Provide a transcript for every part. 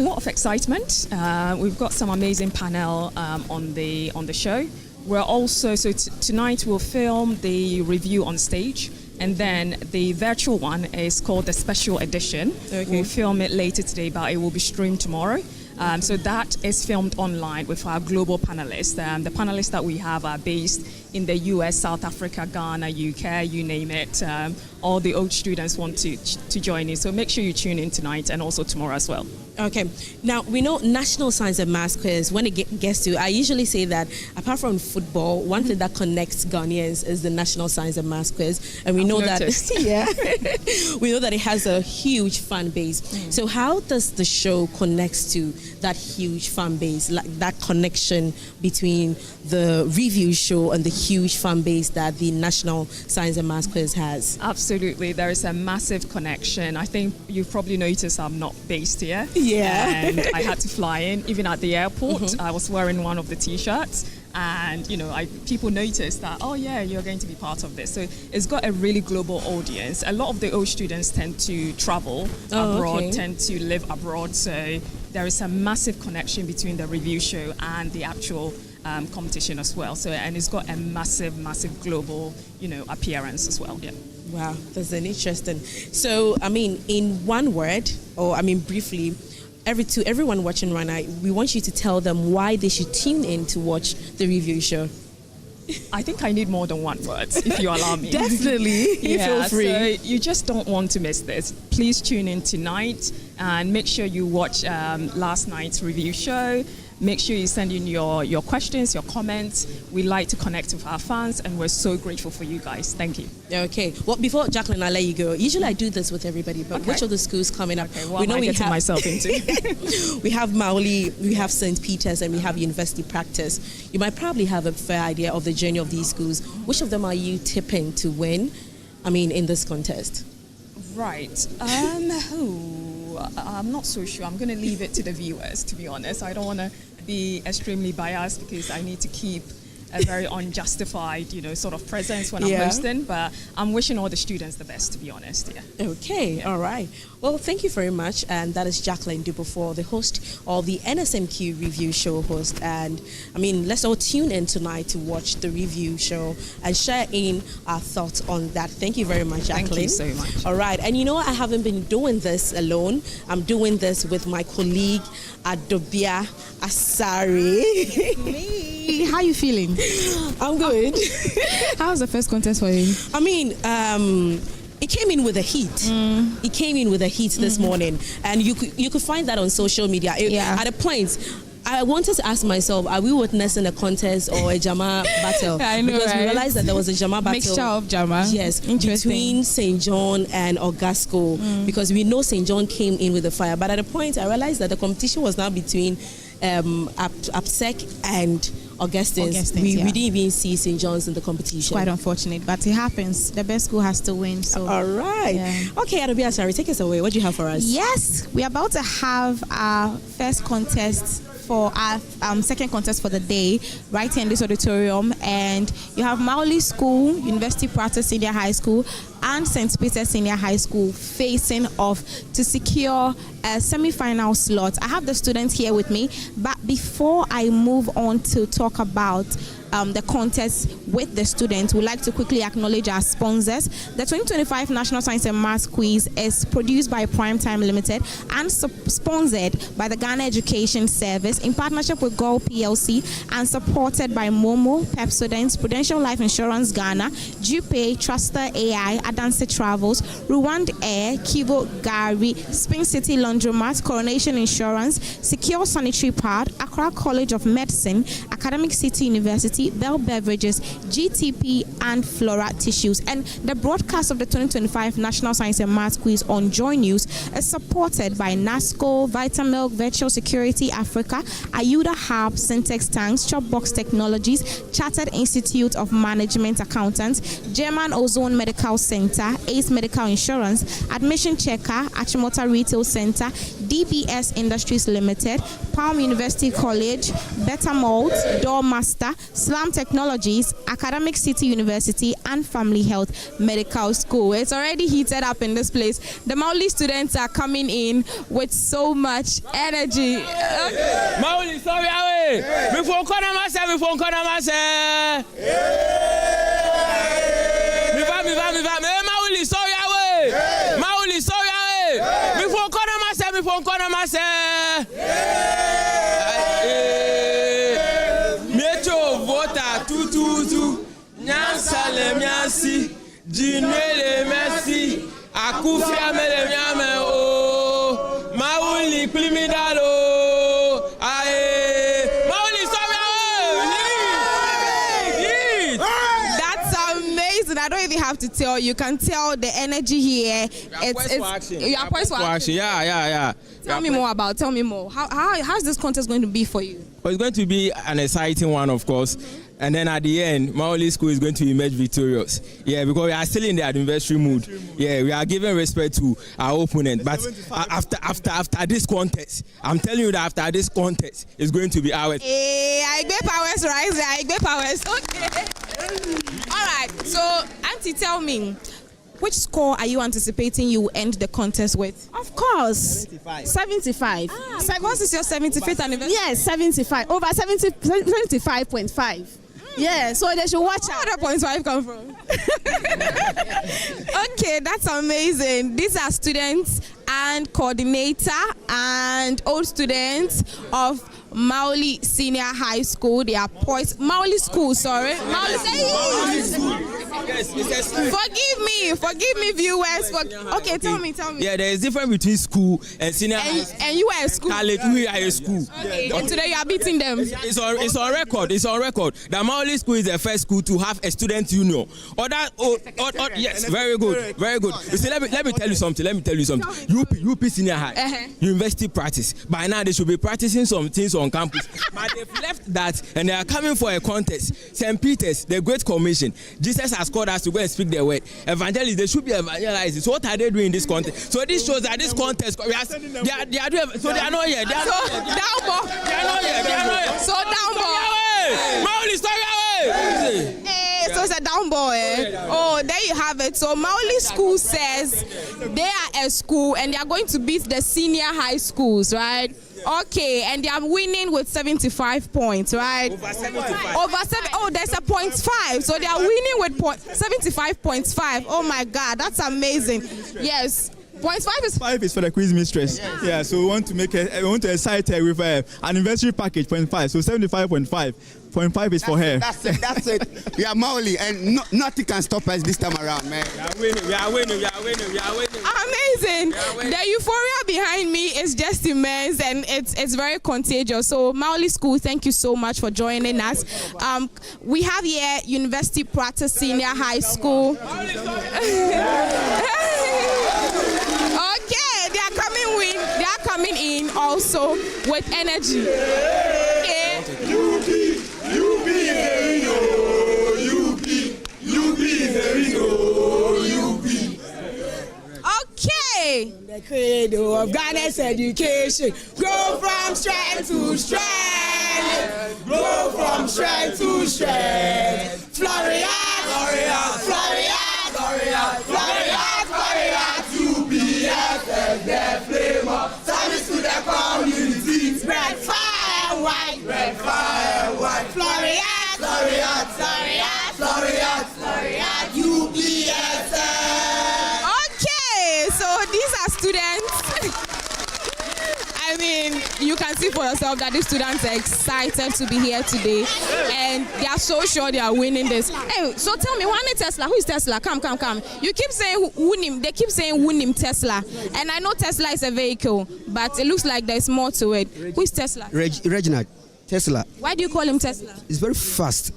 A lot of excitement. We've got some amazing panel on the show. We're also, tonight we'll film the review on stage, and then the virtual one is called the special edition. Okay. We'll film it later today, but it will be streamed tomorrow. So that is filmed online with our global panelists. The panelists that we have are based in the US, South Africa, Ghana, UK, you name it. All the old students want to join in. So make sure you tune in tonight and also tomorrow as well. Okay. Now, we know National Science and Maths Quiz, when it gets to, I usually say that apart from football, one thing that connects Ghanaians is the National Science and Maths Quiz. And we know that, yeah, we know that it has a huge fan base. So how does the show connect to that huge fan base, like that connection between the review show and the huge fan base that the National Science and Maths Quiz has? Absolutely. There is a massive connection. I think you've probably noticed I'm not based here. Yeah. And I had to fly in, even at the airport. I was wearing one of the T-shirts. And, people noticed that, oh, yeah, you're going to be part of this. So it's got a really global audience. A lot of the old students tend to travel abroad, tend to live abroad. So there is a massive connection between the review show and the actual competition as well. So, and it's got a massive, massive global, appearance as well. Yeah. Wow, that's an interesting. So, in one word, or briefly, to everyone watching right now, we want you to tell them why they should tune in to watch the review show. I think I need more than one word, if you allow me. Definitely. Feel free. So you just don't want to miss this. Please tune in tonight and make sure you watch last night's review show. Make sure you send in your questions, your comments. We like to connect with our fans, and we're so grateful for you guys. Thank you. Okay. Well, before Jacqueline, I'll let you go. Usually I do this with everybody, but which of the schools coming up? Okay, what am I getting myself into? We have Mawuli, we have St. Peter's, and we have University Practice. You might probably have a fair idea of the journey of these schools. Which of them are you tipping to win, in this contest? Right. I'm not so sure. I'm going to leave it to the viewers, to be honest. I don't want to be extremely biased because I need to keep a very unjustified, sort of presence when I'm hosting. But I'm wishing all the students the best, to be honest. Yeah. Okay. All right. Well, thank you very much. And that is Jacqueline Dubofor, the host of the NSMQ review show host. And let's all tune in tonight to watch the review show and share in our thoughts on that. Thank you very much, Jacqueline. Thank you so much. All right. And I haven't been doing this alone. I'm doing this with my colleague, Adobia Asari. Me. How you feeling? I'm good. How was the first contest for you? It came in with a heat. It came in with a heat this morning, and you could find that on social media. At a point, I wanted to ask myself, are we witnessing a contest or a Jama battle? I know, because we realized that there was a Jama battle. Mixture of Jama. Yes, between St. John and Augasco, because we know St. John came in with the fire. But at a point, I realized that the competition was now between APSEC and Augustins. We didn't even see St. John's in the competition. It's quite unfortunate, but it happens. The best school has to win. So all right. Yeah. Okay, Adobia, sorry, take us away. What do you have for us? Yes, we're about to have our first contest for our second contest for the day right here in this auditorium, and you have Mawuli School, University Practice Senior High School, and St. Peter's Senior High School facing off to secure a semi-final slot. I have the students here with me, but before I move on to talk about the contest with the students, we'd like to quickly acknowledge our sponsors. The 2025 National Science and Maths Quiz is produced by Primetime Limited and sponsored by the Ghana Education Service in partnership with Gold PLC and supported by Momo, Pepsodent, Prudential Life Insurance Ghana, Jupay, Truster AI, Adanse Travels, Rwand Air, Kivo Gari, Spring City Laundromat, Coronation Insurance, Secure Sanitary Pad, Accra College of Medicine, Academic City University, Bell Beverages, GTP, and Flora Tissues. And the broadcast of the 2025 National Science and Maths Quiz on JoyNews is supported by NASCO, Vitamilk, Virtual Security Africa, Ayuda Hub, Syntex Tanks, Chopbox Technologies, Chartered Institute of Management Accountants, German Ozone Medical Center, Center, Ace Medical Insurance, Admission Checker, Achimota Retail Center, DBS Industries Limited, Palm University College, Better Malt, Doormaster, Slam Technologies, Academic City University, and Family Health Medical School. It's already heated up in this place. The Mawuli students are coming in with so much energy. Mawuli, sorry, away. Before corner myself, before corner myself. Mawuli, sorry, away. Mawuli, sorry, away. Before corner myself, before corner myself. Metro voter 222. Nyansale miasi. Jinele merci. Akufia mele miame o. Mawuli klimidalo. Aye. Mawuli sorry. That's amazing. I don't even have to tell. You can tell the energy here. You are poised for action. Yeah. Tell me more about. Tell me more. How's this contest going to be for you? Well, it's going to be an exciting one, of course. And then at the end, Mawuli School is going to emerge victorious. Yeah, because we are still in the anniversary mood. Yeah, we are giving respect to our opponent. But after this contest, I'm telling you that after this contest, it's going to be ours. Hey, I get powers, right? I get powers. Okay. All right. So, Auntie, tell me, which score are you anticipating you will end the contest with? Of course. 75. What is your 75th anniversary? Yes, 75. Over 75.5. Yeah, so they should watch out. Where did 0.5 come from? Okay, that's amazing. These are students and coordinator and old students of Mawuli Senior High School. They are poised. Mawuli School, sorry. Mawuli School. Yes. Forgive me, viewers. Okay, tell me. Yeah, there is difference between school and senior high school. And you are a school. College, we are a school. Okay. And today you are beating them. It's on record. It's on record. The Mawuli School is the first school to have a student union. Yes, very good. You see, let me tell you something. UP Senior High, university practice. By now they should be practicing some things on campus. But they've left that and they are coming for a contest. St. Peter's, the Great Commission. Jesus has called us to go and speak their word. Evangelists, they should be evangelizing. So what are they doing in this contest? So this shows that this contest, they are doing. So they are not here. They are not here. So down boy. Mawuli, sorry away. So it's a down boy. Oh, there you have it. So Mawuli School says they are a school and they are going to beat the senior high schools, right? Okay, and they are winning with 75 points, right? Over 75. Oh, there's a 0.5. So they are winning with 75.5. Oh my God, that's amazing. Yes. 0.5 is for the quiz mistress. Yes. Yeah, so we want to excite her with an anniversary package 0.5. So 75.5. 0.5 is for her. That's it. We are Mawuli, and nothing can stop us this time around, man. We are winning. Amazing. The euphoria behind me is just immense, and it's very contagious. So Mawuli School, thank you so much for joining us. We have here University Practice Senior High School. Okay, they are coming in also with energy. Okay. UP is very low. Okay. The cradle of Ghana's education. Grow from strength to strength. Grow from strength to strength. Florian. UPSS, the flame of service to the community. Red fire and white. Florian. UPSS. Okay, so these are students. I mean, you can see for yourself that these students are excited to be here today, and they are so sure they are winning this. Hey, so tell me, one Tesla. Who is Tesla? Come. You keep saying Wunim. They keep saying Wunim Tesla, and I know Tesla is a vehicle, but it looks like there's more to it. Who is Tesla? Reginald Tesla. Why do you call him Tesla? It's very fast.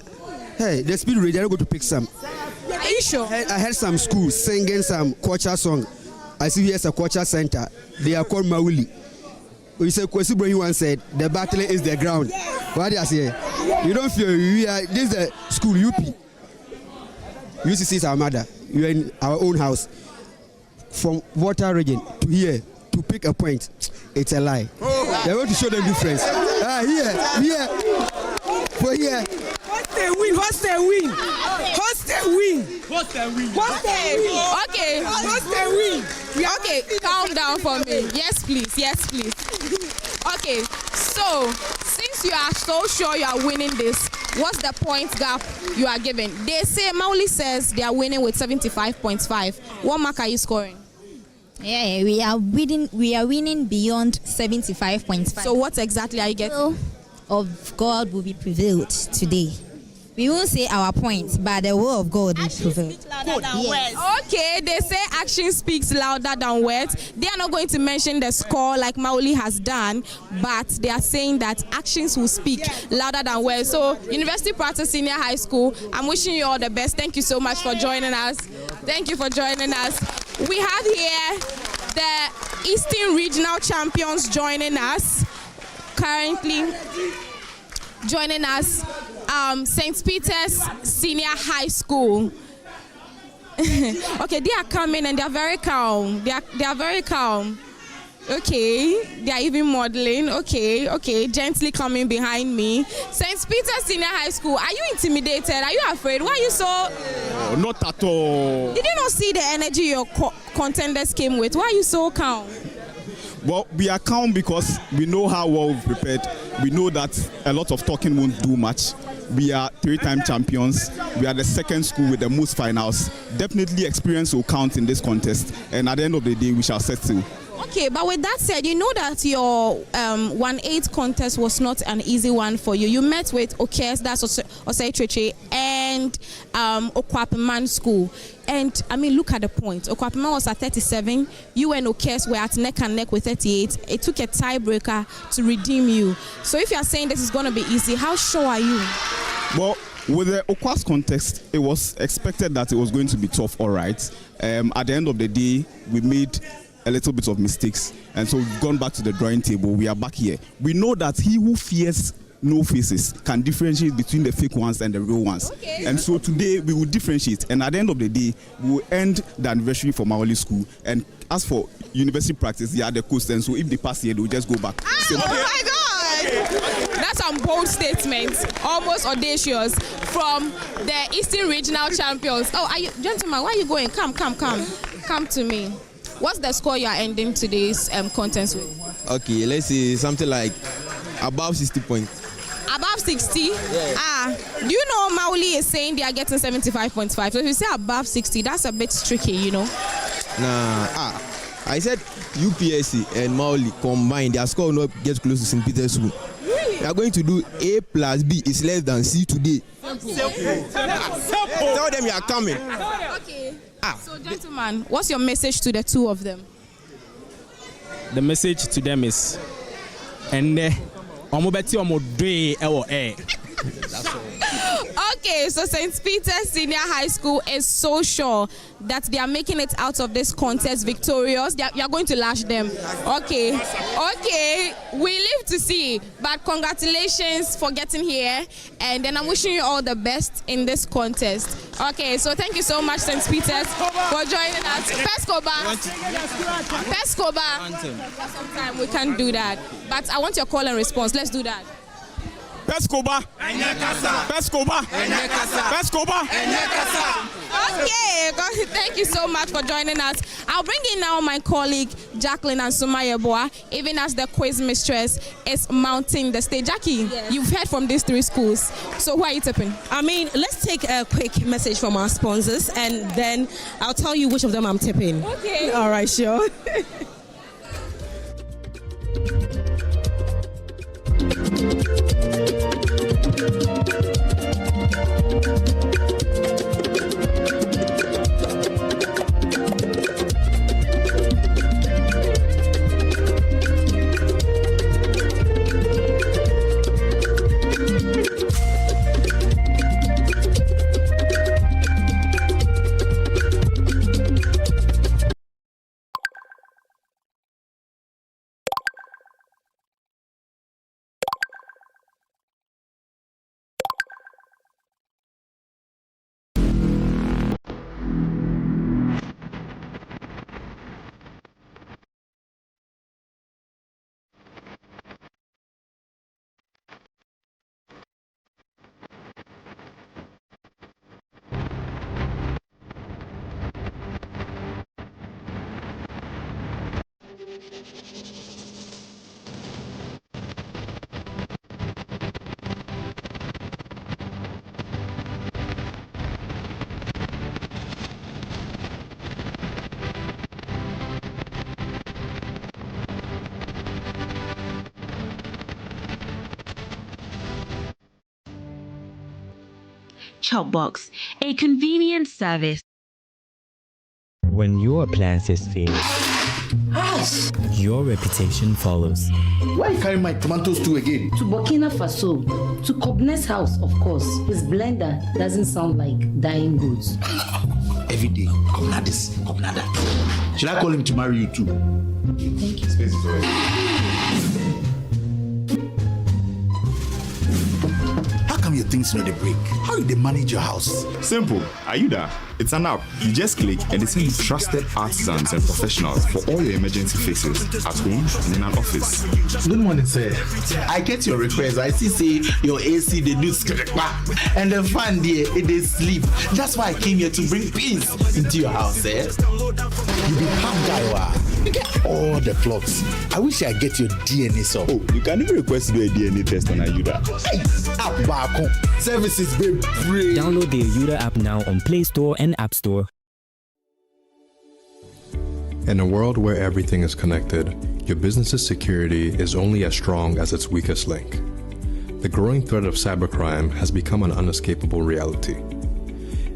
Hey, the speed radio, I go to pick some. Are you sure? I heard some schools singing some culture song. I see here's a culture center. They are called Mawuli. You say Kwesi Brohi once said the battle is the ground. What do you say? You don't fear. This is the school UP. UCC is our mother. you are in our own house. From water region to here to pick a point, it's a lie. They're going to show them difference. Here. For here. Host a win. Okay. Okay, calm down for me. Yes, please. Okay, so since you are so sure you are winning this, what's the point gap you are giving? They say Mawuli says they are winning with 75.5. What mark are you scoring? Yeah, we are winning beyond 75.5. So what exactly are you getting? Will of God will be prevailed today. We won't say our points, but the will of God will prevail. Yes. Okay, they say action speaks louder than words. They are not going to mention the score like Mawuli has done, but they are saying that actions will speak louder than words. So, University Practice Senior High School, I'm wishing you all the best. Thank you so much for joining us. Thank you for joining us. We have here the Eastern Regional Champions joining us. Currently joining us, St. Peter's Senior High School. Okay, they are coming and they are very calm. They are very calm. Okay, they are even modeling. Okay, gently coming behind me. St. Peter's Senior High School. Are you intimidated? Are you afraid? Why are you so? Not at all. Did you not see the energy your contenders came with? Why are you so calm? Well, we are calm because we know how well we've prepared. We know that a lot of talking won't do much. We are 3-time champions. We are the second school with the most finals. Definitely experience will count in this contest. And at the end of the day, we shall settle. Okay, but with that said, you know that your 1-8 contest was not an easy one for you. You met with Okes, that's Osei and Okwapiman School. And I mean, look at the point. Okwapiman was at 37. You and Okes were at neck and neck with 38. It took a tiebreaker to redeem you. So if you are saying this is going to be easy, how sure are you? Well, with the Okwas contest, it was expected that it was going to be tough, all right. At the end of the day, we made a little bit of mistakes, and so we've gone back to the drawing table. We are back here. We know that he who fears no faces can differentiate between the fake ones and the real ones. Okay. And so today we will differentiate, and at the end of the day, we will end the anniversary for Mawuli School. And as for University Practice, they are the coast, and so if they pass here, they will just go back. Oh my God! That's some bold statements, almost audacious, from the Eastern Regional Champions. Oh, are you, gentlemen, where are you going? Come to me. What's the score you are ending today's contest with? Okay, let's say something like above 60 points. Above 60? Yeah. Do you know Mawuli is saying they are getting 75.5? So if you say above 60, that's a bit tricky, you know? Nah, I said UPSC and Mawuli combined, their score will not get close to St. Peter's School. Really? They are going to do A plus B is less than C today. Tell them you are coming. Okay. So, gentlemen, what's your message to the two of them? The message to them is, Okay, so St. Peter's Senior High School is so sure that they are making it out of this contest victorious. You are going to lash them. Okay, we live to see. But congratulations for getting here, and then I'm wishing you all the best in this contest. Okay, so thank you so much, St. Peter's, for joining us. Pescoba. Sometimes we can't do that, but I want your call and response. Let's do that. Pescoba. Okay, thank you so much for joining us. I'll bring in now my colleague Jacqueline and Sumayeboa, even as the quiz mistress is mounting the stage. Jackie, You've heard from these three schools, so who are you tipping? I mean, let's take a quick message from our sponsors, and then I'll tell you which of them I'm tipping. Okay. All right, sure. Chopbox, a convenient service. When your plans is failed, your reputation follows. Why you carry my tomatoes too again? To Burkina Faso, to Kobne's house, of course. His blender doesn't sound like dying goods. Every day, Kobnadis, Kobnada. Should I call him to marry you too? Thank you. Space is away. How come your things know the break? How do they manage your house? Simple. Ayuda. It's an app. You just click and they send you trusted artisans and professionals for all your emergency fixes at home and in an office. Good morning, sir. I get your request. I see say your AC they do and the fan there they sleep. That's why I came here to bring peace into your house, eh? You be half guy, wow. You get all the plugs. I wish I get your DNA so. Oh, you can even request to do a DNA test on Ayuda. Hey, services be free. Download the Ayuda app now on Play Store and App Store. In a world where everything is connected, your business's security is only as strong as its weakest link. The growing threat of cybercrime has become an unescapable reality.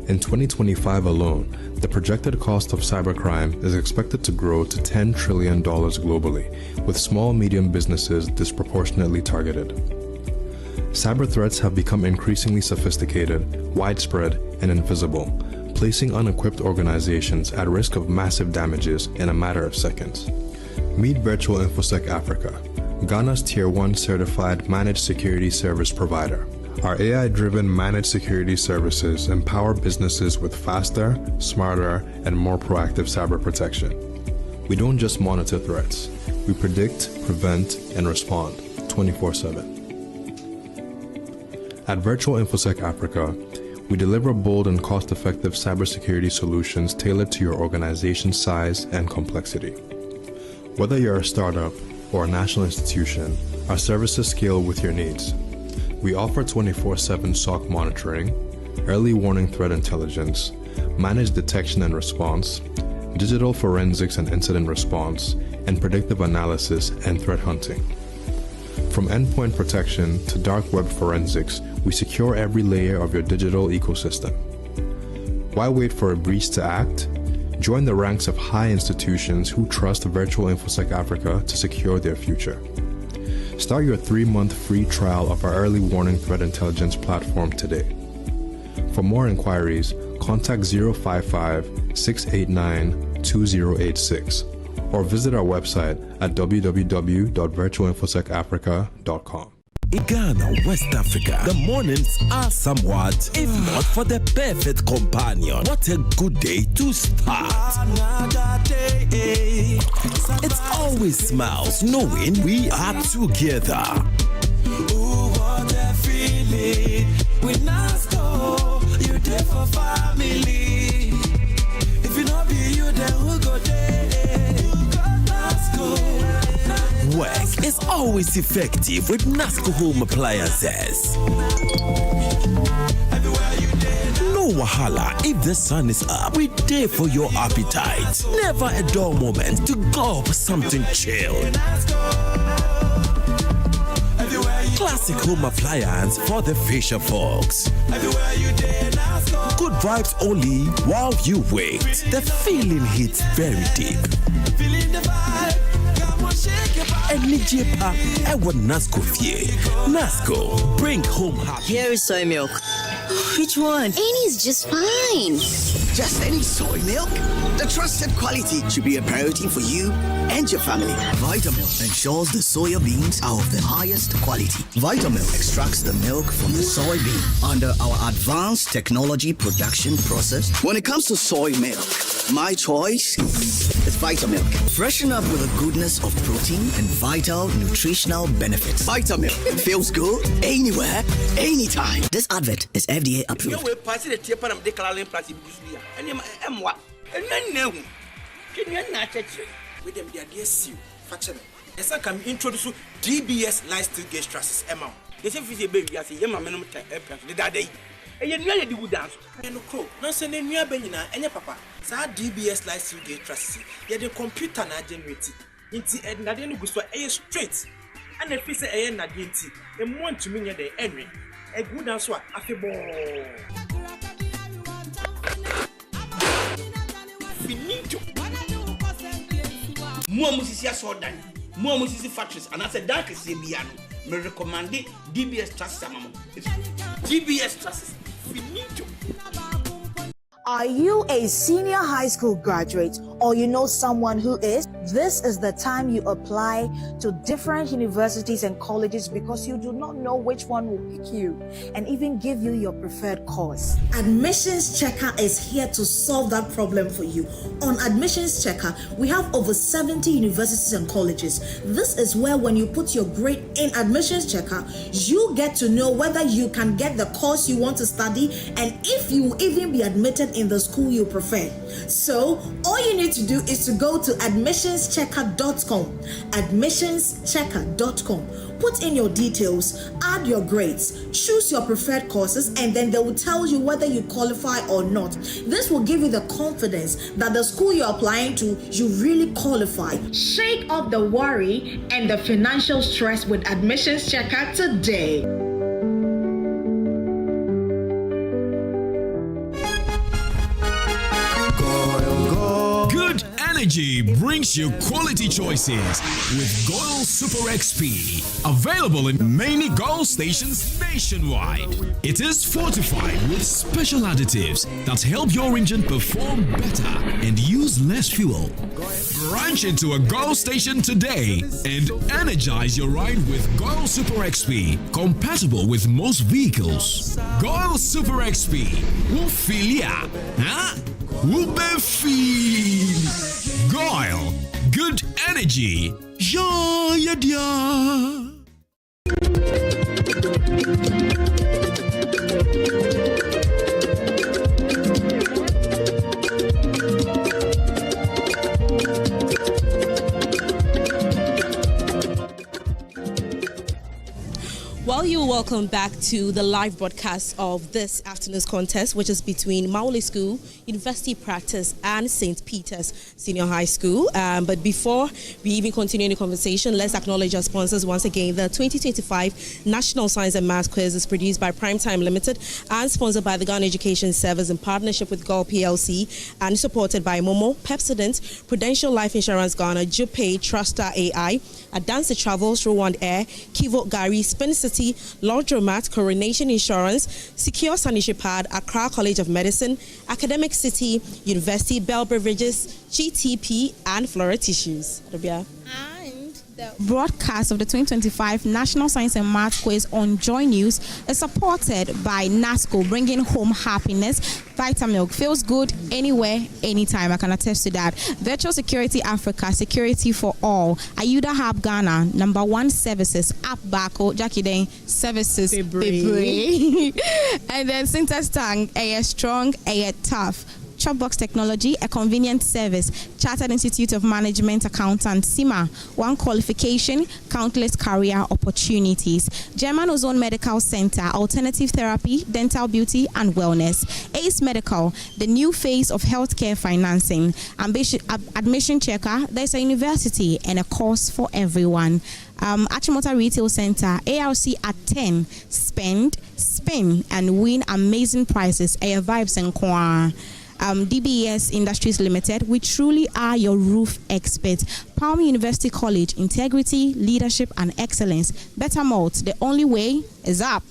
In 2025 alone, the projected cost of cybercrime is expected to grow to $10 trillion globally, with small-medium businesses disproportionately targeted. Cyber threats have become increasingly sophisticated, widespread, and invisible, placing unequipped organizations at risk of massive damages in a matter of seconds. Meet Virtual InfoSec Africa, Ghana's Tier 1 certified managed security service provider. Our AI-driven managed security services empower businesses with faster, smarter, and more proactive cyber protection. We don't just monitor threats, we predict, prevent, and respond 24/7. At Virtual InfoSec Africa, we deliver bold and cost-effective cybersecurity solutions tailored to your organization's size and complexity. Whether you're a startup or a national institution, our services scale with your needs. We offer 24/7 SOC monitoring, early warning threat intelligence, managed detection and response, digital forensics and incident response, and predictive analysis and threat hunting. From endpoint protection to dark web forensics, we secure every layer of your digital ecosystem. Why wait for a breach to act? Join the ranks of high institutions who trust Virtual InfoSec Africa to secure their future. Start your 3-month free trial of our early warning threat intelligence platform today. For more inquiries, contact 055-689-2086 or visit our website at www.virtualinfosecafrica.com. In Ghana, West Africa, the mornings are somewhat, if not for the perfect companion. What a good day to start. It's always smiles knowing we are together. Ooh, what a feeling. With Nasco, you're there for family. If you not be you, then who go there? Who got Nasco? Work is always effective with Nasco home appliances. No wahala if the sun is up. We there for your appetite. Never a dull moment to gulp something chilled. Classic home appliance for the fisher folks. Good vibes only while you wait. The feeling hits very deep. Enijepa, I want Nasco fie. Nasco, bring home happy. Here is soy milk. Which one? Any is just fine. Just any soy milk? The trusted quality should be a priority for you and your family. Vitamilk ensures the soya beans are of the highest quality. Vitamilk extracts the milk from the soybean under our advanced technology production process. When it comes to soy milk, my choice is Vitamilk. Freshen up with the goodness of protein and vital nutritional benefits. Vitamilk. It feels good anywhere, anytime. This advert is FDA approved. Facheme. Esa can introduce DBS lifestyle gauge trusses amount. They say if you baby, I say, yeah, my minimum the day. And you know, you dance. And no crow. No, send a new benina and your papa. So, DBS lifestyle gauge trusses. Yet the computer not generated. Inti and Nadine goes to a straight. And if you say a Nadinti, and want to mean the enemy. A good answer, a fable. Finito. More musicians saw that. More music factories, and as a dark is Biano, may recommend DBS Trust Samamo. DBS Trust Finito. Are you a senior high school graduate or you know someone who is? This is the time you apply to different universities and colleges because you do not know which one will pick you and even give you your preferred course. Admissions Checker is here to solve that problem for you. On Admissions Checker, we have over 70 universities and colleges. This is where when you put your grade in Admissions Checker, you get to know whether you can get the course you want to study and if you will even be admitted in the school you prefer. So all you need to do is to go to admissionschecker.com. Admissionschecker.com. Put in your details, add your grades, choose your preferred courses, and then they will tell you whether you qualify or not. This will give you the confidence that the school you're applying to, you really qualify. Shake off the worry and the financial stress with Admissions Checker today. Energy brings you quality choices with Goil Super XP. Available in many Goil stations nationwide. It is fortified with special additives that help your engine perform better and use less fuel. Branch into a Goil station today and energize your ride with Goil Super XP. Compatible with most vehicles. Goil Super XP. Wufilia. Huh? Wubefeel. Goil, good energy. Ja, ja, ja. Well, you're welcome back to the live broadcast of this afternoon's contest, which is between Mawuli School, University Practice, and St. Peter's Senior High School. But before we even continue the conversation, let's acknowledge our sponsors once again. The 2025 National Science and Maths Quiz is produced by Primetime Limited and sponsored by the Ghana Education Service in partnership with GOL PLC and supported by Momo, Pepsodent, Prudential Life Insurance Ghana, Jupay, Trustar AI, Adance Travels, Rwand Air, Kivo Gari, Spin City, Laundromat, Coronation Insurance, Secure Sanitary Pad, Accra College of Medicine, Academic City, University, Bell Beverages, GTP, and Flora Tissues. And the broadcast of the 2025 National Science and Maths Quiz on JoyNews is supported by NASCO, bringing home happiness. Vitamilk feels good anywhere, anytime. I can attest to that. Virtual Security Africa, security for all. Ayuda Hub Ghana, #1 services. App Bako, Jackie Day, services. And then Syntax Tang, a strong, a tough. Chopbox Technology, a convenient service. Chartered Institute of Management Accountant, CIMA, one qualification, countless career opportunities. German Ozone Medical Center, alternative therapy, dental beauty and wellness. ACE Medical, the new phase of healthcare financing. Admission Checker, there's a university and a course for everyone. Achimota Retail Center, ARC at 10. Spend, spin, and win amazing prizes. Air Vibes and Kwa. DBS Industries Limited, we truly are your roof experts. Palm University College, integrity, leadership, and excellence. Better Malt, the only way is up.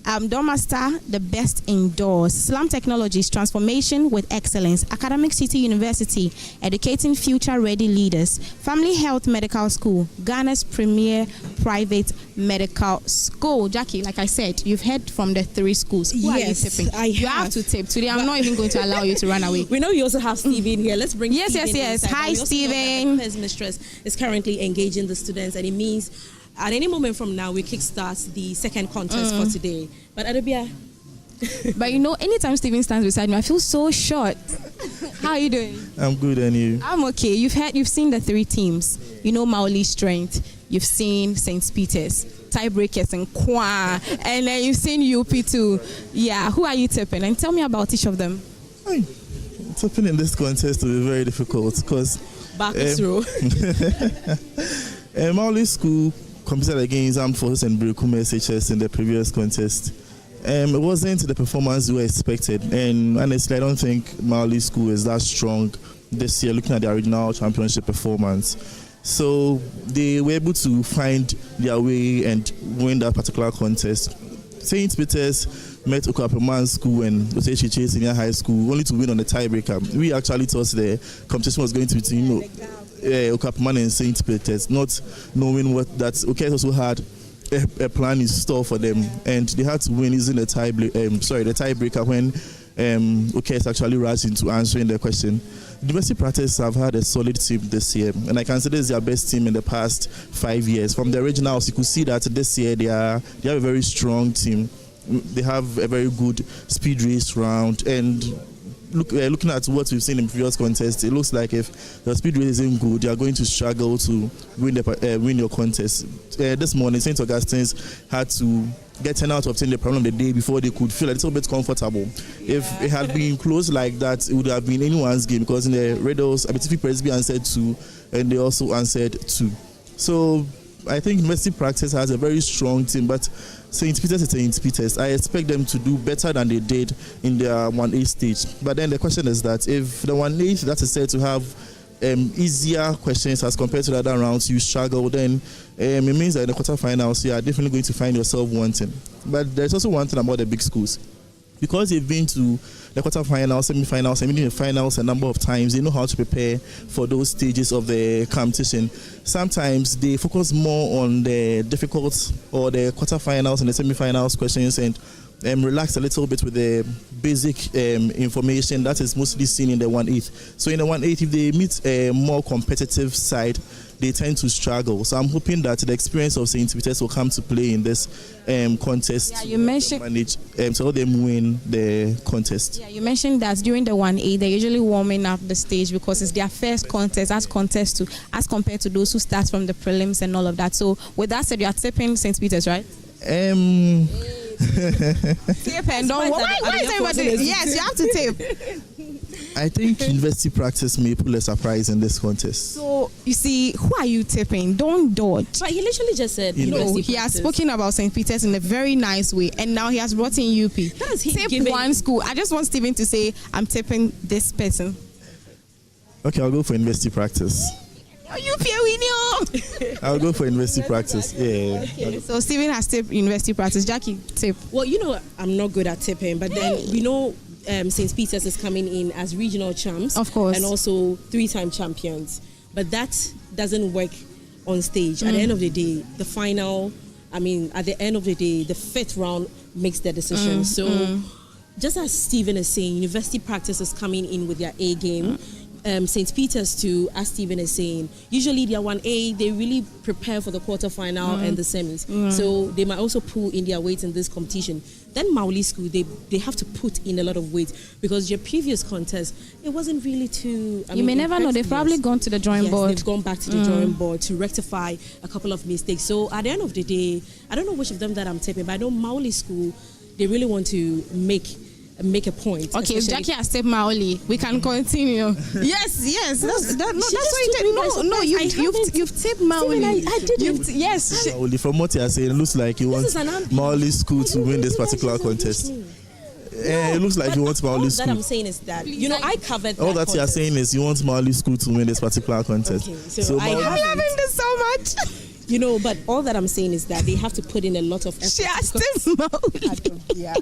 Dormaster, the best indoors. Slam Technologies, transformation with excellence. Academic City University, educating future-ready leaders. Family Health Medical School, Ghana's premier private medical school. Jackie, like I said, you've heard from the 3 schools. Who are you tipping? You have to tip. Today, I'm not even going to allow you to run away. We know you also have Stephen here. Let's bring Stephen Yes. inside. Hi, Stephen. His mistress is currently engaging the students, and it means at any moment from now, we kickstart the second contest for today. But Adobia. But you know, anytime Stephen stands beside me, I feel so short. How are you doing? I'm good, and you? I'm okay. You've seen the 3 teams. You know Mawuli's strength. You've seen St. Peter's tiebreakers and Kwa, and then you've seen UP too. Yeah, who are you tipping? And tell me about each of them. Tipping in this contest will be very difficult because back through. Mawuli School competed against Armed Forces and Brekume SHS in the previous contest. It wasn't the performance we expected, and honestly, I don't think Mawuli School is that strong this year. Looking at their regional championship performance, so they were able to find their way and win that particular contest. St. Peter's met Okapaman School and SHS Senior High School only to win on the tiebreaker. We actually thought the competition was going to be between Okapaman and St. Peter's, not knowing what that OKS also had a plan in store for them, and they had to win using the tiebreaker when OKS actually rushed into answering the question. University Practice have had a solid team this year, and I consider it's their best team in the past 5 years. From the originals, you could see that this year they have a very strong team. They have a very good speed race round, and looking at what we've seen in previous contests, it looks like if the speed race isn't good, you are going to struggle to win your contest. This morning, St. Augustine's had to get 10 out of 10 the problem the day before they could feel a little bit comfortable. Yeah. If it had been close like that, it would have been anyone's game, because in the riddles, Abitifi Presby answered 2, and they also answered 2. So I think University Practice has a very strong team, but St. Peter's is St. Peter's. I expect them to do better than they did in their 1A stage. But then the question is that if the 1A that is said to have easier questions as compared to the other rounds, you struggle, then it means that in the quarterfinals, you are definitely going to find yourself wanting. But there's also one thing about the big schools. Because they've been to the quarterfinals, semi-finals, and even the finals a number of times, they know how to prepare for those stages of the competition. Sometimes they focus more on the difficult or the quarterfinals and the semi-finals questions and relax a little bit with the basic information that is mostly seen in the 1/8. So in the 1/8, if they meet a more competitive side, they tend to struggle. So I'm hoping that the experience of St. Peter's will come to play in this contest. Yeah, you mentioned to help them win the contest. Yeah, you mentioned that during the 1A, they're usually warming up the stage because it's their first contest as compared to those who start from the prelims and all of that. So with that said, you are tipping St. Peter's, right? Tape and don't. Why is everybody? Yes, you have to tape. I think University Practice may pull a surprise in this contest. So you see, who are you tipping? Don't dodge. But he literally just said he has spoken about St. Peter's in a very nice way, and now he has brought in UP. Tip one school. I just want Stephen to say, I'm tipping this person. Okay, I'll go for University Practice. I'll go for University Practice. Yeah. Okay. So Stephen has tipped University Practice. Jackie, tip. Well, I'm not good at tipping, but then we know St. Peter's is coming in as regional champs, of course, and also 3-time champions. But that doesn't work on stage. At the end of the day, the final. At the end of the day, the 5th round makes the decision. Just as Stephen is saying, University Practice is coming in with their A game. St. Peter's too, as Stephen is saying, usually their 1A, they really prepare for the quarterfinal and the semis. So they might also pull in their weight in this competition. Then Mawuli School, they have to put in a lot of weight because your previous contest, it wasn't really too... You may never know, they've probably gone to the drawing board. They've gone back to the drawing board to rectify a couple of mistakes. So at the end of the day, I don't know which of them that I'm tipping, but I know Mawuli School, they really want to make a point. Okay, if Jackie has tipped Mawuli, we can continue. Yes. That's what you did. No, you've tipped Mawuli. I didn't. Yes. Mawuli, from what you are saying, it looks like you want Mawuli School to win this particular contest. It looks like you want Mawuli School. All that I'm saying is that, I covered that. All that you are saying is you want Mawuli School to win this particular contest. Okay, so I'm loving this so much. But all that I'm saying is that they have to put in a lot of effort. She has tipped Mawuli. Yeah.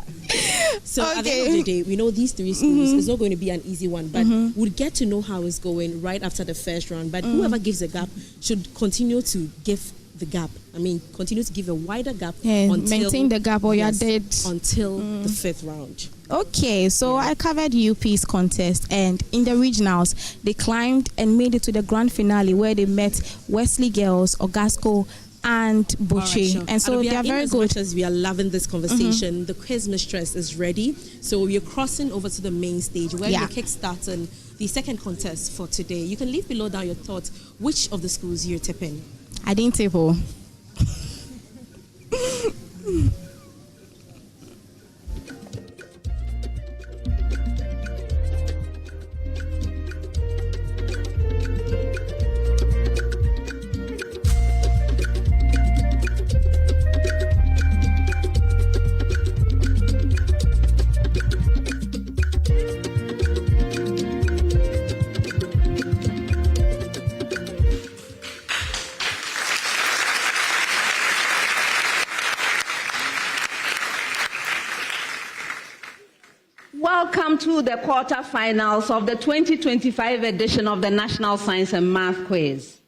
So at the end of the day, we know these 3 schools is not going to be an easy one, but we'll get to know how it's going right after the first round. But whoever gives a gap should continue to give the gap. Continue to give a wider gap until maintain the gap or you're dead until the 5th round. Okay, so I covered UP's contest, and in the regionals, they climbed and made it to the grand finale where they met Wesley Girls, Ogasco, and Buchi. Right, and so they are very good. As much as we are loving this conversation, the quiz mistress is ready. So we are crossing over to the main stage where you're kickstarting the second contest for today. You can leave below down your thoughts which of the schools you're tipping. I didn't tip all. Welcome to the quarterfinals of the 2025 edition of the National Science and Math Quiz.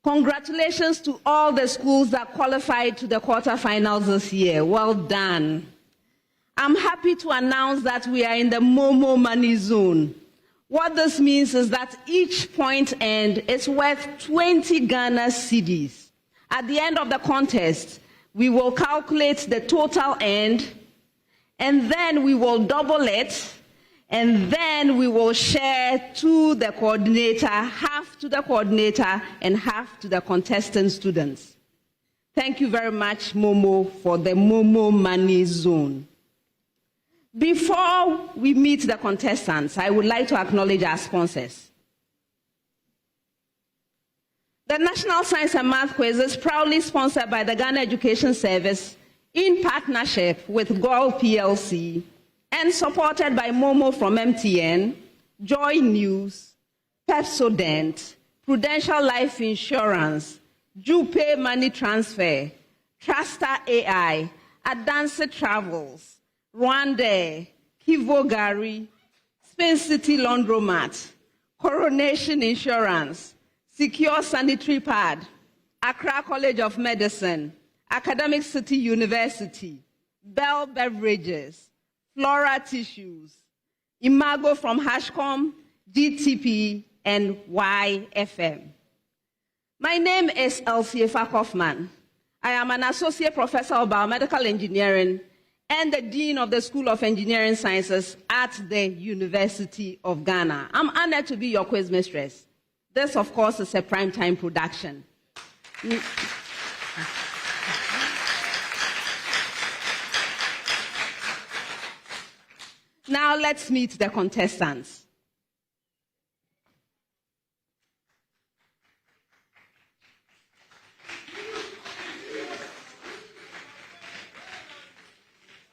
Congratulations to all the schools that qualified to the quarterfinals this year. Well done. I'm happy to announce that we are in the Momo money zone. What this means is that each point end is worth 20 Ghana cedis. At the end of the contest, we will calculate the total end, and then we will double it, and then we will share to the coordinator, half to the coordinator and half to the contestant students. Thank you very much, Momo, for the Momo Money Zone. Before we meet the contestants, I would like to acknowledge our sponsors. The National Science and Math Quiz is proudly sponsored by the Ghana Education Service in partnership with GOL PLC and supported by Momo from MTN, JoyNews, Pepsodent, Prudential Life Insurance, Jupe Money Transfer, Truster AI, Adanse Travels, Rwanda, Kivo Gari, Spain City Laundromat, Coronation Insurance, Secure Sanitary Pad, Accra College of Medicine, Academic City University, Bell Beverages, Flora Tissues, Imago from Hashcom, GTP, and YFM. My name is Elsie Kaufman. I am an Associate Professor of Biomedical Engineering and the Dean of the School of Engineering Sciences at the University of Ghana. I'm honored to be your quiz mistress. This, of course, is a primetime production. Now let's meet the contestants.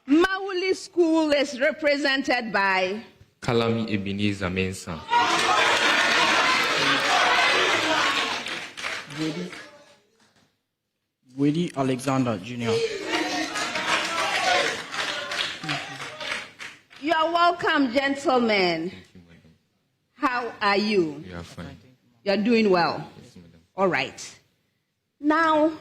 Mawuli School is represented by Kalami Ebenezer Mensah. Wedi Alexander Jr. You are welcome, gentlemen. Thank you, madam. How are you? We are fine. You are doing well? Yes, madam. All right. Now,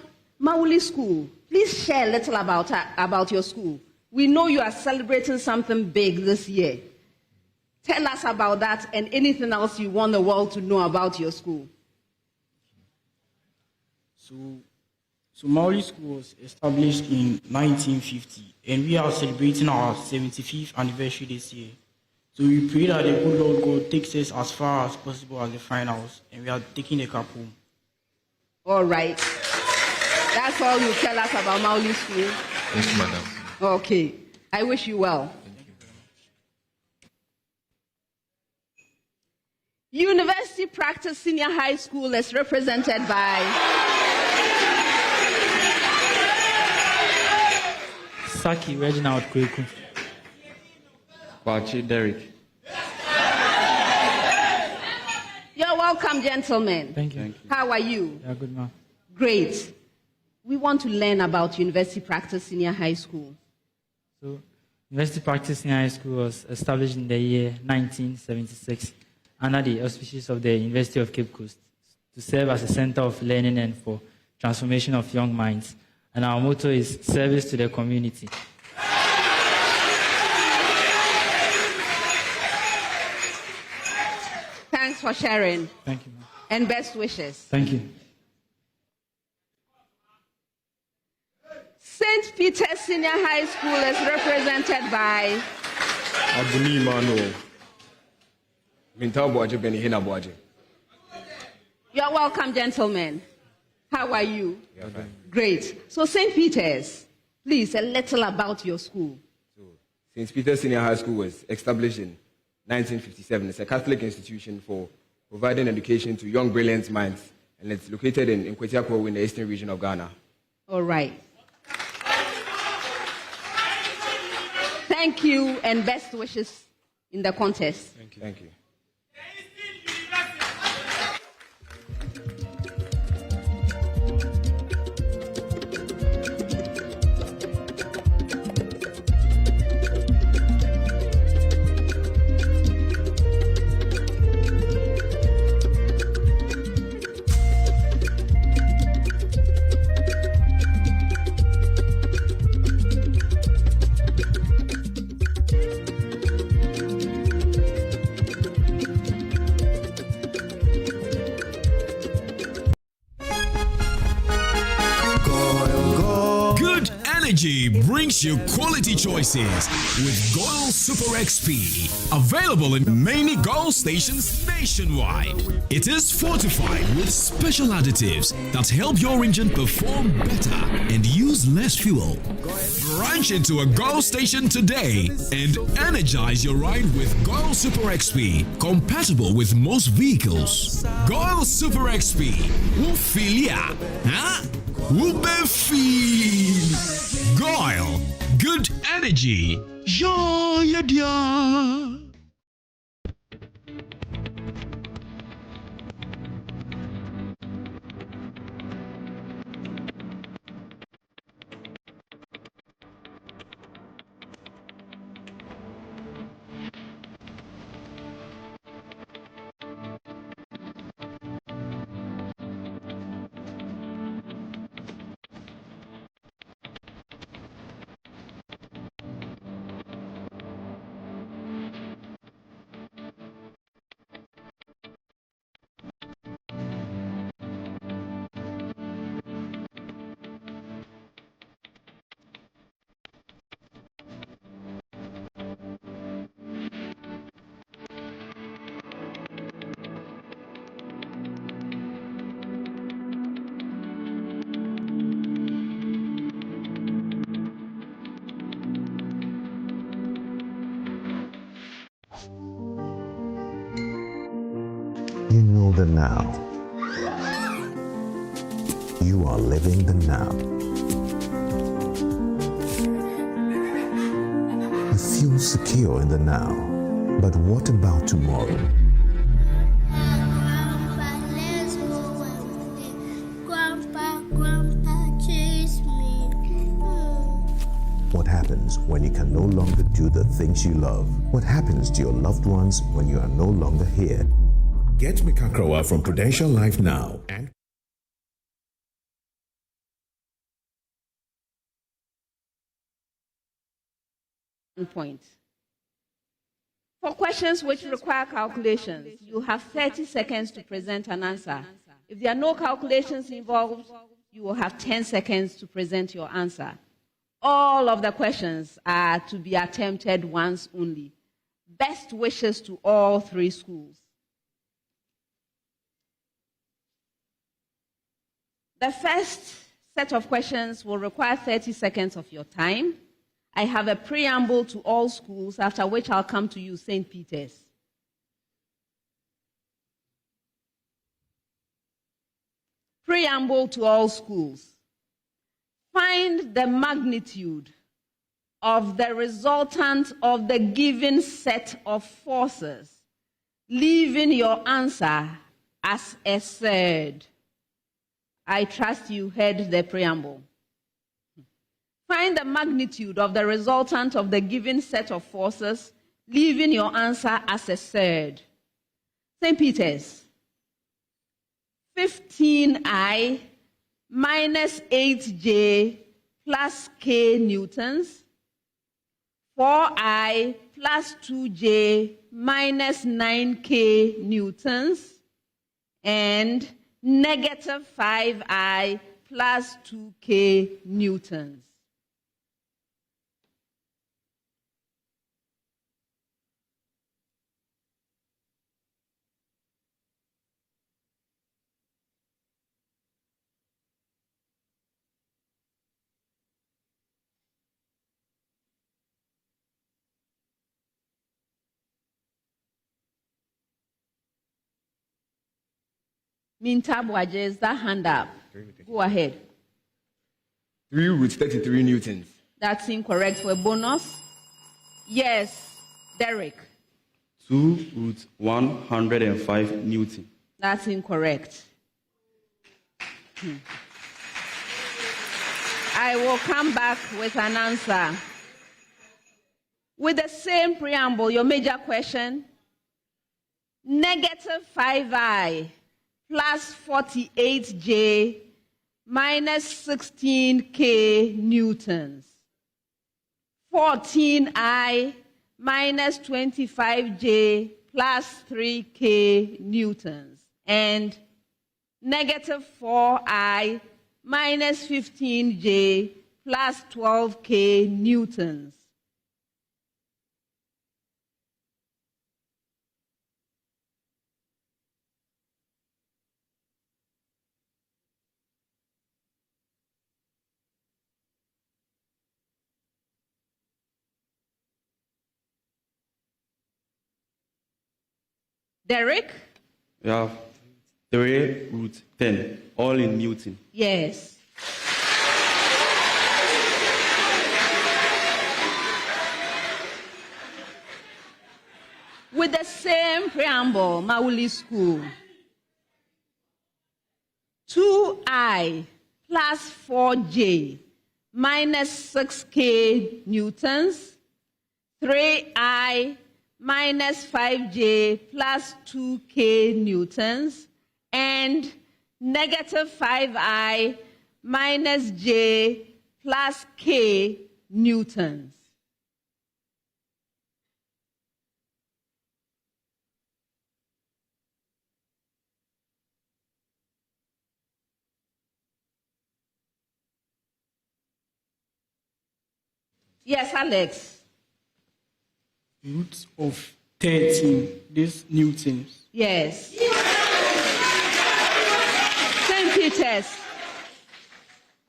Mawuli School, please share a little about your school. We know you are celebrating something big this year. Tell us about that and anything else you want the world to know about your school. So Mawuli School was established in 1950, and we are celebrating our 75th anniversary this year. So we pray that the good Lord God takes us as far as possible at the finals, and we are taking the cup home. All right. That's all you tell us about Mawuli School? Yes, madam. Okay. I wish you well. Thank you very much. University Practice Senior High School is represented by Saki Reginald Kweku. Bachi Derek. You're welcome, gentlemen. Thank you. How are you? Yeah, good, ma'am. Great. We want to learn about University Practice Senior High School. So, University Practice Senior High School was established in the year 1976 under the auspices of the University of Cape Coast to serve as a center of learning and for transformation of young minds. And our motto is service to the community. Thanks for sharing. Thank you, ma'am. And best wishes. Thank you. St. Peter's Senior High School is represented by Abuni Mano. Mintabuaje Beni Hinabuaje. You're welcome, gentlemen. How are you? Yeah, fine. Great. So, St. Peter's, please, a little about your school. St. Peter's Senior High School was established in 1957. It's a Catholic institution for providing education to young, brilliant minds, and it's located in Kwetiakwo in the eastern region of Ghana. All right. Thank you, and best wishes in the contest. Thank you. Thank you. Energy brings you quality choices with Goil Super XP. Available in many Goil stations nationwide. It is fortified with special additives that help your engine perform better and use less fuel. Branch into a Goil station today and energize your ride with Goil Super XP. Compatible with most vehicles. Goil Super XP. Ufilia. Huh? Ubefeel. Goil, good energy. Joy, dia. You know the now. You are living the now. You feel secure in the now. But what about tomorrow? What happens when you can no longer do the things you love? What happens to your loved ones when you are no longer here? Get Mikakrawa from Prudential Life now. And point. For questions which require calculations, you have 30 seconds to present an answer. If there are no calculations involved, you will have 10 seconds to present your answer. All of the questions are to be attempted once only. Best wishes to all three schools. The first set of questions will require 30 seconds of your time. I have a preamble to all schools, after which I'll come to you, St. Peter's. Preamble to all schools. Find the magnitude of the resultant of the given set of forces, leaving your answer as a third. I trust you heard the preamble. Find the magnitude of the resultant of the given set of forces, leaving your answer as a third. St. Peter's. 15I minus 8J plus K newtons. 4I plus 2J minus 9K newtons. And negative 5I plus 2K newtons. Minta Bwaje, is that hand up? Go ahead. 3 roots 33 newtons. That's incorrect for a bonus. Yes, Derek. 2 roots 105 newton. That's incorrect. I will come back with an answer. With the same preamble, your major question, negative 5i plus 48j minus 16k newtons. 14i minus 25j plus 3k newtons. And negative 4i minus 15j plus 12k newtons. Derek? We have 3 root 10, all in newton. Yes. With the same preamble, Mawuli School. 2i plus 4j minus 6k newtons. 3i minus 5j plus 2k newtons, and negative 5i minus j plus k newtons. Yes, Alex. Roots of 13, this newtons. Yes. St. Peter's,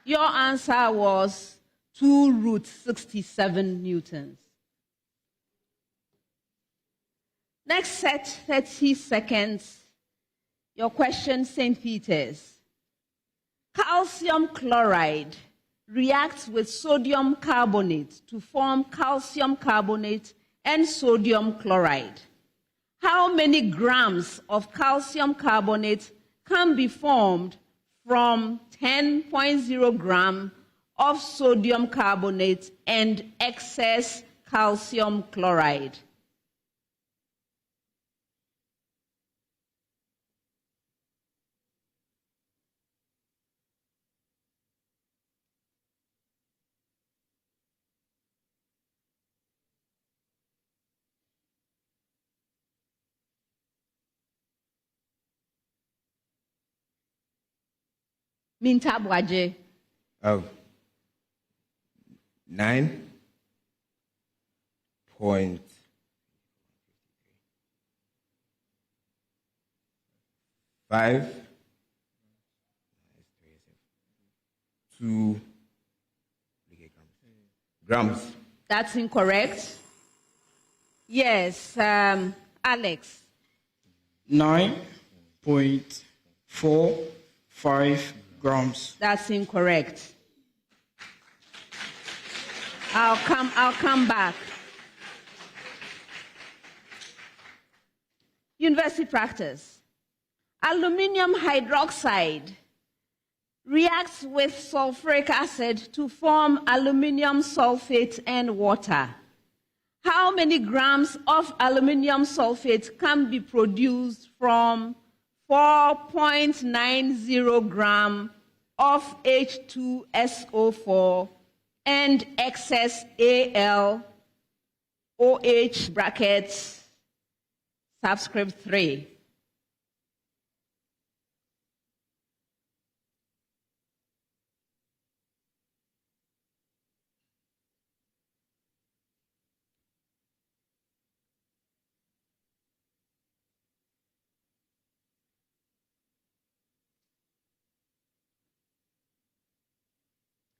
your answer was 2 root 67 newtons. Next set, 30 seconds. Your question, St. Peter's. Calcium chloride reacts with sodium carbonate to form calcium carbonate and sodium chloride. How many grams of calcium carbonate can be formed from 10.0 gram of sodium carbonate and excess calcium chloride? Minta Bwaje. Oh. 9.2 grams. That's incorrect. Yes, Alex. 9.45 grams. That's incorrect. I'll come back. University practice. Aluminium hydroxide reacts with sulfuric acid to form aluminium sulfate and water. How many grams of aluminium sulfate can be produced from 4.90 gram of H2SO4 and excess AlOH brackets subscript 3?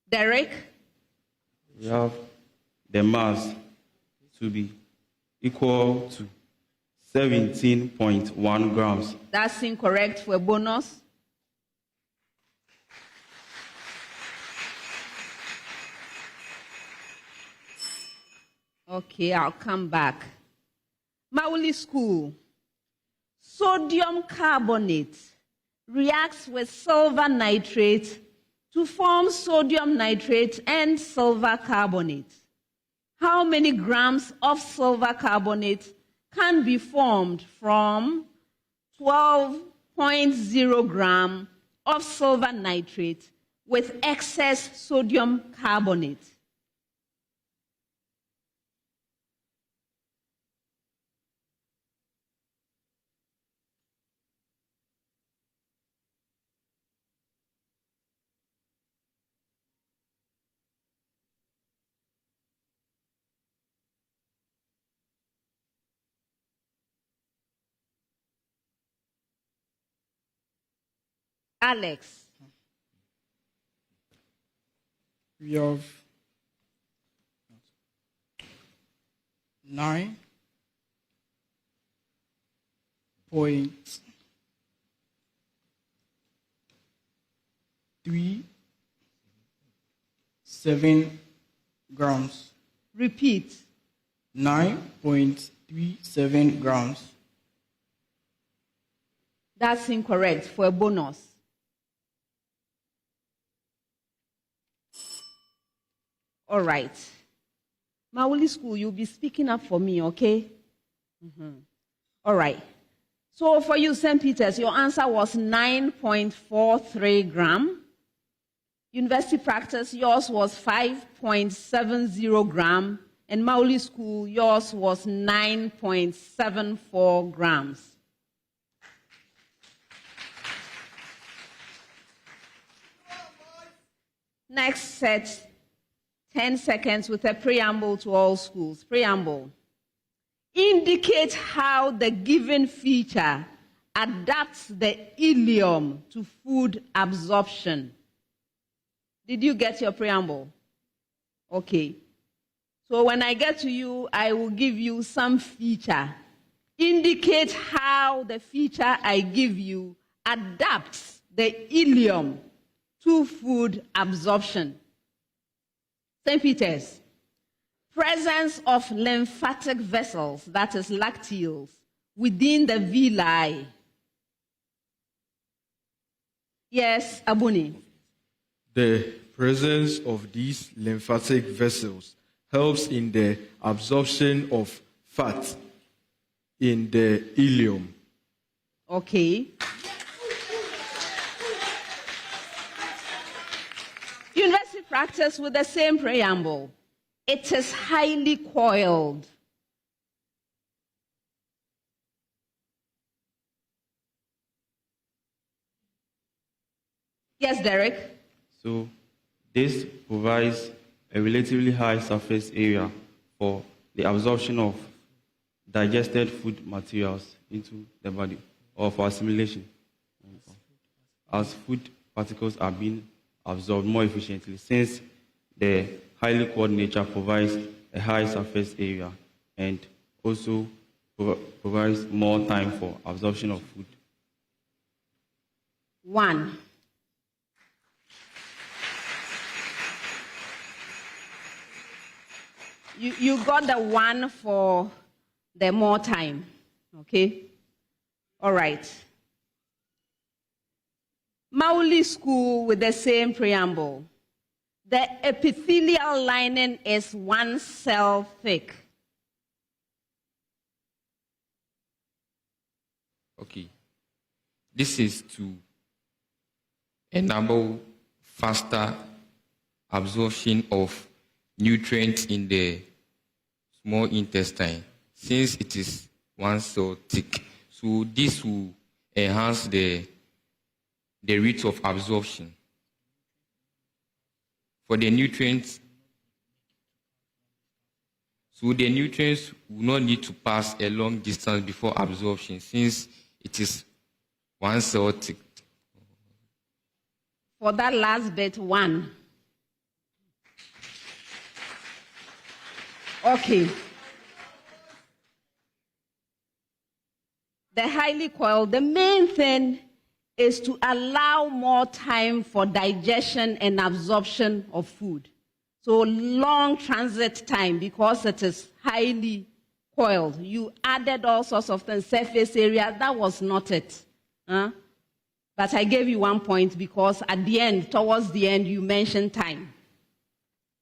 Derek? We have the mass to be equal to 17.1 grams. That's incorrect for a bonus. Okay, I'll come back. Mawuli School. Sodium carbonate reacts with silver nitrate to form sodium nitrate and silver carbonate. How many grams of silver carbonate can be formed from 12.0 gram of silver nitrate with excess sodium carbonate? Alex. We have 9.37 grams. Repeat. 9.37 grams. That's incorrect for a bonus. All right. Mawuli School, you'll be speaking up for me, okay? All right. So for you, St. Peter's, your answer was 9.43 gram. University Practice, yours was 5.70 gram. And Mawuli School, yours was 9.74 grams. Next set. 10 seconds with a preamble to all schools. Preamble. Indicate how the given feature adapts the ileum to food absorption. Did you get your preamble? Okay. So when I get to you, I will give you some feature. Indicate how the feature I give you adapts the ileum to food absorption. St. Peter's, presence of lymphatic vessels, that is lacteals, within the villi. Yes, Abuni. The presence of these lymphatic vessels helps in the absorption of fat in the ileum. Okay. University Practice with the same preamble. It is highly coiled. Yes, Derek? So this provides a relatively high surface area for the absorption of digested food materials into the body or for assimilation, as food particles are being absorbed more efficiently, since the highly coiled nature provides a high surface area and also provides more time for absorption of food. 1. You got the 1 for the more time, okay? All right. Mawuli School with the same preamble. The epithelial lining is 1 cell thick. Okay. This is to enable faster absorption of nutrients in the small intestine, since it is 1 cell thick. So this will enhance the rate of absorption. For the nutrients, so the nutrients will not need to pass a long distance before absorption, since it is 1 cell thick. For that last bit, 1. Okay. The highly coiled, the main thing is to allow more time for digestion and absorption of food. So long transit time because it is highly coiled. You added all sorts of things, surface area. That was not it. Huh? But I gave you 1 point because at the end, towards the end, you mentioned time.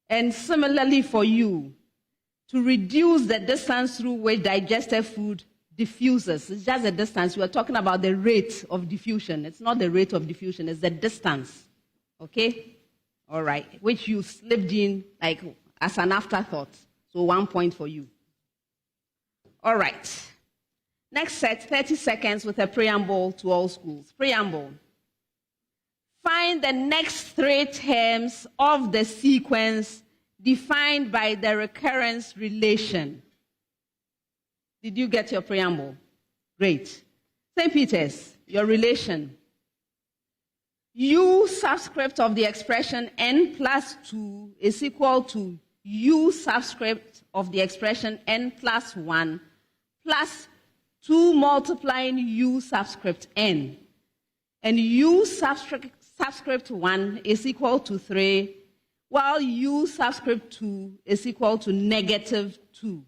And similarly for you, to reduce the distance through which digested food diffuses. It's just the distance. We are talking about the rate of diffusion. It's not the rate of diffusion, it's the distance. Okay? All right. Which you slipped in like as an afterthought. So 1 point for you. All right. Next set, 30 seconds with a preamble to all schools. Preamble. Find the next 3 terms of the sequence defined by the recurrence relation. Did you get your preamble? Great. St. Peter's, your relation. U subscript of the expression n plus 2 is equal to U subscript of the expression n plus 1 plus 2 multiplying U subscript n. And U subscript 1 is equal to 3, while U subscript 2 is equal to negative 2.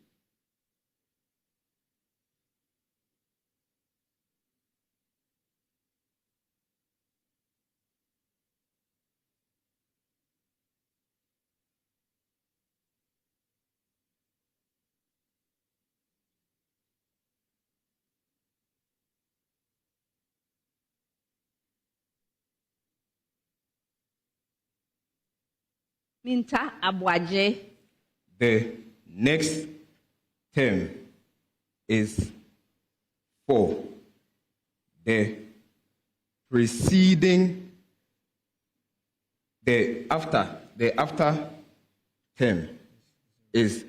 Minta Abwaje. The next term is 4. The preceding, the after term is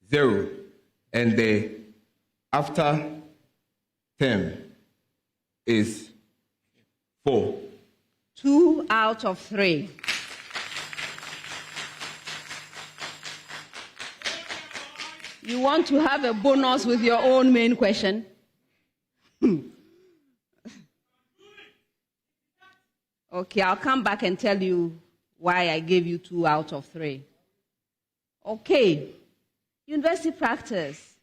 0, and the after term is 4. 2 out of 3. You want to have a bonus with your own main question? Okay, I'll come back and tell you why I gave you 2 out of 3. Okay, university practice.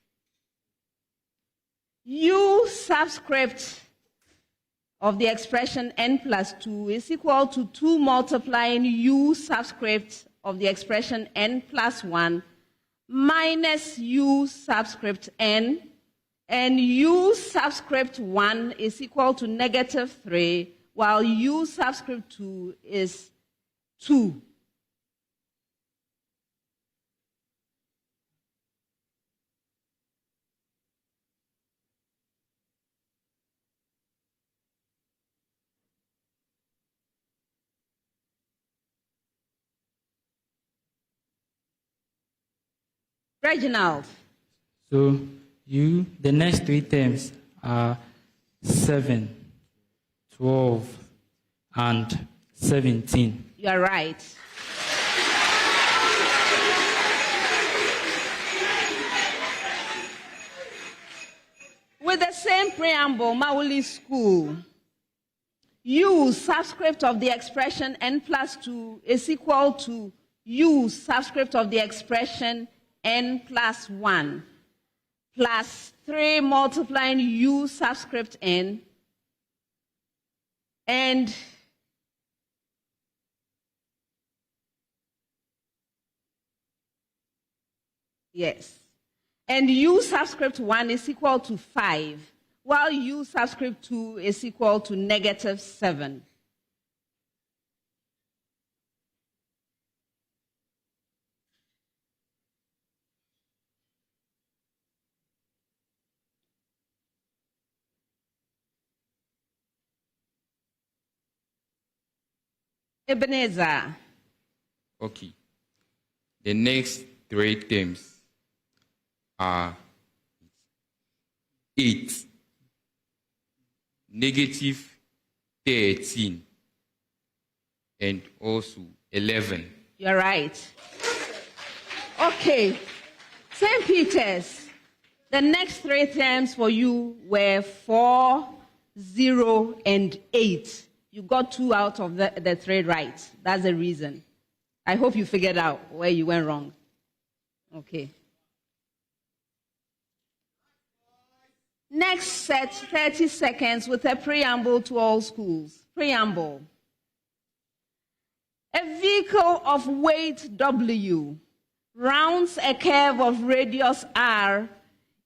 U subscript of the expression n plus 2 is equal to 2 multiplying U subscript of the expression n plus 1 minus U subscript n, and U subscript 1 is equal to negative 3, while U subscript 2 is 2. Reginald. So the next 3 terms are 7, 12, and 17. You are right. With the same preamble, Mawuli School. U subscript of the expression n plus 2 is equal to U subscript of the expression n plus 1 plus 3 multiplying U subscript n, and yes, and U subscript 1 is equal to 5, while U subscript 2 is equal to negative 7. Ebenezer. Okay. The next 3 terms are 8, negative 13, and also 11. You're right. Okay. St. Peter's, the next 3 terms for you were 4, 0, and 8. You got 2 out of the 3 right. That's the reason. I hope you figured out where you went wrong. Okay. Next set, 30 seconds with a preamble to all schools. Preamble. A vehicle of weight W rounds a curve of radius R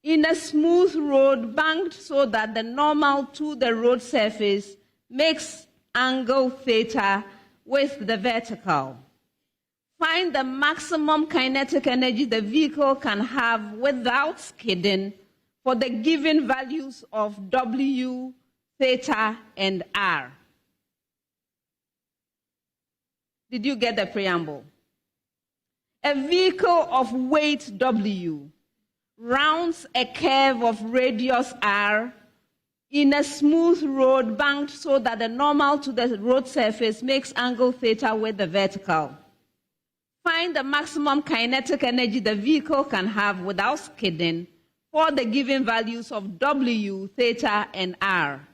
in a smooth road banked so that the normal to the road surface makes angle theta with the vertical. Find the maximum kinetic energy the vehicle can have without skidding for the given values of W, theta, and R. Did you get the preamble? A vehicle of weight W rounds a curve of radius R in a smooth road banked so that the normal to the road surface makes angle theta with the vertical. Find the maximum kinetic energy the vehicle can have without skidding for the given values of W, theta, and R.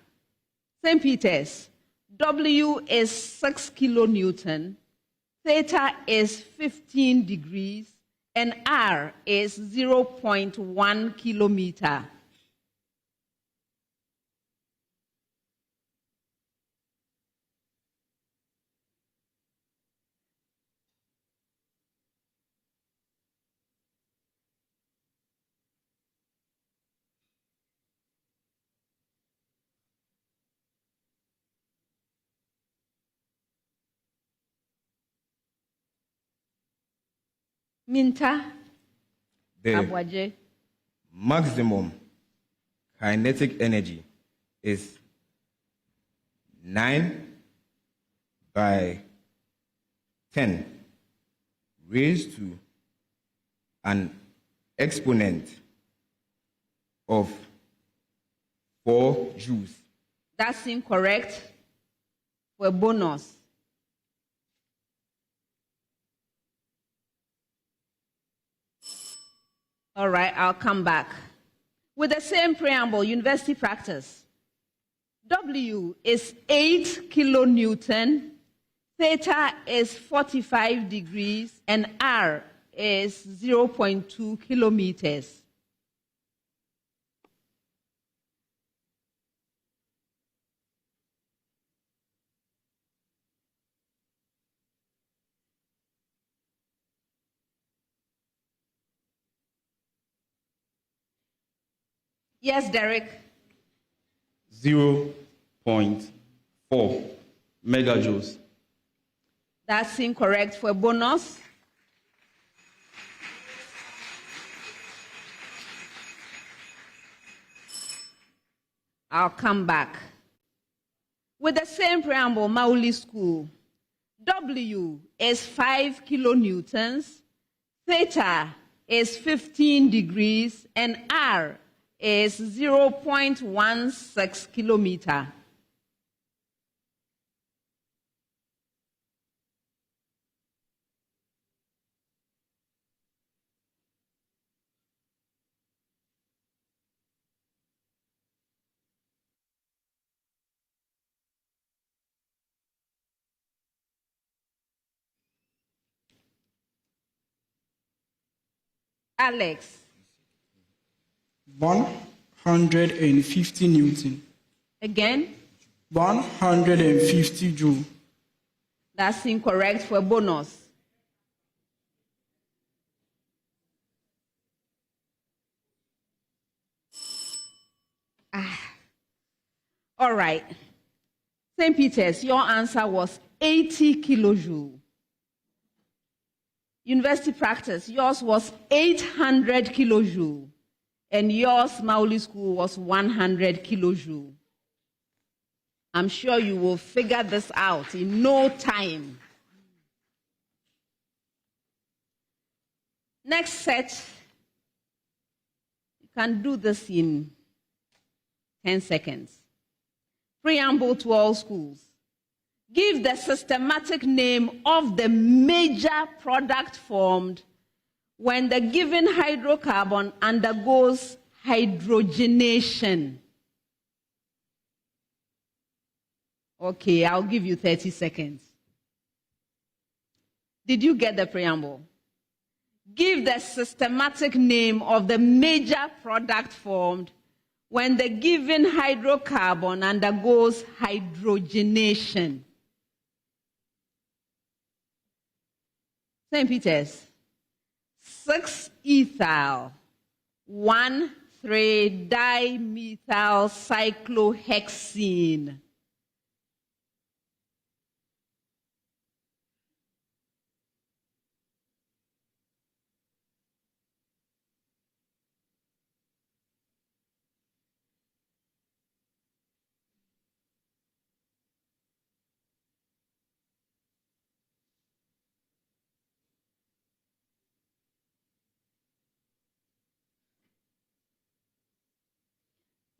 St. Peter's, W is 6 kilonewton, theta is 15 degrees, and R is 0.1 kilometer. Minta, The Abwaje. maximum kinetic energy is 9 by 10 raised to an exponent of 4 joules. That's incorrect. For a bonus. All right, I'll come back. With the same preamble, university practice. W is 8 kilonewton, theta is 45 degrees, and R is 0.2 kilometers. Yes, Derek. 0.4 megajoules. That's incorrect. For a bonus. I'll come back. With the same preamble, Mawuli School. W is 5 kilonewtons, theta is 15 degrees, and R is 0.16 kilometer. Alex. 150 Newton. Again? 150 Joule. That's incorrect. For a bonus. All right. St. Peter's, your answer was 80 kilojoule. University practice, yours was 800 kilojoule. And yours, Mawuli School, was 100 kilojoule. I'm sure you will figure this out in no time. Next set, you can do this in 10 seconds. Preamble to all schools. Give the systematic name of the major product formed when the given hydrocarbon undergoes hydrogenation. Okay, I'll give you 30 seconds. Did you get the preamble? Give the systematic name of the major product formed when the given hydrocarbon undergoes hydrogenation. St. Peter's, 6-ethyl, 1,3-dimethyl cyclohexene.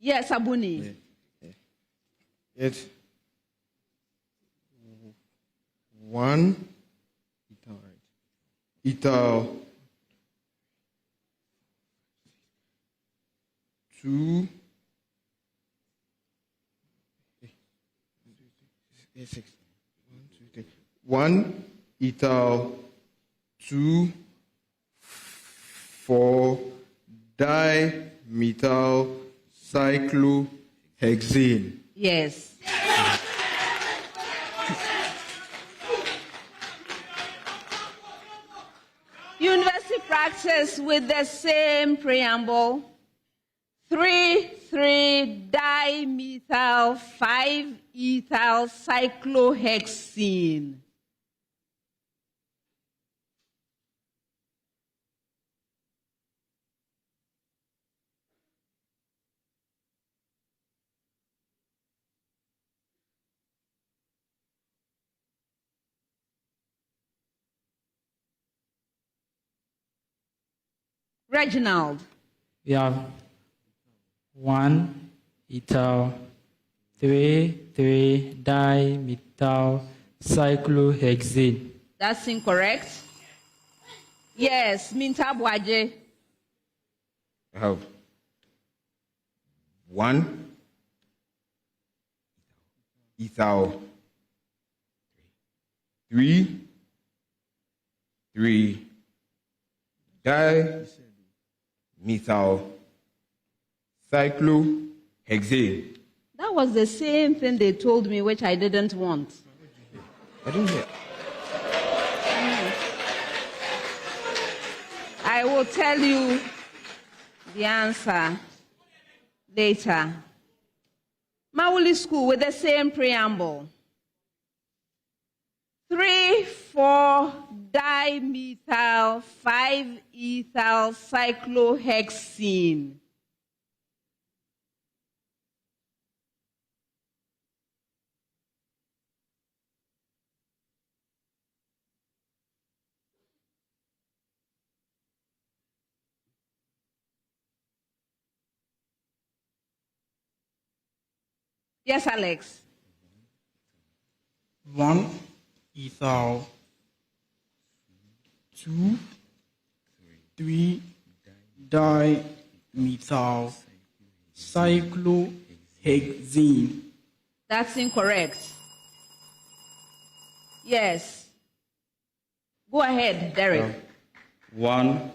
Yes, Abuni. It's 1 ethyl 2 1 ethyl 2 4 dimethyl cyclohexane. Yes. University practice with the same preamble. 3,3-dimethyl 5-ethyl cyclohexene. Reginald. We have 1 ethyl 3,3-dimethyl cyclohexane. That's incorrect. Yes, Minta Bwaje. I have 1 ethyl 3 dimethyl cyclohexane. That was the same thing they told me, which I didn't want. I didn't hear. I will tell you the answer later. Mawuli School with the same preamble. 3,4-dimethyl 5-ethyl cyclohexene. Yes, Alex. 1 ethyl 2 3-dimethyl cyclohexene. That's incorrect. Yes. Go ahead, Derek. 1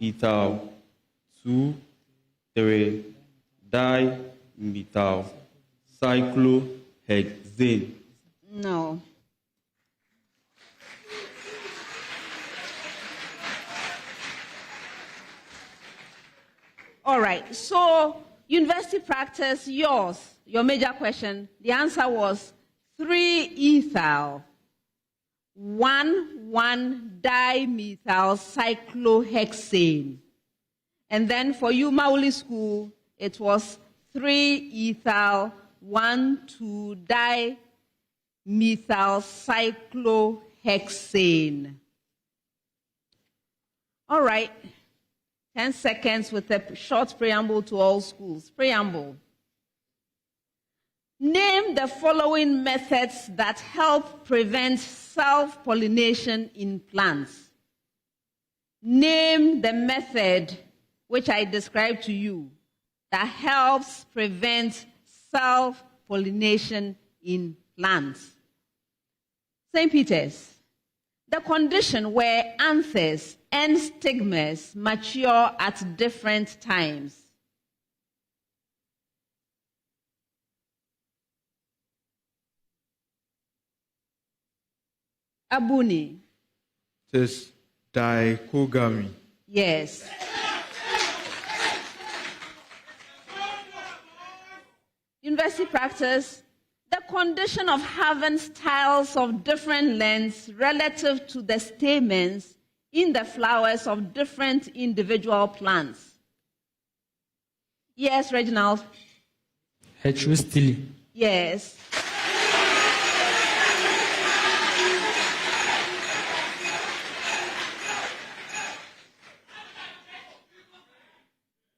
ethyl 2 3-dimethyl cyclohexane. No. All right. So, university practice, your major question, the answer was 3-ethyl 1,1-dimethyl cyclohexane. And then for you, Mawuli School, it was 3-ethyl 1,2-dimethyl cyclohexane. All right. 10 seconds with a short preamble to all schools. Preamble. Name the following methods that help prevent self-pollination in plants. Name the method which I described to you that helps prevent self-pollination in plants. St. Peter's. The condition where anthers and stigmas mature at different times. Abuni. It is dichogamy. Yes. University practice. The condition of having styles of different lengths relative to the stamens in the flowers of different individual plants. Yes, Reginald. Heterostyle. Yes.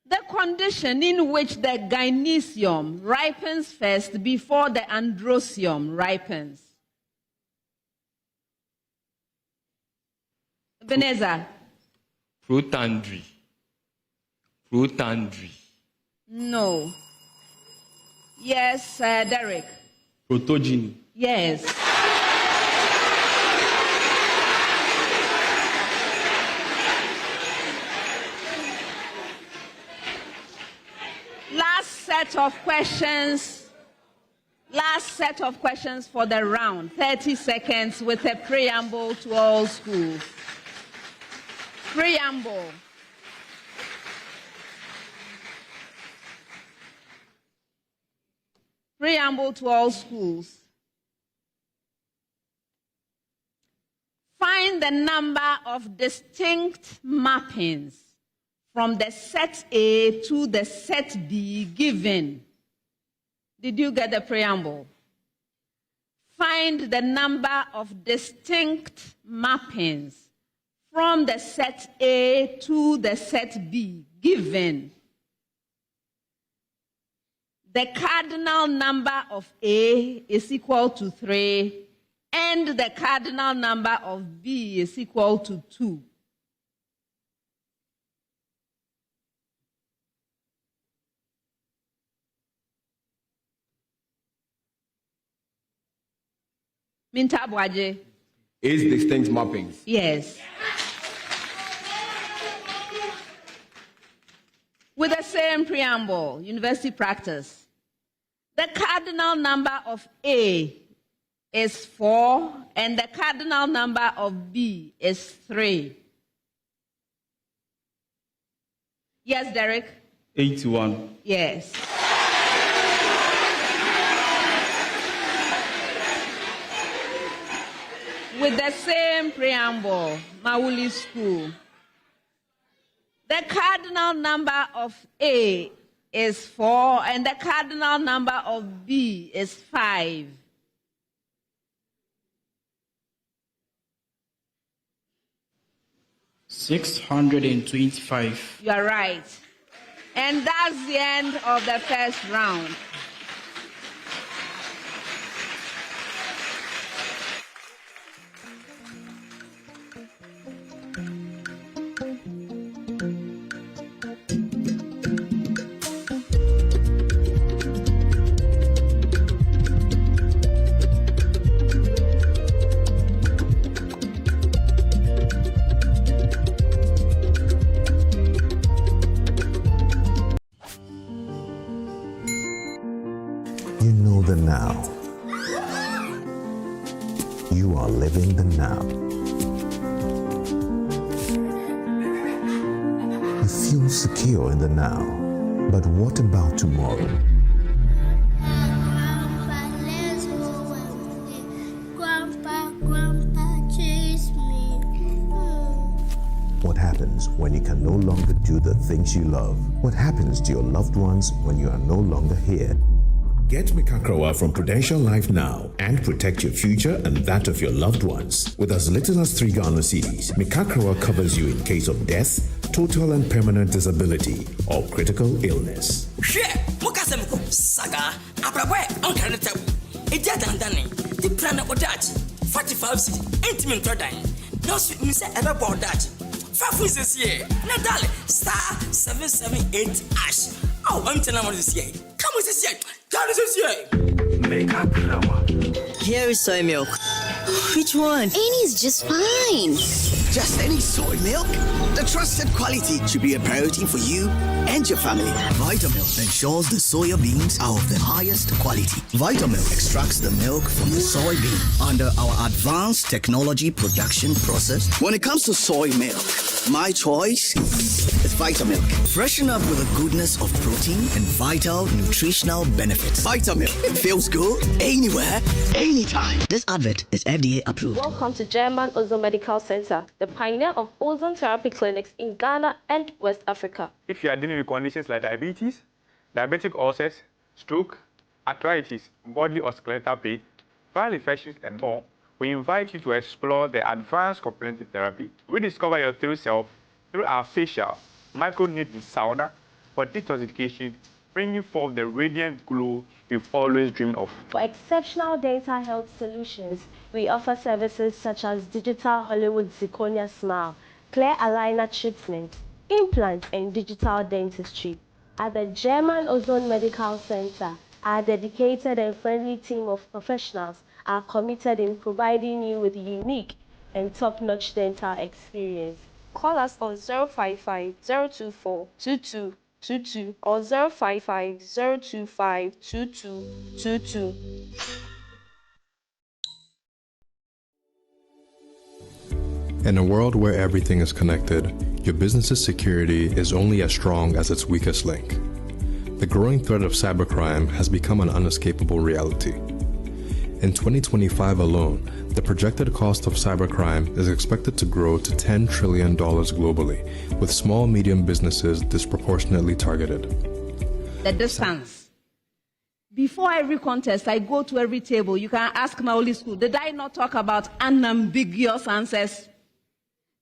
The condition in which the gynecium ripens first before the androsium ripens. Vanessa. Protandry. Protandry. No. Yes, Derek. Protogeny. Yes. Last set of questions for the round. 30 seconds with a preamble to all schools. Preamble. Preamble to all schools. Find the number of distinct mappings from the set A to the set B given. Did you get the preamble? Find the number of distinct mappings from the set A to the set B given. The cardinal number of A is equal to 3, and the cardinal number of B is equal to 2. Minta Bwaje. Is distinct mappings. Yes. With the same preamble, university practice. The cardinal number of A is 4, and the cardinal number of B is 3. Yes, Derek? 81. Yes. With the same preamble, Mawuli School. The cardinal number of A is 4, and the cardinal number of B is 5. $625. You are right. And that's the end of the first round. You know the now. You are living the now. You feel secure in the now. But what about tomorrow? What happens when you can no longer do the things you love? What happens to your loved ones when you are no longer here? Get Mikakrawa from Prudential Life now and protect your future and that of your loved ones. With as little as 3 Ghana cedis, Mikakrawa covers you in case of death, total and permanent disability, or critical illness. Saga, Abraboy, Uncle Netab, Eja Dandani, the plan of Dutch, 45 city, intimate dying. No sweet Miss Eberboard Dutch. 5 weeks this year, Nadal, star 778 ash. Oh, I'm telling you this year. Come with this year. Come with this year. Here is soy milk. Which one? Any's just fine. Just any soy milk? The trusted quality should be a priority for you and your family. Vitamilk ensures the soya beans are of the highest quality. Vitamilk extracts the milk from the soybean under our advanced technology production process. When it comes to soy milk, my choice is Vitamilk. Freshen up with the goodness of protein and vital nutritional benefits. Vitamilk. It feels good anywhere, anytime. This advert is FDA approved. Welcome to German Ozone Medical Center, the pioneer of ozone therapy clinics in Ghana and West Africa. If you are dealing with conditions like diabetes, diabetic ulcers, stroke, arthritis, bodily or skeletal pain, viral infections, and more, we invite you to explore the advanced complementary therapy. Rediscover your true self through our facial microneedling sauna for detoxification, bringing forth the radiant glow you've always dreamed of. For exceptional dental health solutions, we offer services such as digital Hollywood zirconia smile, clear aligner treatment, implants, and digital dentistry. At the German Ozone Medical Center, our dedicated and friendly team of professionals are committed in providing you with unique and top-notch dental experience. Call us on 055-024-2222 or 055-025-2222. In a world where everything is connected, your business's security is only as strong as its weakest link. The growing threat of cybercrime has become an unescapable reality. In 2025 alone, the projected cost of cybercrime is expected to grow to $10 trillion globally, with small medium businesses disproportionately targeted. The distance. Before every contest, I go to every table. You can ask Mawuli School, did I not talk about unambiguous answers?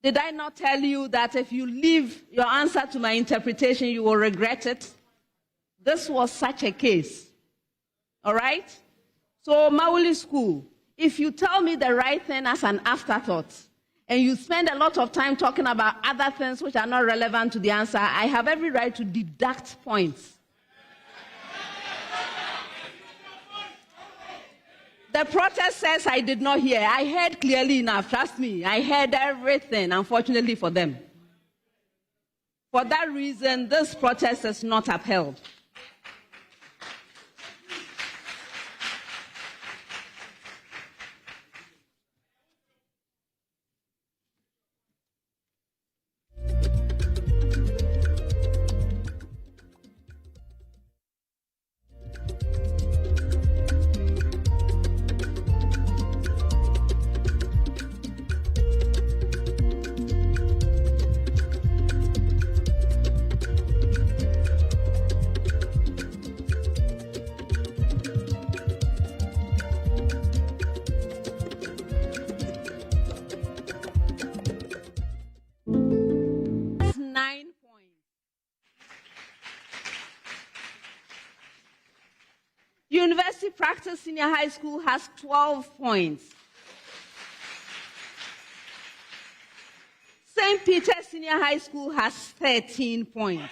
Did I not tell you that if you leave your answer to my interpretation, you will regret it? This was such a case. All right? So, Mawuli School, if you tell me the right thing as an afterthought, and you spend a lot of time talking about other things which are not relevant to the answer, I have every right to deduct points. The protest says I did not hear. I heard clearly enough, trust me. I heard everything, unfortunately for them. For that reason, this protest is not upheld. University Practice Senior High School has 12 points. St. Peter's Senior High School has 13 points.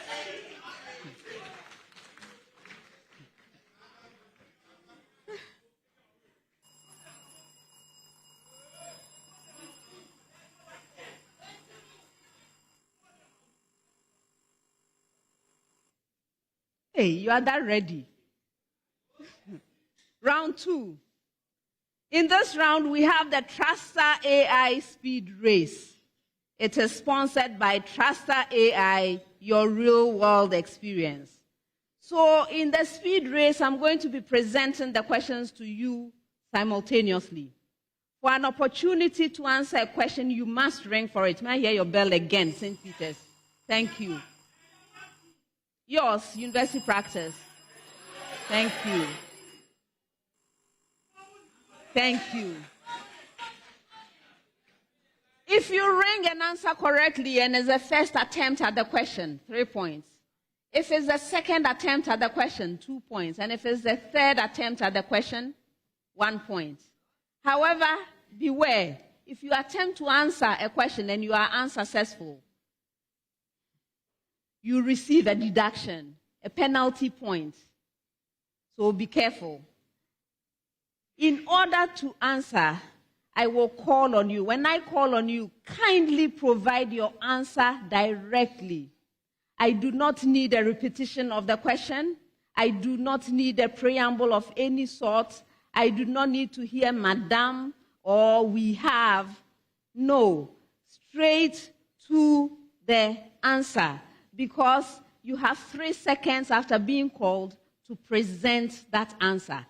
Hey, you are that ready? Round 2. In this round, we have the Truster AI Speed Race. It is sponsored by Truster AI, your real-world experience. So in the speed race, I'm going to be presenting the questions to you simultaneously. For an opportunity to answer a question, you must ring for it. May I hear your bell again, St. Peter's? Thank you. Yours, University Practice. Thank you. Thank you. If you ring and answer correctly and it's the first attempt at the question, 3 points. If it's the second attempt at the question, 2 points. And if it's the third attempt at the question, 1 point. However, beware. If you attempt to answer a question and you are unsuccessful, you receive a deduction, a penalty point. So be careful. In order to answer, I will call on you. When I call on you, kindly provide your answer directly. I do not need a repetition of the question. I do not need a preamble of any sort. I do not need to hear madam or we have. No, straight to the answer, because you have 3 seconds after being called to present that answer.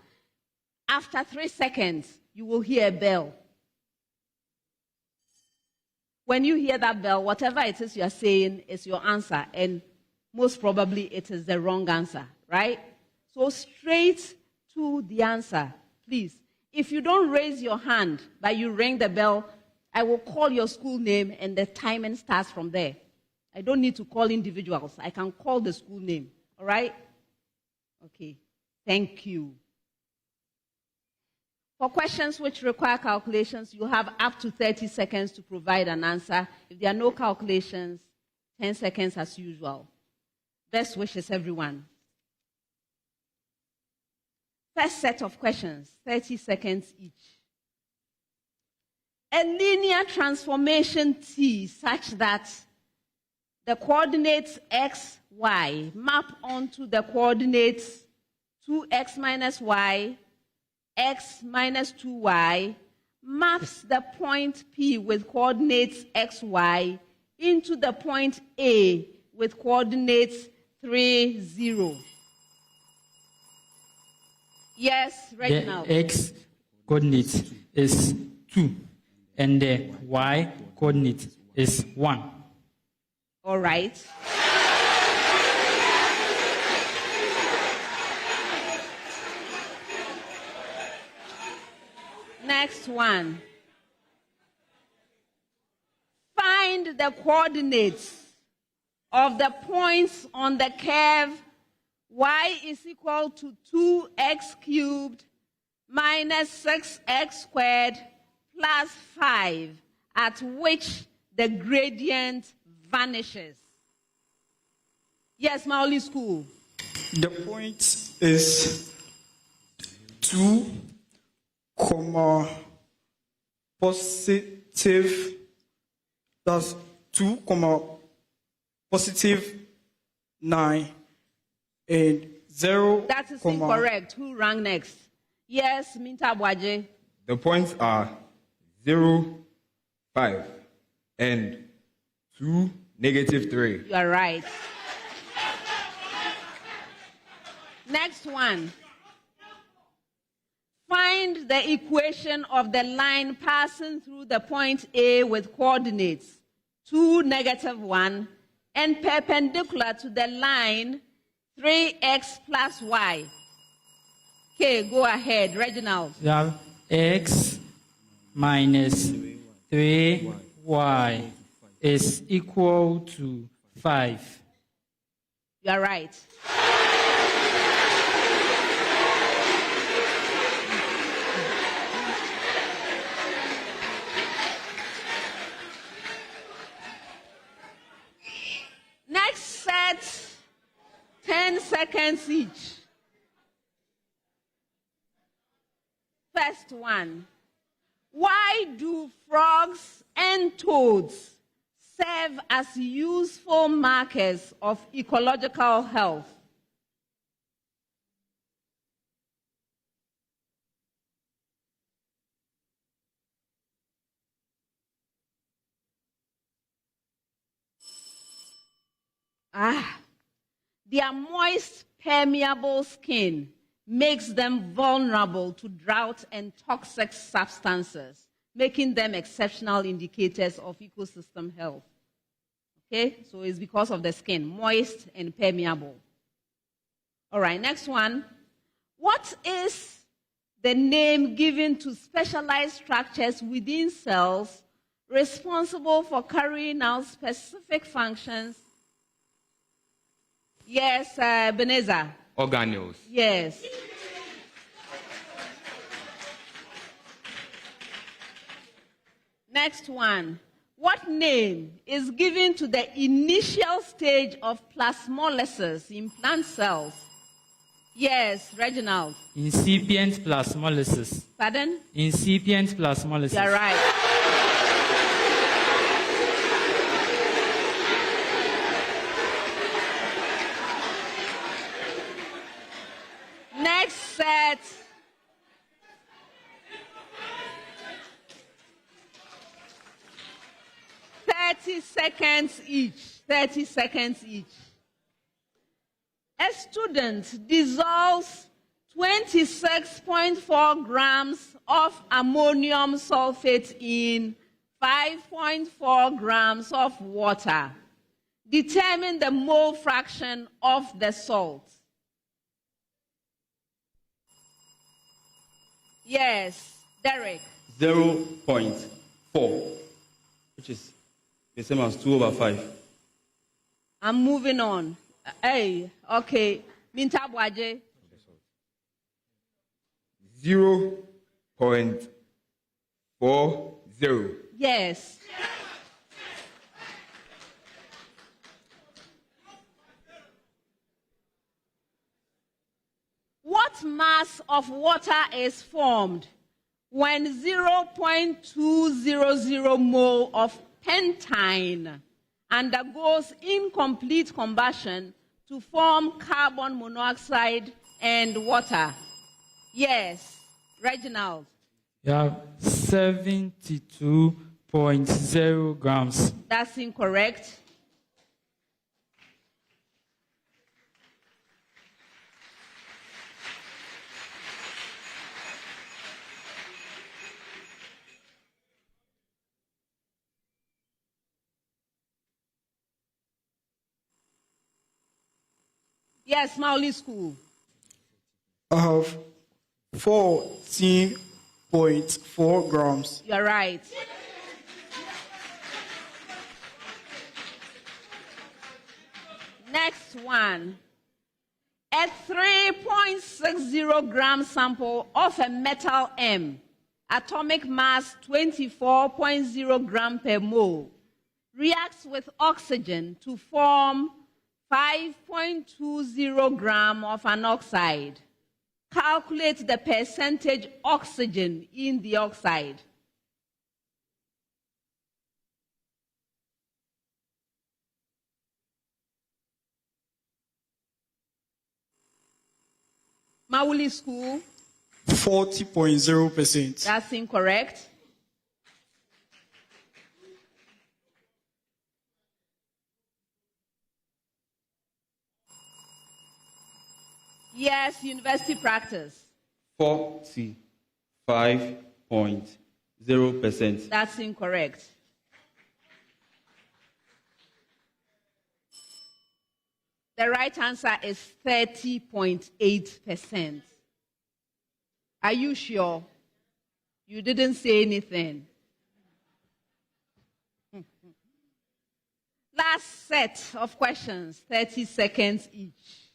After 3 seconds, you will hear a bell. When you hear that bell, whatever it is you are saying is your answer, and most probably it is the wrong answer, right? So straight to the answer, please. If you don't raise your hand, but you ring the bell, I will call your school name and the timing starts from there. I don't need to call individuals. I can call the school name, all right? Okay, thank you. For questions which require calculations, you have up to 30 seconds to provide an answer. If there are no calculations, 10 seconds as usual. Best wishes, everyone. First set of questions, 30 seconds each. A linear transformation T such that the coordinates x, y map onto the coordinates 2x minus y, x minus 2y, maps the point P with coordinates x, y into the point A with coordinates 3, 0. Yes, right now. The x coordinate is 2 and the y coordinate is 1. All right. Next one. Find the coordinates of the points on the curve y is equal to 2x cubed minus 6x squared plus 5, at which the gradient vanishes. Yes, Mawuli School. The point is 2, positive, that's 2, positive 9, and 0. That is incorrect. Who rang next? Yes, Minta Bwaje. The points are 0, 5, and 2, negative 3. You are right. Next one. Find the equation of the line passing through the point A with coordinates 2, negative 1, and perpendicular to the line 3x plus y. Okay, go ahead, Reginald. We have x minus 3y is equal to 5. You are right. Next set, 10 seconds each. First one. Why do frogs and toads serve as useful markers of ecological health? Their moist, permeable skin makes them vulnerable to drought and toxic substances, making them exceptional indicators of ecosystem health. Okay, so it's because of the skin, moist and permeable. All right, next one. What is the name given to specialized structures within cells responsible for carrying out specific functions? Yes, Beneza. Organelles. Yes. Next one. What name is given to the initial stage of plasmolysis in plant cells? Yes, Reginald. Incipient plus molasses. Pardon? Incipient plus molasses. You're right. Next set. Thirty seconds each. A student dissolves 26.4 grams of ammonium sulfate in 5.4 grams of water. Determine the mole fraction of the salt. Yes, Derek. 0.4, which is the same as 2/5. I'm moving on. Hey, okay. Minta Bwaje. 0.40. Yes. What mass of water is formed when 0.200 mole of pentine undergoes incomplete combustion to form carbon monoxide and water? Yes, Reginald. You have 72.0 grams. That's incorrect. Yes, Mawuli School. I have 14.4 grams. You're right. Next one. A 3.60 gram sample of a metal M, atomic mass 24.0 gram per mole, reacts with oxygen to form 5.20 gram of an oxide. Calculate the percentage oxygen in the oxide. Mawuli School. 40.0%. That's incorrect. Yes, university practice. 45.0%. That's incorrect. The right answer is 30.8%. Are you sure? You didn't say anything. Last set of questions, 30 seconds each.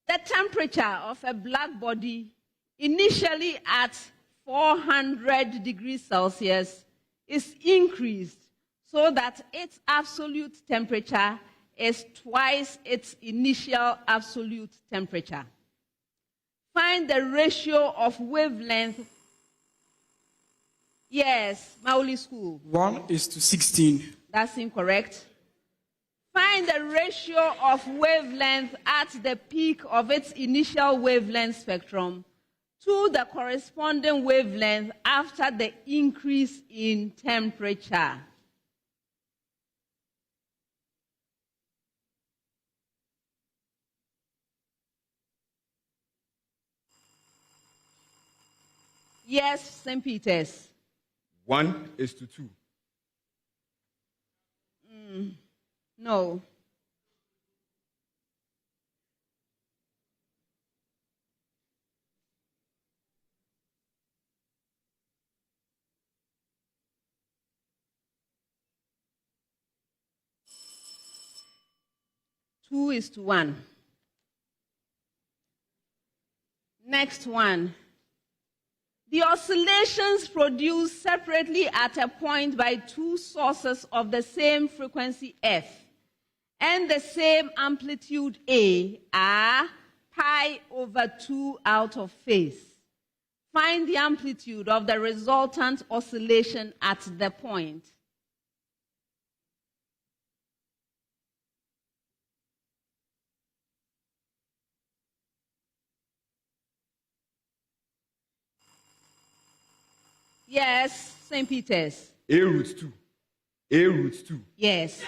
The temperature of a black body, initially at 400 degrees Celsius, is increased so that its absolute temperature is twice its initial absolute temperature. Find the ratio of wavelength. Yes, Mawuli School. 1:16. That's incorrect. Find the ratio of wavelength at the peak of its initial wavelength spectrum to the corresponding wavelength after the increase in temperature. Yes, St. Peter's. 1:2. No. Two is to 1. Next one. The oscillations produced separately at a point by two sources of the same frequency F and the same amplitude A are pi over 2 out of phase. Find the amplitude of the resultant oscillation at the point. Yes, St. Peter's. A root 2. A root 2. Yes.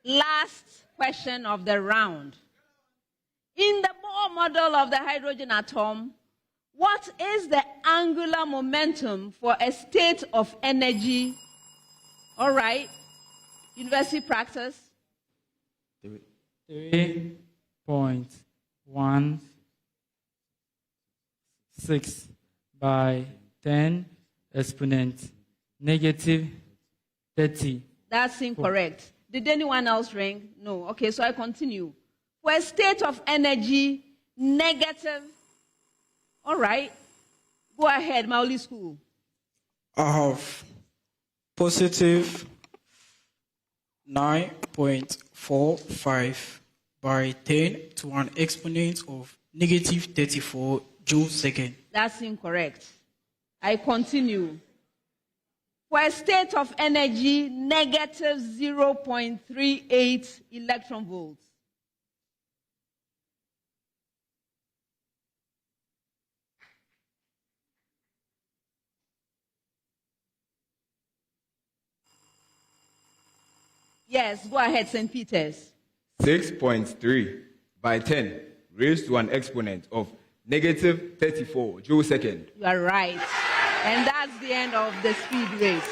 Last question of the round. In the Bohr model of the hydrogen atom, what is the angular momentum for a state of energy? All right. University practice. 3.16 by 10 exponent negative 30. That's incorrect. Did anyone else ring? No. Okay, so I continue. For a state of energy, negative. All right. Go ahead, Mawuli School. I have positive 9.45 by 10 to an exponent of negative 34 joules second. That's incorrect. I continue. For a state of energy, negative 0.38 electron volts. Yes, go ahead, St. Peter's. 6.3 by 10 raised to an exponent of negative 34 joule second. You are right. And that's the end of the speed race.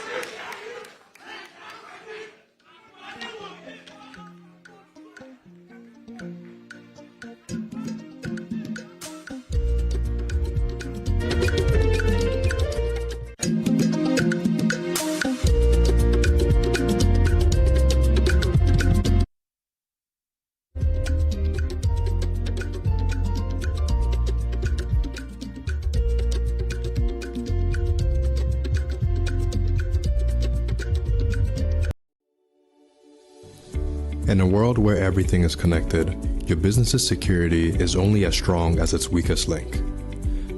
In a world where everything is connected, your business's security is only as strong as its weakest link.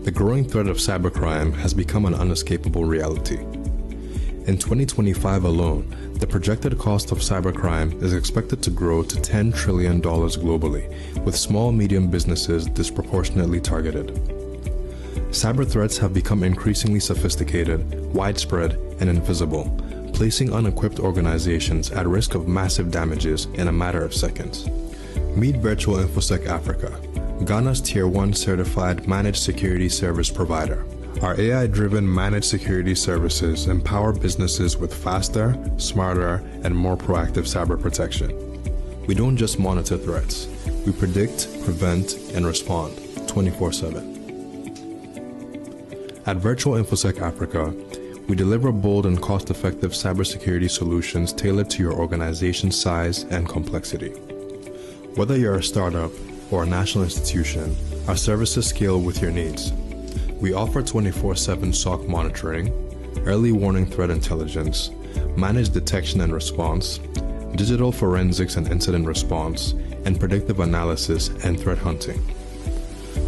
The growing threat of cybercrime has become an unescapable reality. In 2025 alone, the projected cost of cybercrime is expected to grow to $10 trillion globally, with small-medium businesses disproportionately targeted. Cyber threats have become increasingly sophisticated, widespread, and invisible, placing unequipped organizations at risk of massive damages in a matter of seconds. Meet Virtual InfoSec Africa, Ghana's Tier 1 certified managed security service provider. Our AI-driven managed security services empower businesses with faster, smarter, and more proactive cyber protection. We don't just monitor threats, we predict, prevent, and respond 24/7. At Virtual InfoSec Africa, we deliver bold and cost-effective cybersecurity solutions tailored to your organization's size and complexity. Whether you're a startup or a national institution, our services scale with your needs. We offer 24/7 SOC monitoring, early warning threat intelligence, managed detection and response, digital forensics and incident response, and predictive analysis and threat hunting.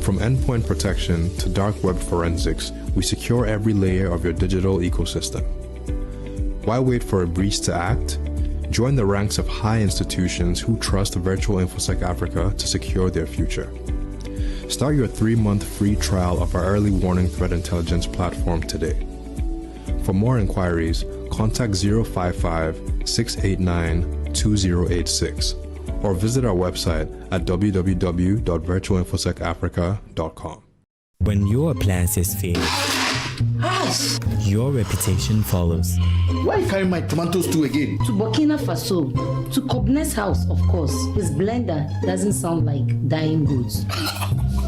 From endpoint protection to dark web forensics, we secure every layer of your digital ecosystem. Why wait for a breach to act? Join the ranks of high institutions who trust Virtual InfoSec Africa to secure their future. Start your 3-month free trial of our early warning threat intelligence platform today. For more inquiries, contact 055-689-2086 or visit our website at www.virtualinfosecafrica.com. When your appliances fail, your reputation follows. Why you carry my tomatoes too again? To Burkina Faso, to Kobne's house, of course. His blender doesn't sound like dying goods.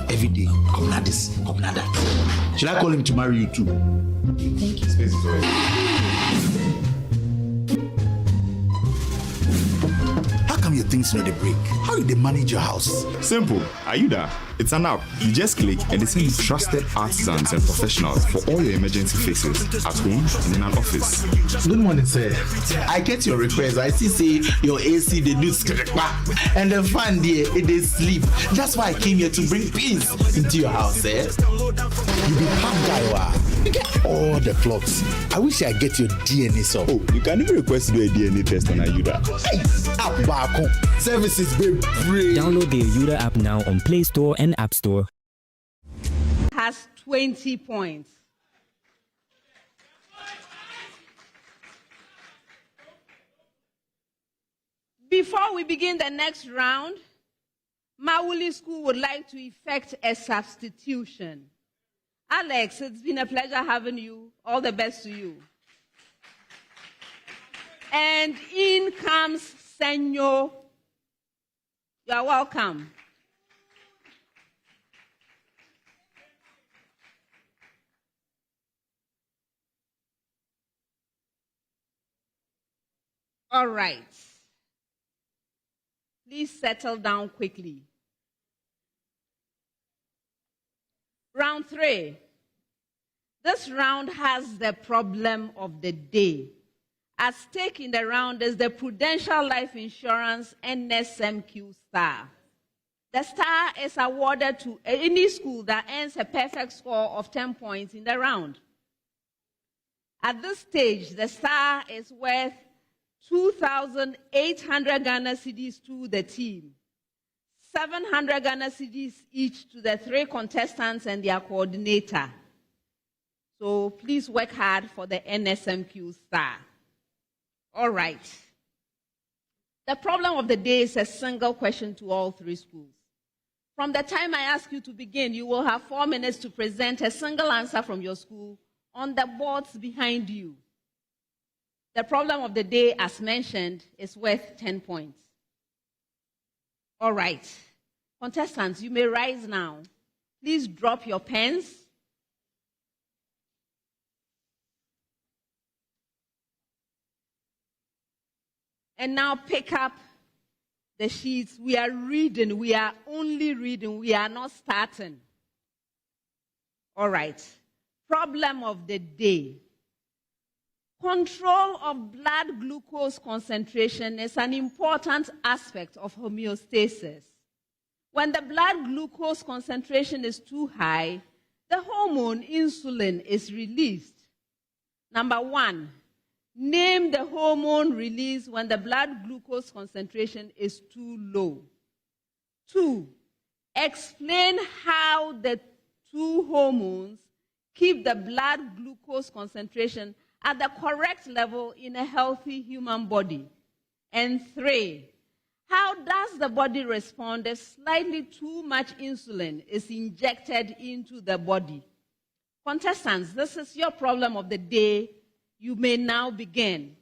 Every day, Kobna this, Kobna that. Should I call him to marry you too? Thank you. How come your things know they break? How do they manage your house? Simple. Are you there? It's an app. You just click and they send you trusted artisans and professionals for all your emergency fixes at home and in an office. Good morning, sir. I get your request. I see say your AC they do and the fan there they sleep. That's why I came here to bring peace into your house, eh? You be half guy, wow. You get all the clocks. I wish I get your DNA song. Oh, you can even request to do a DNA test on Ayuda. App back services be brave. Download the Ayuda app now on Play Store and App Store. Has 20 points. Before we begin the next round, Mawuli School would like to effect a substitution. Alex, it's been a pleasure having you. All the best to you. And in comes Senyo. You are welcome. All right. Please settle down quickly. Round 3. This round has the problem of the day. At stake in the round is the Prudential Life Insurance NSMQ Star. The star is awarded to any school that earns a perfect score of 10 points in the round. At this stage, the star is worth 2,800 Ghana cedis to the team, 700 Ghana cedis each to the 3 contestants and their coordinator. So please work hard for the NSMQ star. All right. The problem of the day is a single question to all 3 schools. From the time I ask you to begin, you will have 4 minutes to present a single answer from your school on the boards behind you. The problem of the day, as mentioned, is worth 10 points. All right. Contestants, you may rise now. Please drop your pens. And now pick up the sheets. We are reading. We are only reading. We are not starting. All right. Problem of the day. Control of blood glucose concentration is an important aspect of homeostasis. When the blood glucose concentration is too high, the hormone insulin is released. Number 1, name the hormone released when the blood glucose concentration is too low. 2, explain how the 2 hormones keep the blood glucose concentration at the correct level in a healthy human body. And 3, how does the body respond if slightly too much insulin is injected into the body? Contestants, this is your problem of the day. You may now begin.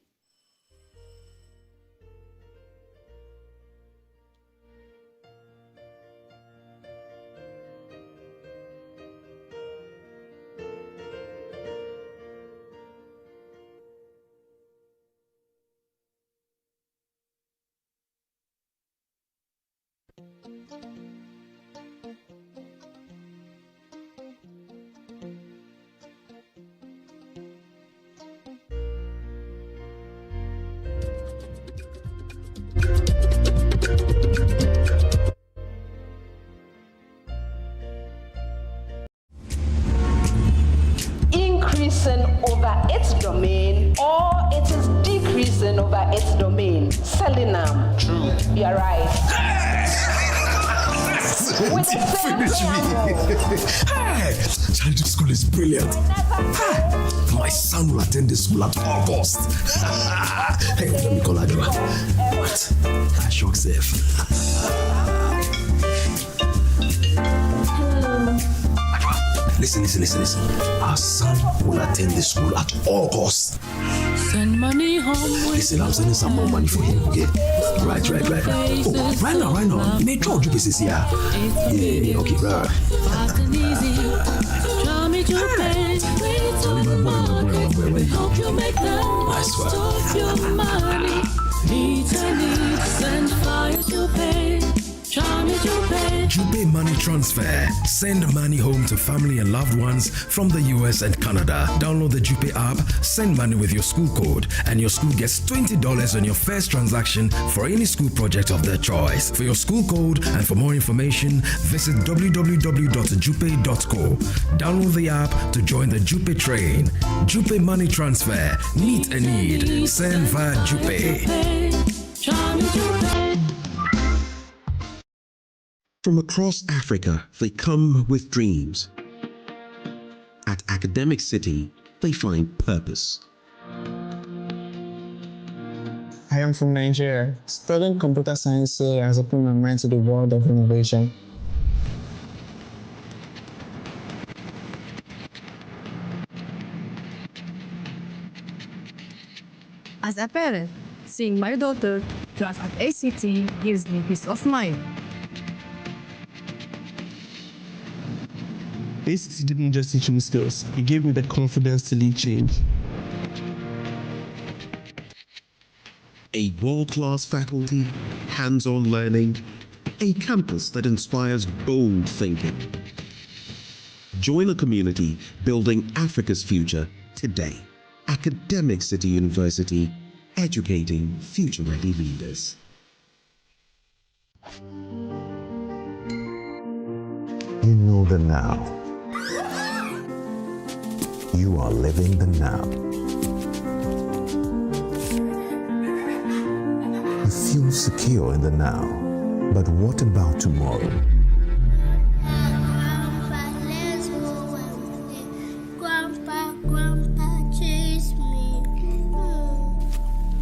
Over its domain, or it is decreasing over its domain. Selenum. True. You're right. With the same Hey, Charlie School is brilliant. My son will attend the school at August. Hey, let me call Adela. What? Shock safe. Listen. Our son will attend the school at August. Send money home. Listen, I'm sending some more money for him, okay? Right. Oh, right now. You may draw you pieces here. Yeah, okay, right. Fast and easy. Draw me to pay. Hope you make the most of your money. Need, send fire to pay. Draw me to pay. Jupe Money Transfer. Send money home to family and loved ones from the US and Canada. Download the Jupe app, send money with your school code, and your school gets $20 on your first transaction for any school project of their choice. For your school code and for more information, visit www.jupe.co. Download the app to join the Jupe train. Jupe Money Transfer. Meet a need. Send via Jupe. From across Africa, they come with dreams. At Academic City, they find purpose. I am from Nigeria. Studying computer science has opened my mind to the world of innovation. As a parent, seeing my daughter class at ACT gives me peace of mind. ACT didn't just teach me skills, it gave me the confidence to lead change. A world-class faculty, hands-on learning, a campus that inspires bold thinking. Join a community building Africa's future today. Academic City University, educating future-ready leaders. You know the now. You are living the now. You feel secure in the now, but what about tomorrow?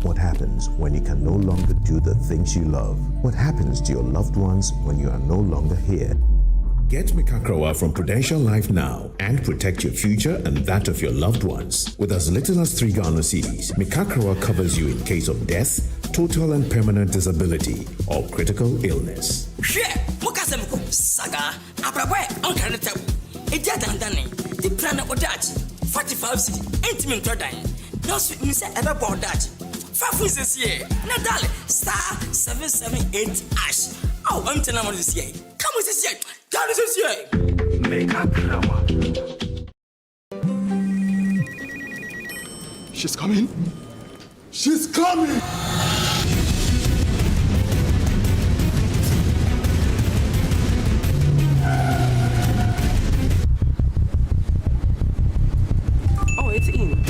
What happens when you can no longer do the things you love? What happens to your loved ones when you are no longer here? Get Mikakrawa from Prudential Life now and protect your future and that of your loved ones. With as little as 3 Ghana cedis, Mikakrawa covers you in case of death, total and permanent disability, or critical illness. Saga, Abraboy, Uncle Tabu, a Jadandani, the plan of Dutch, 45 city, intimate dying. No sweet Miss ever born Dutch. 5 weeks this year, Nadal, star 778 ash. Oh, I'm telling you this year. Come with this year. Come with this year. Make up flower. She's coming. She's coming. Oh, it's in.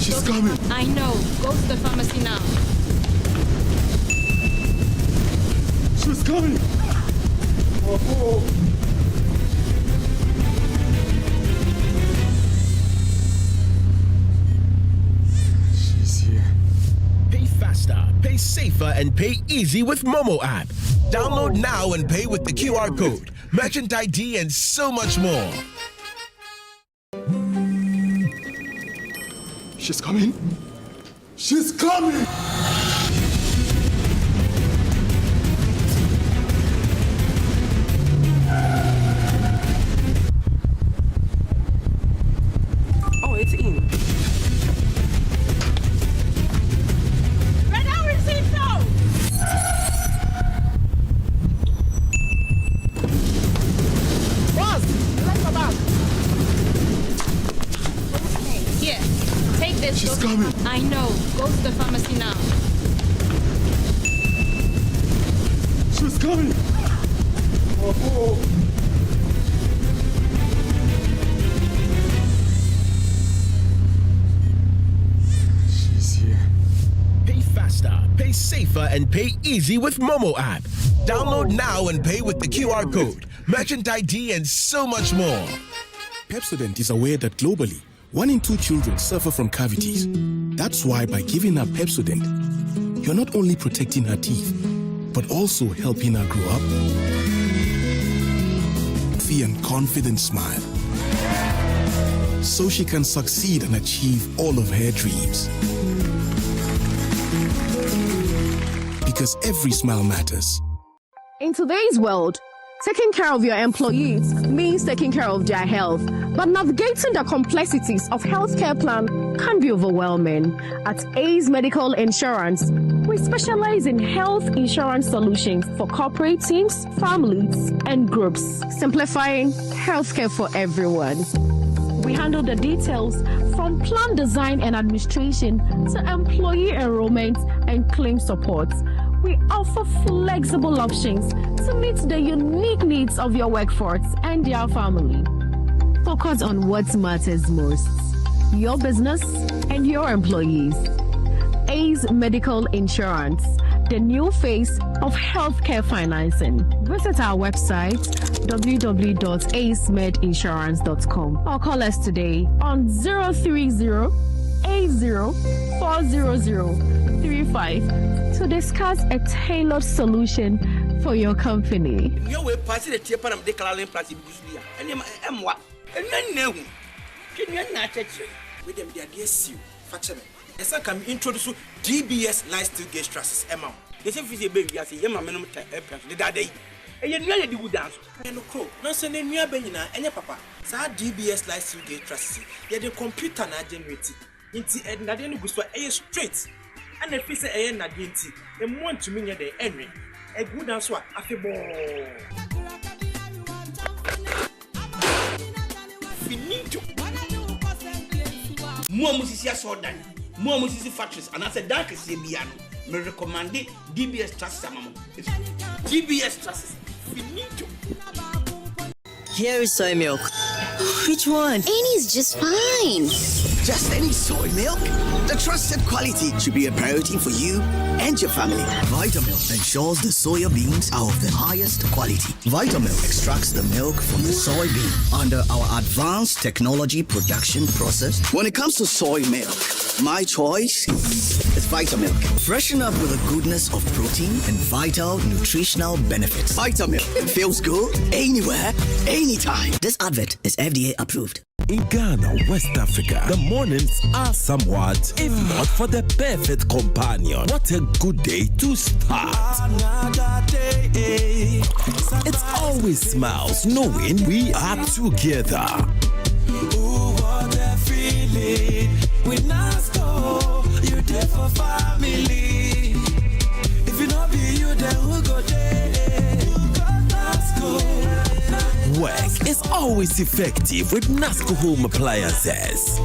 She's coming. I know. Go to the pharmacy now. She's coming. Oh. She's here. Pay faster, pay safer, and pay easy with Momo app. Download now and pay with the QR code, merchant ID, and so much more. She's coming. She's coming. Oh, it's in. She's coming. I know. Go to the pharmacy now. She's coming. Oh. She's here. Pay faster, pay safer, and pay easy with Momo app. Download now and pay with the QR code, merchant ID, and so much more. Pepsodent is aware that globally, 1 in 2 children suffer from cavities. That's why by giving her Pepsodent, you're not only protecting her teeth, but also helping her grow up. Healthy and confident smile. So she can succeed and achieve all of her dreams. Because every smile matters. In today's world, Taking care of your employees means taking care of their health, but navigating the complexities of healthcare plan can be overwhelming. At Ace Medical Insurance, we specialize in health insurance solutions for corporate teams, families, and groups, simplifying healthcare for everyone. We handle the details from plan design and administration to employee enrollment and claim support. We offer flexible options to meet the unique needs of your workforce and their family. Focus on what matters most: your business and your employees. Ace Medical Insurance, the new face of healthcare financing. Visit our website www.acemedinsurance.com or call us today on 030-80-400-35 to discuss a tailored solution for your company. Yes, I can introduce DBS Lifestyle Gauge Trusses amount. They say, baby, I say, Yama minimum time, the day. And you know, you would dance. And no crow, no sending near Benina and your papa. So, DBS Lifestyle Gauge Trusses, yet the computer not generated. Into and I didn't go straight. And if it's a not dinty, and want to mean the Henry. A good answer, I feel finito. More musicians saw that. More music factories, and as a dark is Biano, me recommend DBS Trust Samamo. DBS Trust finito. Here is soy milk. Which one? Any is just fine. Just any soy milk? The trusted quality should be a priority for you and your family. Vitamilk ensures the soya beans are of the highest quality. Vitamilk extracts the milk from the soybean under our advanced technology production process. When it comes to soy milk, my choice is Vitamilk. Freshen up with the goodness of protein and vital nutritional benefits. Vitamilk. It feels good anywhere, anytime. This advert is FDA approved. In Ghana, West Africa, the mornings are somewhat, if not for the perfect companion. What a good day to start. It's always smiles knowing we are together. Ooh, what a feeling. With Nasco, you're there for family. If you not be you, then who go there? Nasco. Work is always effective with Nasco Home Appliances.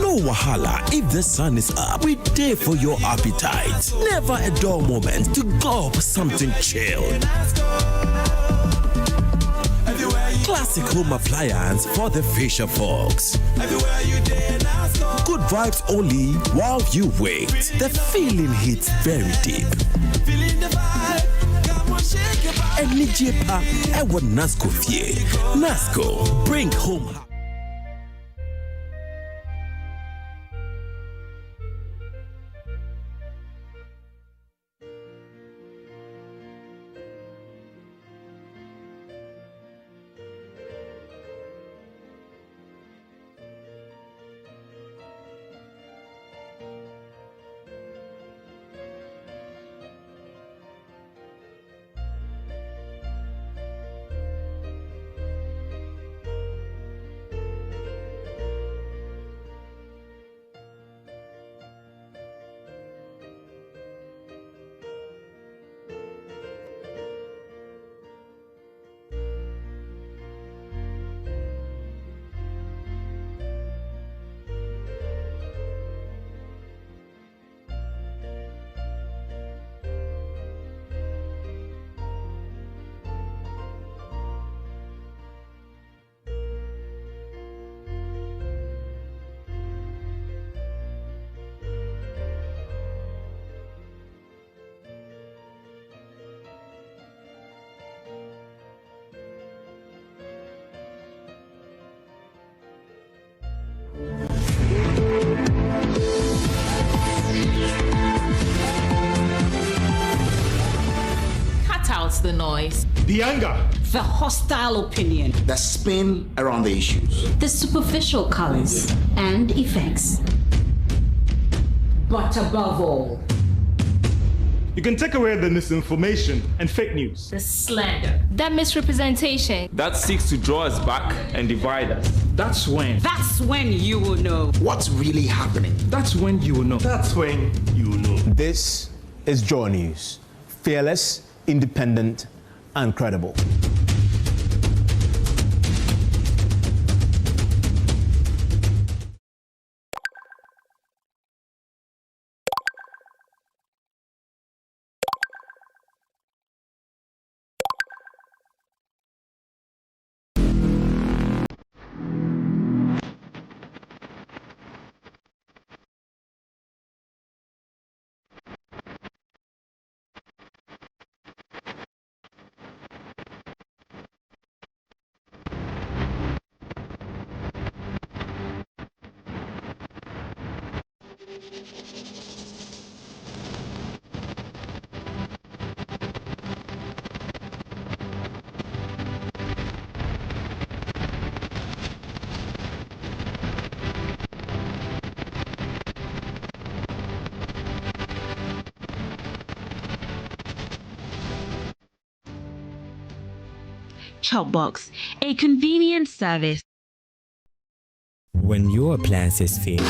No wahala if the sun is up. We there for your appetite. Never a dull moment to go for something chilled. Classic home appliance for the fisher folks. Good vibes only while you wait. The feeling hits very deep. And Nijepa, I want Nasco fie. Nasco, bring home. The noise, the anger, the hostile opinion, the spin around the issues, the superficial colors and effects. But above all, You can take away the misinformation and fake news. The slander. That misrepresentation. That seeks to draw us back and divide us. That's when you will know what's really happening. That's when you will know. That's when you will know. This is JoyNews. Fearless, independent, and credible. Chopbox, a convenient service. When your appliances fail,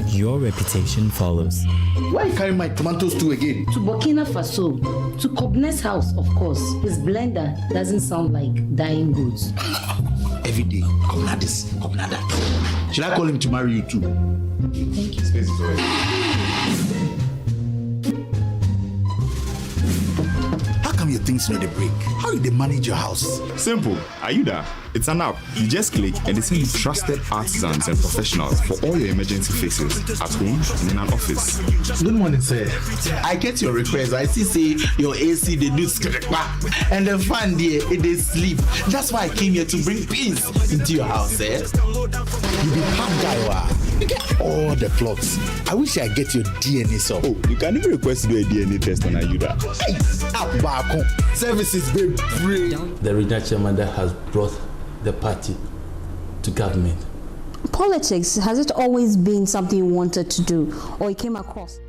your reputation follows. Why you carry my tomatoes too again? To Burkina Faso, to Kobnes house, of course. His blender doesn't sound like dying goods. Every day, Kognadis, Kognada. Should I call him to marry you too? Thank you. Space is already. How come your things know they break? How do they manage your house? Simple. Ayuda. It's an app. You just click and they send you trusted artisans and professionals for all your emergency fixes at home and in an office. Good morning, sir. I get your request. I see your AC they do and the fan there they sleep. That's why I came here to bring peace into your house, eh? You be hard guy, you get all the plots. I wish I get your DNA so. Oh, you can even request to do a DNA test on Ayuda. Services be free. The regional chairman that has brought the party to government. Politics, has it always been something you wanted to do or you came across?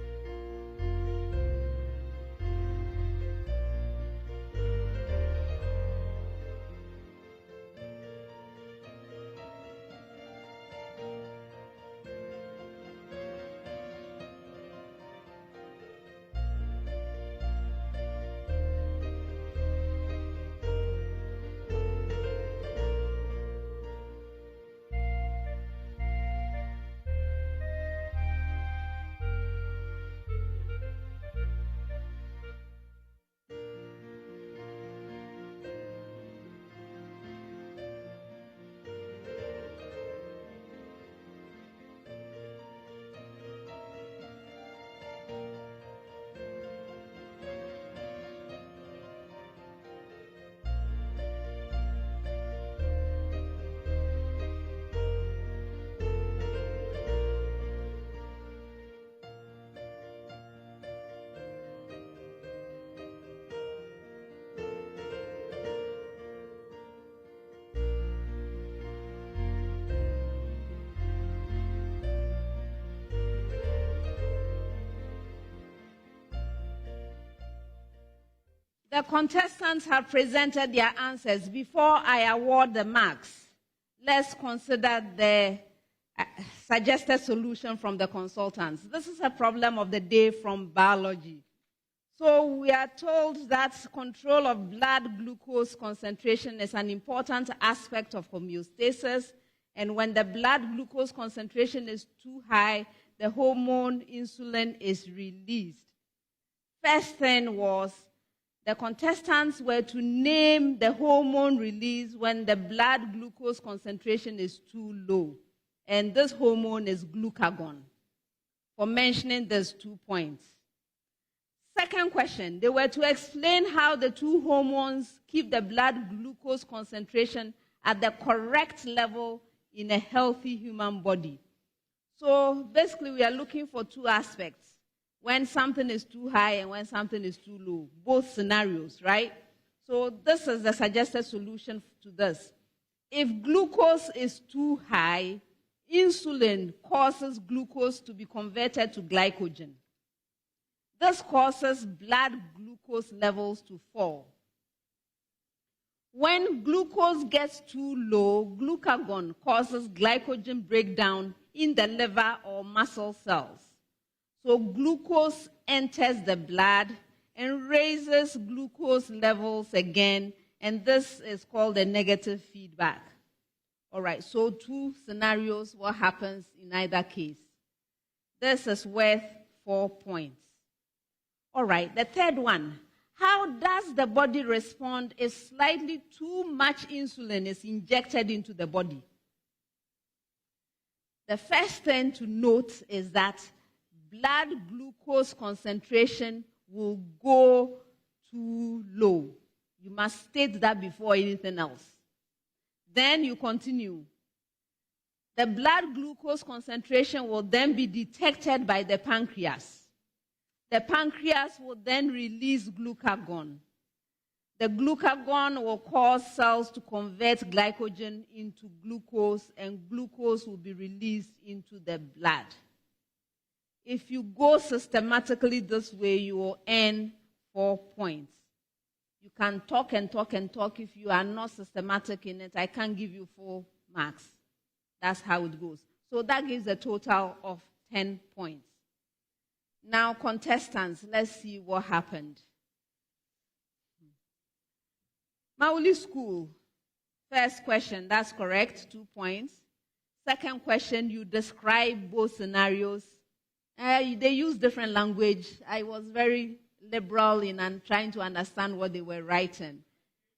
The contestants have presented their answers. Before I award the marks, let's consider the suggested solution from the consultants. This is a problem of the day from biology. So we are told that control of blood glucose concentration is an important aspect of homeostasis, and when the blood glucose concentration is too high, the hormone insulin is released. First thing was, the contestants were to name the hormone released when the blood glucose concentration is too low. And this hormone is glucagon, for mentioning these 2 points. Second question, they were to explain how the two hormones keep the blood glucose concentration at the correct level in a healthy human body. So basically, we are looking for two aspects. When something is too high and when something is too low, both scenarios, right? So this is the suggested solution to this. If glucose is too high, insulin causes glucose to be converted to glycogen. This causes blood glucose levels to fall. When glucose gets too low, glucagon causes glycogen breakdown in the liver or muscle cells. So glucose enters the blood and raises glucose levels again, and this is called a negative feedback. All right, so 2 scenarios, what happens in either case. This is worth 4 points. All right, the third one. How does the body respond if slightly too much insulin is injected into the body? The first thing to note is that blood glucose concentration will go too low. You must state that before anything else. Then you continue. The blood glucose concentration will then be detected by the pancreas. The pancreas will then release glucagon. The glucagon will cause cells to convert glycogen into glucose, and glucose will be released into the blood. If you go systematically this way, you will earn 4 points. You can talk and talk and talk. If you are not systematic in it, I can't give you 4 marks. That's how it goes. So that gives a total of 10 points. Now, contestants, let's see what happened. Mawuli School, first question, that's correct, 2 points. Second question, you describe both scenarios. They use different language. I was very liberal in trying to understand what they were writing.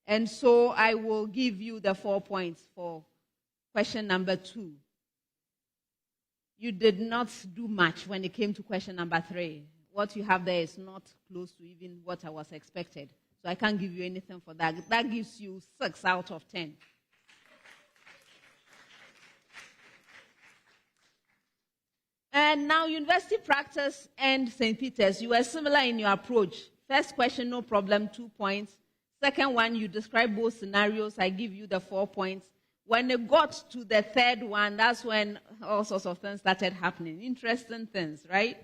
And so I will give you the 4 points for question number 2. You did not do much when it came to question number 3. What you have there is not close to even what I was expected. So I can't give you anything for that. That gives you 6 out of 10. And now university practice and St. Peter's. You were similar in your approach. First question, no problem, 2 points. Second one, you describe both scenarios. I give you the 4 points. When it got to the third one, that's when all sorts of things started happening. Interesting things, right?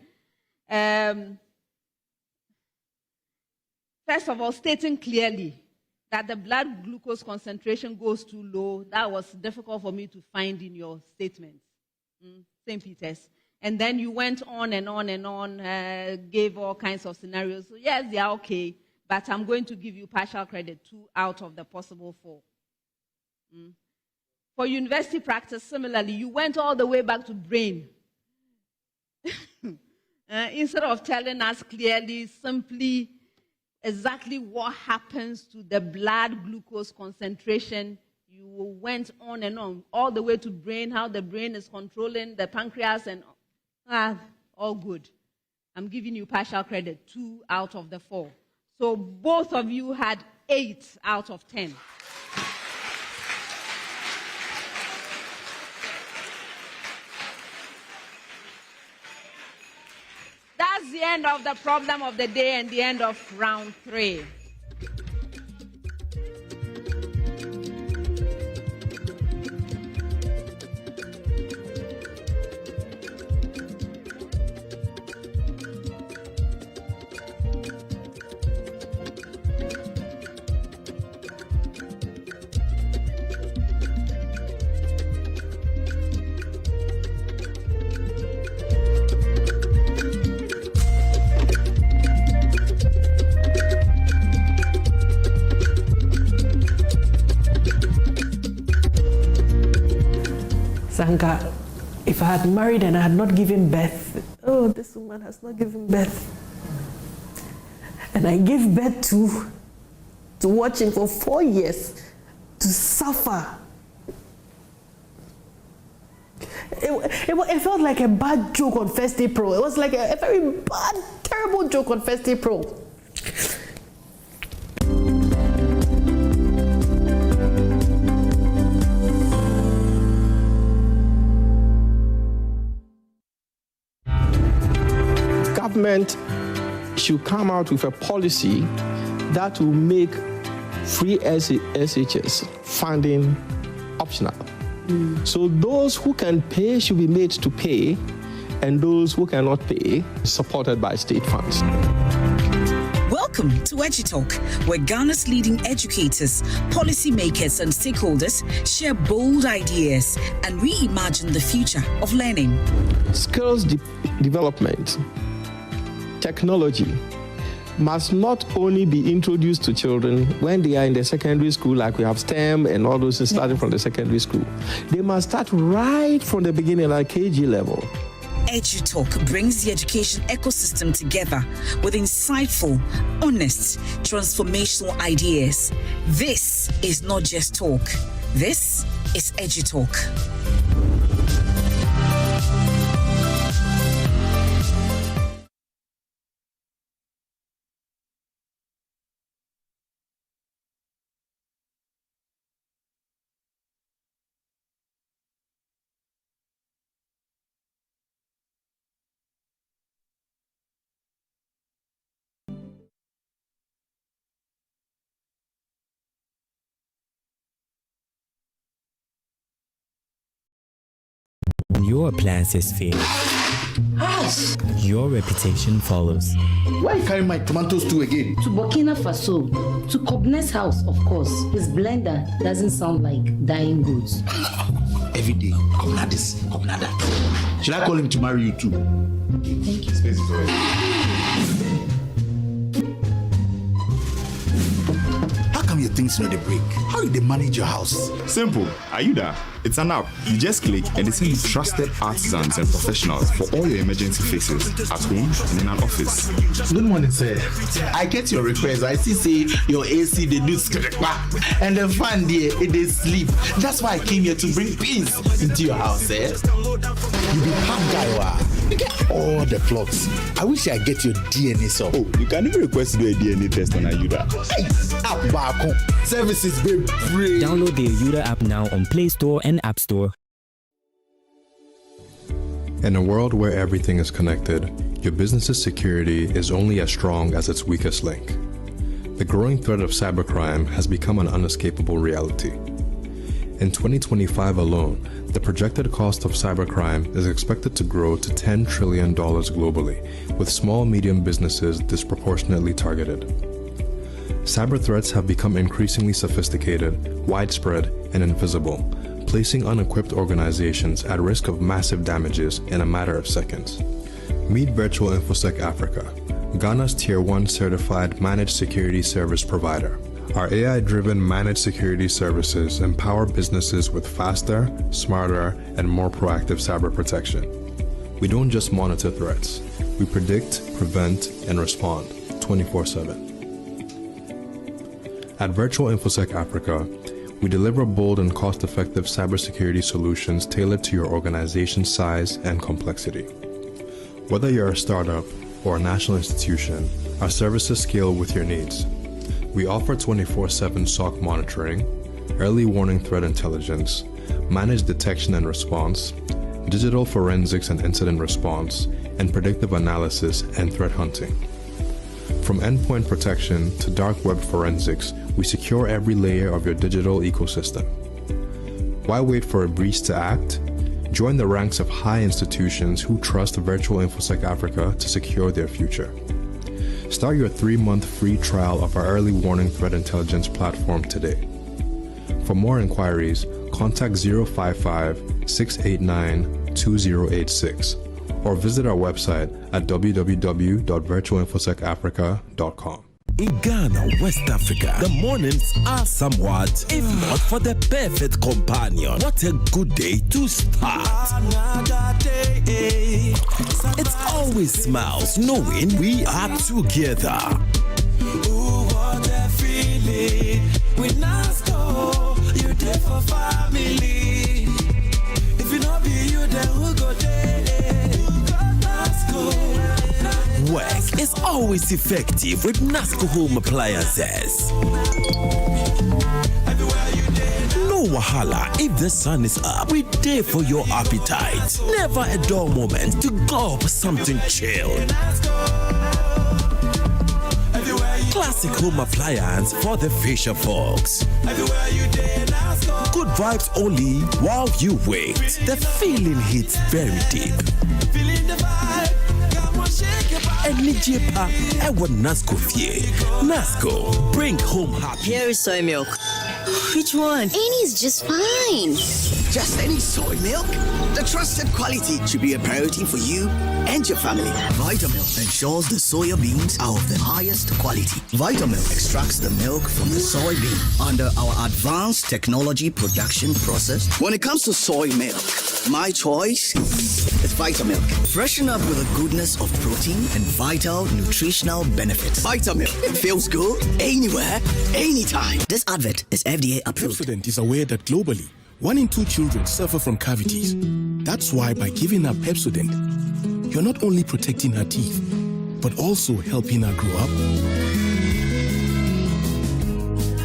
First of all, stating clearly that the blood glucose concentration goes too low, that was difficult for me to find in your statements. St. Peter's. And then you went on and on and on, gave all kinds of scenarios. So yes, they are okay, but I'm going to give you partial credit, 2 out of the possible 4. For university practice, similarly, you went all the way back to brain. Instead of telling us clearly, simply, exactly what happens to the blood glucose concentration, you went on and on, all the way to brain, how the brain is controlling the pancreas, and all good. I'm giving you partial credit, 2 out of the 4. So both of you had 8 out of 10. That's the end of the problem of the day and the end of round 3. Sanka, if I had married and I had not given birth, oh, this woman has not given birth. And I gave birth to watching for 4 years, to suffer. It felt like a bad joke on 1st April. It was like a very bad, terrible joke on 1st April. Government should come out with a policy that will make free SHS funding optional. So those who can pay should be made to pay, and those who cannot pay, supported by state funds. Welcome to EduTalk, where Ghana's leading educators, policymakers, and stakeholders share bold ideas and reimagine the future of learning. Skills development, technology must not only be introduced to children when they are in the secondary school, like we have STEM and all those things starting from the secondary school. They must start right from the beginning, like KG level. EduTalk brings the education ecosystem together with insightful, honest, transformational ideas. This is not just talk. This is EduTalk. Your appliances fail. Your reputation follows. Why you carry my tomatoes to again? To Burkina Faso. To Kobne's house, of course. His blender doesn't sound like dying goods. Every day, Kobnadis, Kobnada. Should I call him to marry you too? Thank you. Space is already. How come your things know they break? How do they manage your house? Simple. Ayuda. It's an app. You just click and they send you trusted artisans and professionals for all your emergency fixes at home and in an office. Good morning, sir. I get your request. I see say your AC they do and the fan there it they sleep. That's why I came here to bring peace into your house, eh? You be half guy, wow. You get all the plots. I wish I get your DNA so. Oh, you can even request to do a DNA test on Ayuda. App back services be free. Download the Ayuda app now on Play Store and App Store. In a world where everything is connected, your business's security is only as strong as its weakest link. The growing threat of cybercrime has become an unescapable reality. In 2025 alone, the projected cost of cybercrime is expected to grow to $10 trillion globally, with small and medium businesses disproportionately targeted. Cyber threats have become increasingly sophisticated, widespread, and invisible, placing unequipped organizations at risk of massive damages in a matter of seconds. Meet Virtual InfoSec Africa, Ghana's Tier 1 certified managed security service provider. Our AI-driven managed security services empower businesses with faster, smarter, and more proactive cyber protection. We don't just monitor threats, we predict, prevent, and respond 24/7. At Virtual InfoSec Africa, we deliver bold and cost-effective cybersecurity solutions tailored to your organization's size and complexity. Whether you're a startup or a national institution, our services scale with your needs. We offer 24/7 SOC monitoring, early warning threat intelligence, managed detection and response, digital forensics and incident response, and predictive analysis and threat hunting. From endpoint protection to dark web forensics, we secure every layer of your digital ecosystem. Why wait for a breach to act? Join the ranks of high institutions who trust Virtual InfoSec Africa to secure their future. Start your 3-month free trial of our early warning threat intelligence platform today. For more inquiries, contact 055-689-2086 or visit our website at www.virtualinfosecafrica.com. In Ghana, West Africa, the mornings are somewhat, if not for the perfect companion. What a good day to start. It's always smiles knowing we are together. Ooh, what a feeling. With NASCO, you're there for family. If it not be you, then who go there? NASCO. Work is always effective with NASCO home appliances. No wahala if the sun is up. We there for your appetite. Never a dull moment to go up something chilled. Classic home appliance for the fisher folks. Everywhere you dare, Good vibes only while you wait. The feeling hits very deep. Feeling the vibe. Come on, shake your body. Energy pa, ewa Nasco fie. Nasco, bring home happy. Here is soy milk. Which one? Any is just fine. Just any soy milk? The trusted quality should be a priority for you and your family. Vitamilk ensures the soya beans are of the highest quality. Vitamilk extracts the milk from the soybean under our advanced technology production process. When it comes to soy milk, my choice is Vitamilk. Freshen up with the goodness of protein and vital nutritional benefits. Vitamilk. It feels good anywhere, anytime. This advert is FDA approved. Contestant is aware that globally, 1 in 2 children suffer from cavities. That's why by giving her Pepsodent, you're not only protecting her teeth, but also helping her grow up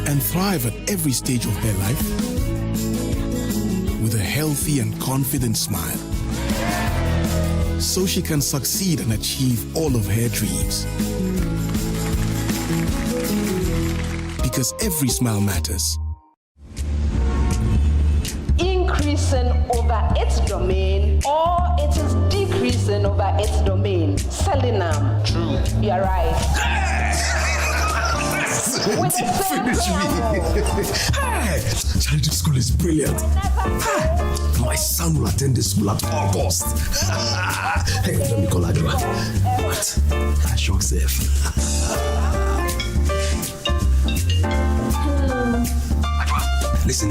and thrive at every stage of her life with a healthy and confident smile, so she can succeed and achieve all of her dreams. Because every smile matters. Increasing over its domain, or it is decreasing over its domain. Selenam. True. You're right. With the same Hey, charity school is brilliant. My son will attend the school at all costs. Hey, let me call Adwa. What? I shock safe. Listen.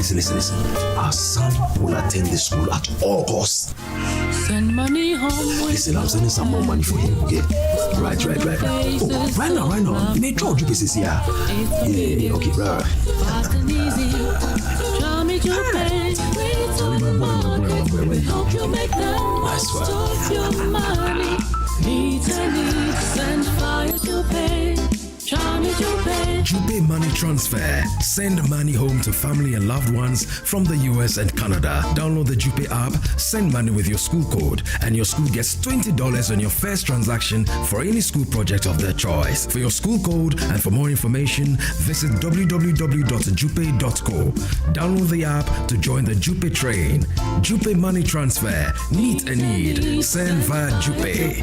Our son will attend the school at all costs. Send money home. Listen, I'm sending some more money for him, okay? Right. Oh, right now. Make sure you pieces here. Yeah, okay, right. Fast and easy. Show me your pain. Hope you make the most of your money. Needs, send fire to pay. Jupe Money Transfer. Send money home to family and loved ones from the US and Canada. Download the Jupe app, send money with your school code, and your school gets $20 on your first transaction for any school project of their choice. For your school code and for more information, visit www.jupe.co. Download the app to join the Jupe train. Jupe Money Transfer. Meet a need. Send via Jupe.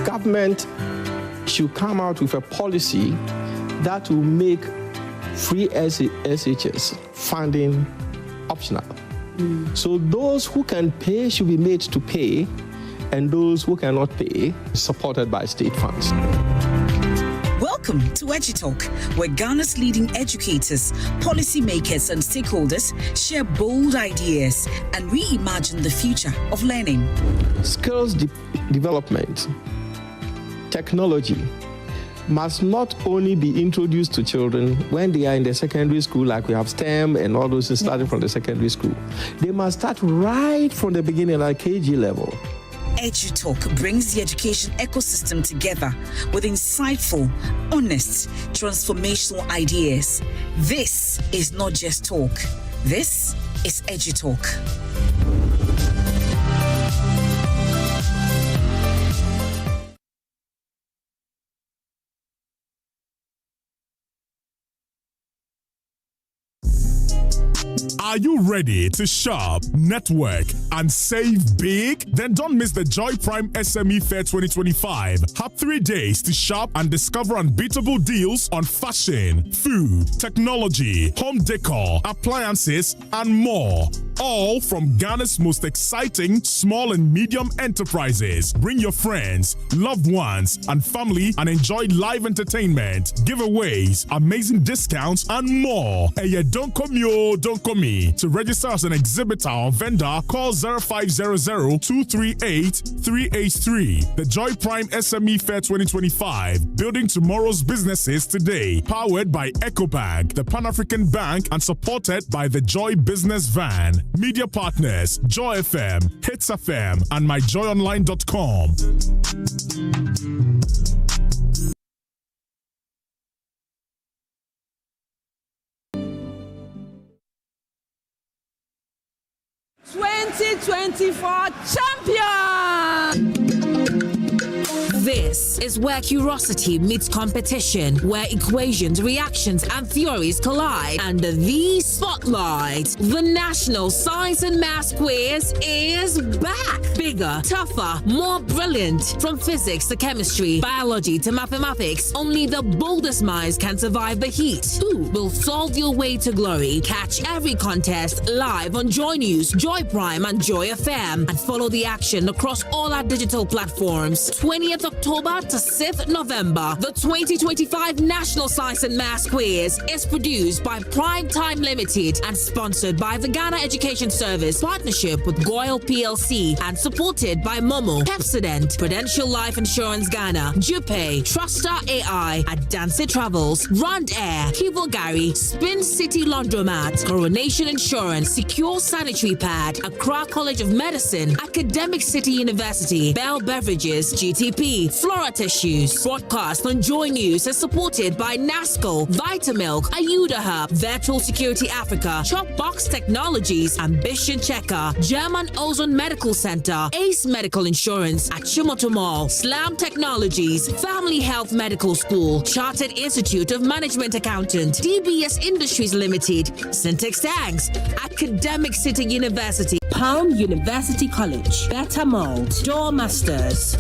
Government should come out with a policy that will make free SHS funding optional. So those who can pay should be made to pay, and those who cannot pay, supported by state funds. Welcome to EduTalk, where Ghana's leading educators, policymakers, and stakeholders share bold ideas and reimagine the future of learning. Skills development, technology must not only be introduced to children when they are in the secondary school, like we have STEM and all those starting from the secondary school. They must start right from the beginning, like KG level. EduTalk brings the education ecosystem together with insightful, honest, transformational ideas. This is not just talk. This is EduTalk. Are you ready to shop, network, and save big? Then don't miss the Joy Prime SME Fair 2025. Have 3 days to shop and discover unbeatable deals on fashion, food, technology, home decor, appliances, and more. All from Ghana's most exciting small and medium enterprises. Bring your friends, loved ones, and family and enjoy live entertainment, giveaways, amazing discounts, and more. Hey, yeah, don't come yo, don't come me. To register as an exhibitor or vendor, call 0500-238-383. The Joy Prime SME Fair 2025, building tomorrow's businesses today. Powered by EcoBank, the Pan-African Bank, and supported by the Joy Business Van. Media partners, Joy FM, Hits FM, and myjoyonline.com. Champion! This is where curiosity meets competition, where equations, reactions, and theories collide under the spotlight. The National Science and Maths Quiz is back. Bigger, tougher, more brilliant. From physics to chemistry, biology to mathematics, only the boldest minds can survive the heat. Who will solve your way to glory? Catch every contest live on JoyNews, Joy Prime, and Joy FM, and follow the action across all our digital platforms. 20th October to 6th November, the 2025 National Science and Maths Quiz is produced by Prime Time Limited and sponsored by the Ghana Education Service, partnership with Goyle PLC, and supported by Momo, Pepsodent, Prudential Life Insurance Ghana, Jupe, Truster AI, Adanse Travels, Rand Air, Kivo Gary, Spin City Laundromat, Coronation Insurance, Secure Sanitary Pad, Accra College of Medicine, Academic City University, Bell Beverages, GTP, Flora Tissues. Broadcast on Joy News is supported by NASCO, Vitamilk, Ayuda Hub, Virtual Security Africa, Chopbox Technologies, Ambition Checker, German Ozone Medical Center, Ace Medical Insurance, Achimoto Mall, Slam Technologies, Family Health Medical School, Chartered Institute of Management Accountant, DBS Industries Limited, Syntax Tanks, Academic City University, Palm University College, Better Mold, Doormasters.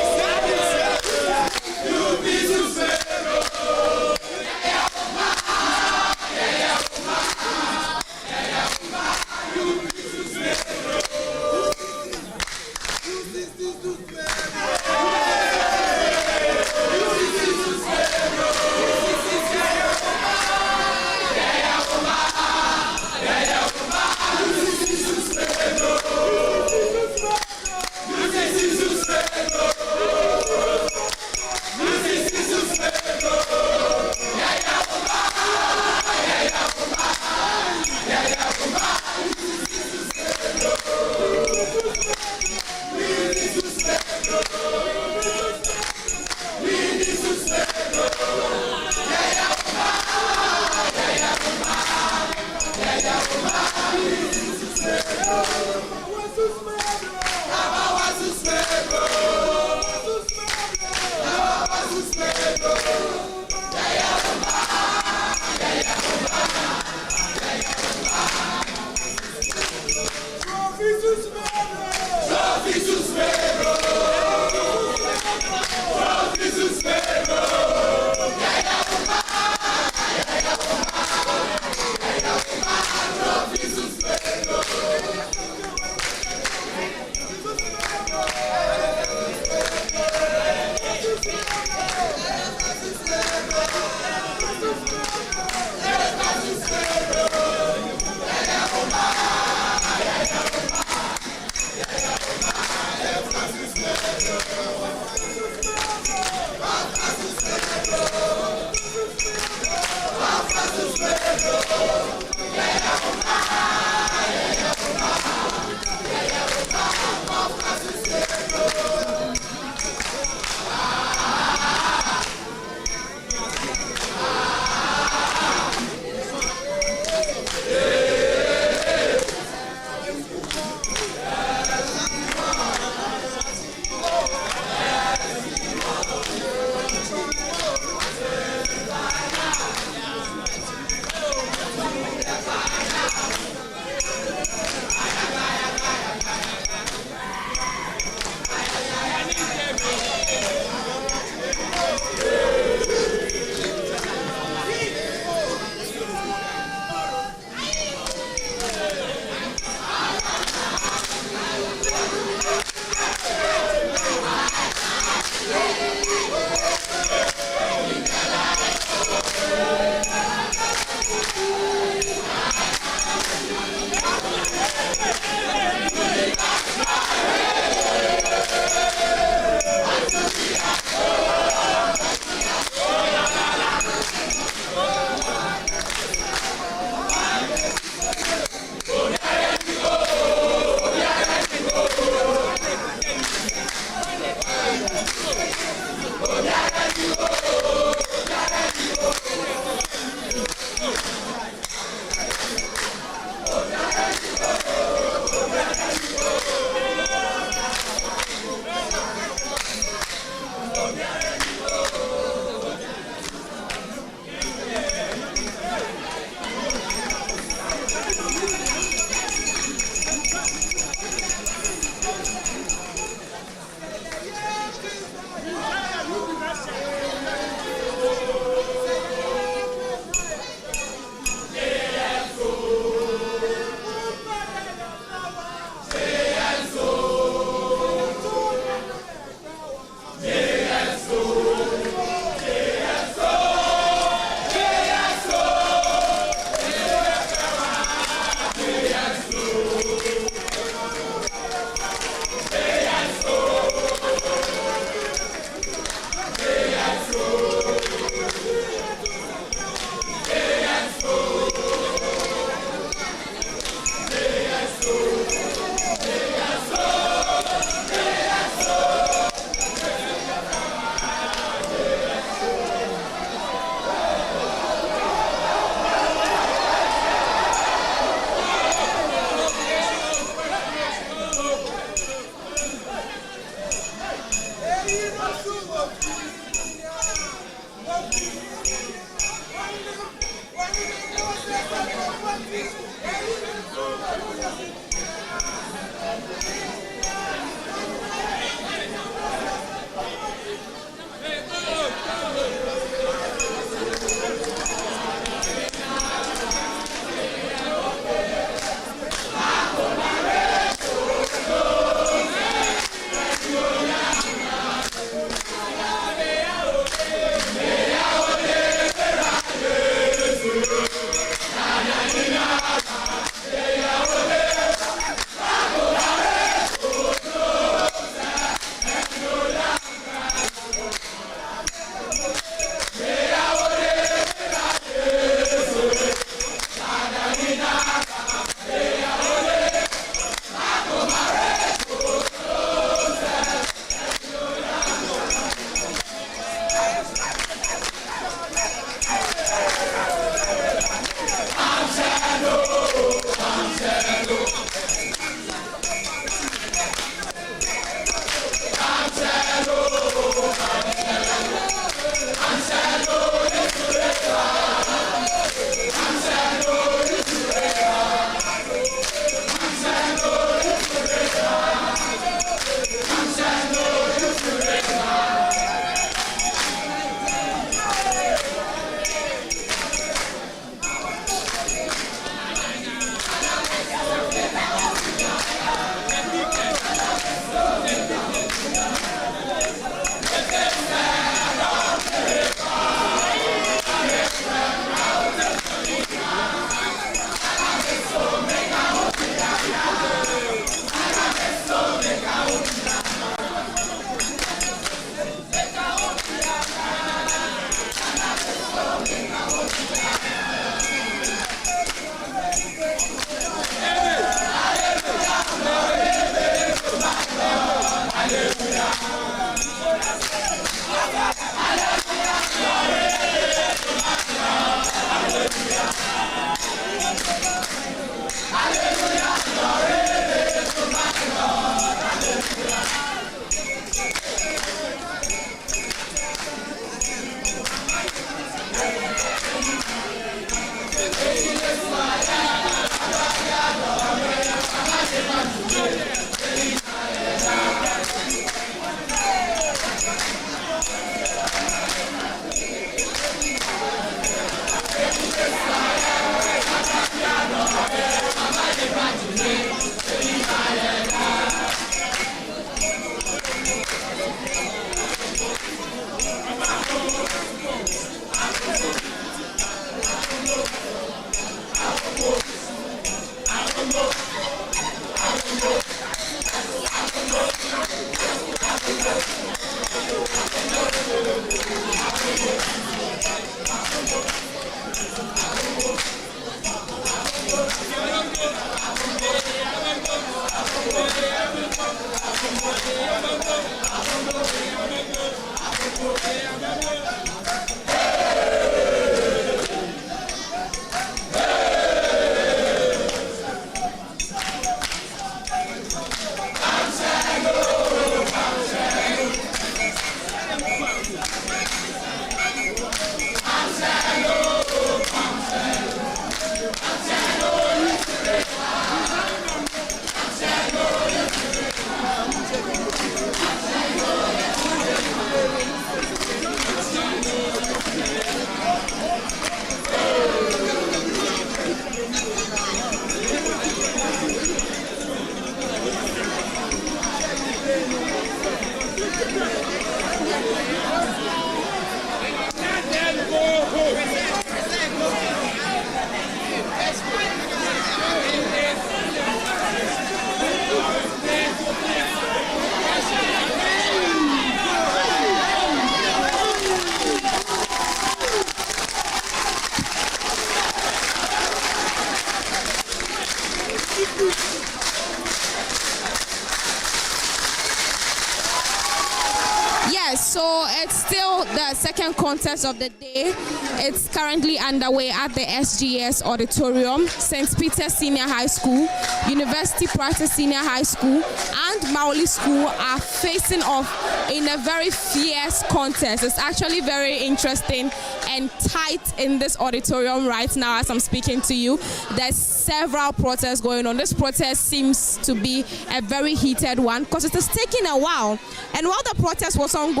Yes, so it's still the second contest of the day. It's currently underway at the SHS auditorium. St. Peter's Senior High School, University Practice Senior High School, and Mawuli School are facing off in a very fierce contest. It's actually very interesting and tight in this auditorium right now as I'm speaking to you. There's several protests going on. This protest seems to be a very heated one because it is taking a while. And while the protest was ongoing,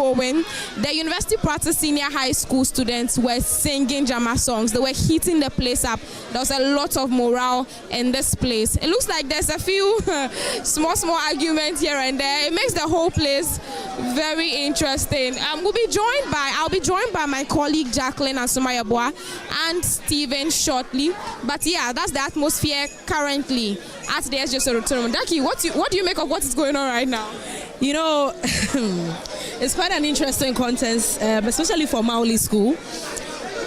the University Practice Senior High School students were singing Jama songs. They were heating the place up. There was a lot of morale in this place. It looks like there's a few small arguments here and there. It makes the whole place very interesting. I'll be joined by my colleague Jacqueline Asumayabwa and Stephen shortly. But yeah, that's the atmosphere currently at the SHS auditorium. Daki, what do you make of what is going on right now? You know, it's quite an interesting contest, especially for Mawuli School.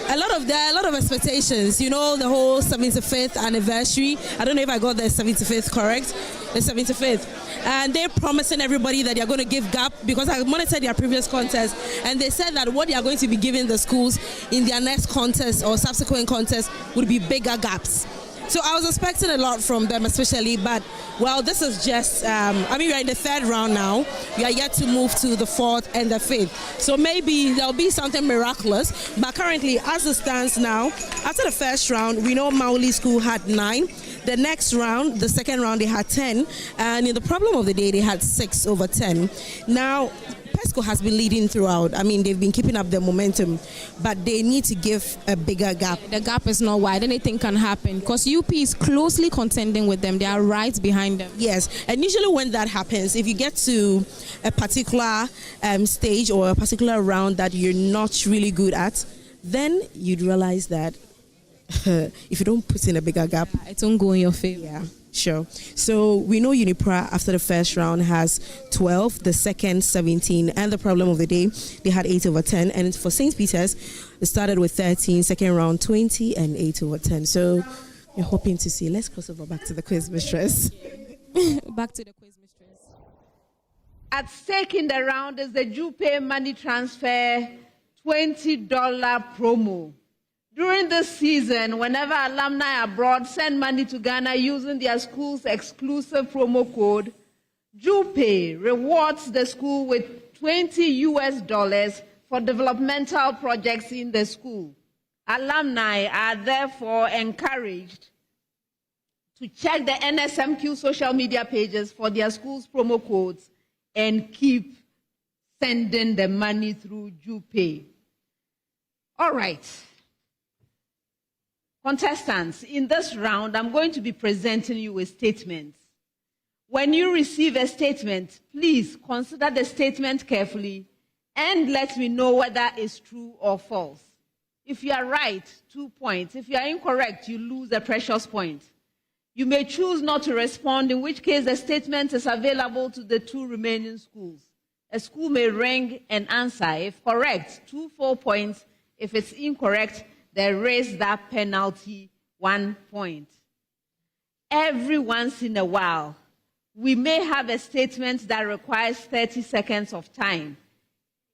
There are a lot of expectations. You know, the whole 75th anniversary. I don't know if I got the 75th correct. The 75th. And they're promising everybody that they're going to give gap, because I monitored their previous contest, and they said that what they are going to be giving the schools in their next contest or subsequent contest would be bigger gaps. So I was expecting a lot from them, especially, but well, this is just, we're in the third round now. We are yet to move to the fourth and the fifth. So maybe there'll be something miraculous. But currently, as it stands now, after the first round, we know Mawuli School had 9. The next round, the second round, they had 10. And in the problem of the day, they had 6 over 10. Now, PESCO has been leading throughout. I mean, they've been keeping up the momentum, but they need to give a bigger gap. The gap is not wide. Anything can happen because UP is closely contending with them. They are right behind them. Yes, and usually when that happens, if you get to a particular stage or a particular round that you're not really good at, then you'd realize that if you don't put in a bigger gap, it won't go in your favor. Yeah. Sure. So we know Unipra after the first round has 12, the second 17, and the problem of the day, they had 8 over 10. And for St. Peter's, it started with 13, second round 20, and 8 over 10. So we're hoping to see. Let's cross over back to the quiz mistress. Back to the quiz mistress. At stake in the round is the JuPay money transfer $20 promo. During this season, whenever alumni abroad send money to Ghana using their school's exclusive promo code, JuPay rewards the school with $20 for developmental projects in the school. Alumni are therefore encouraged to check the NSMQ social media pages for their school's promo codes and keep sending the money through JuPay. All right. Contestants, in this round, I'm going to be presenting you with statements. When you receive a statement, please consider the statement carefully and let me know whether it's true or false. If you are right, 2 points. If you are incorrect, you lose a precious point. You may choose not to respond, in which case the statement is available to the 2 remaining schools. A school may ring and answer. If correct, 2 full points. If it's incorrect, they raise that penalty 1 point. Every once in a while, we may have a statement that requires 30 seconds of time.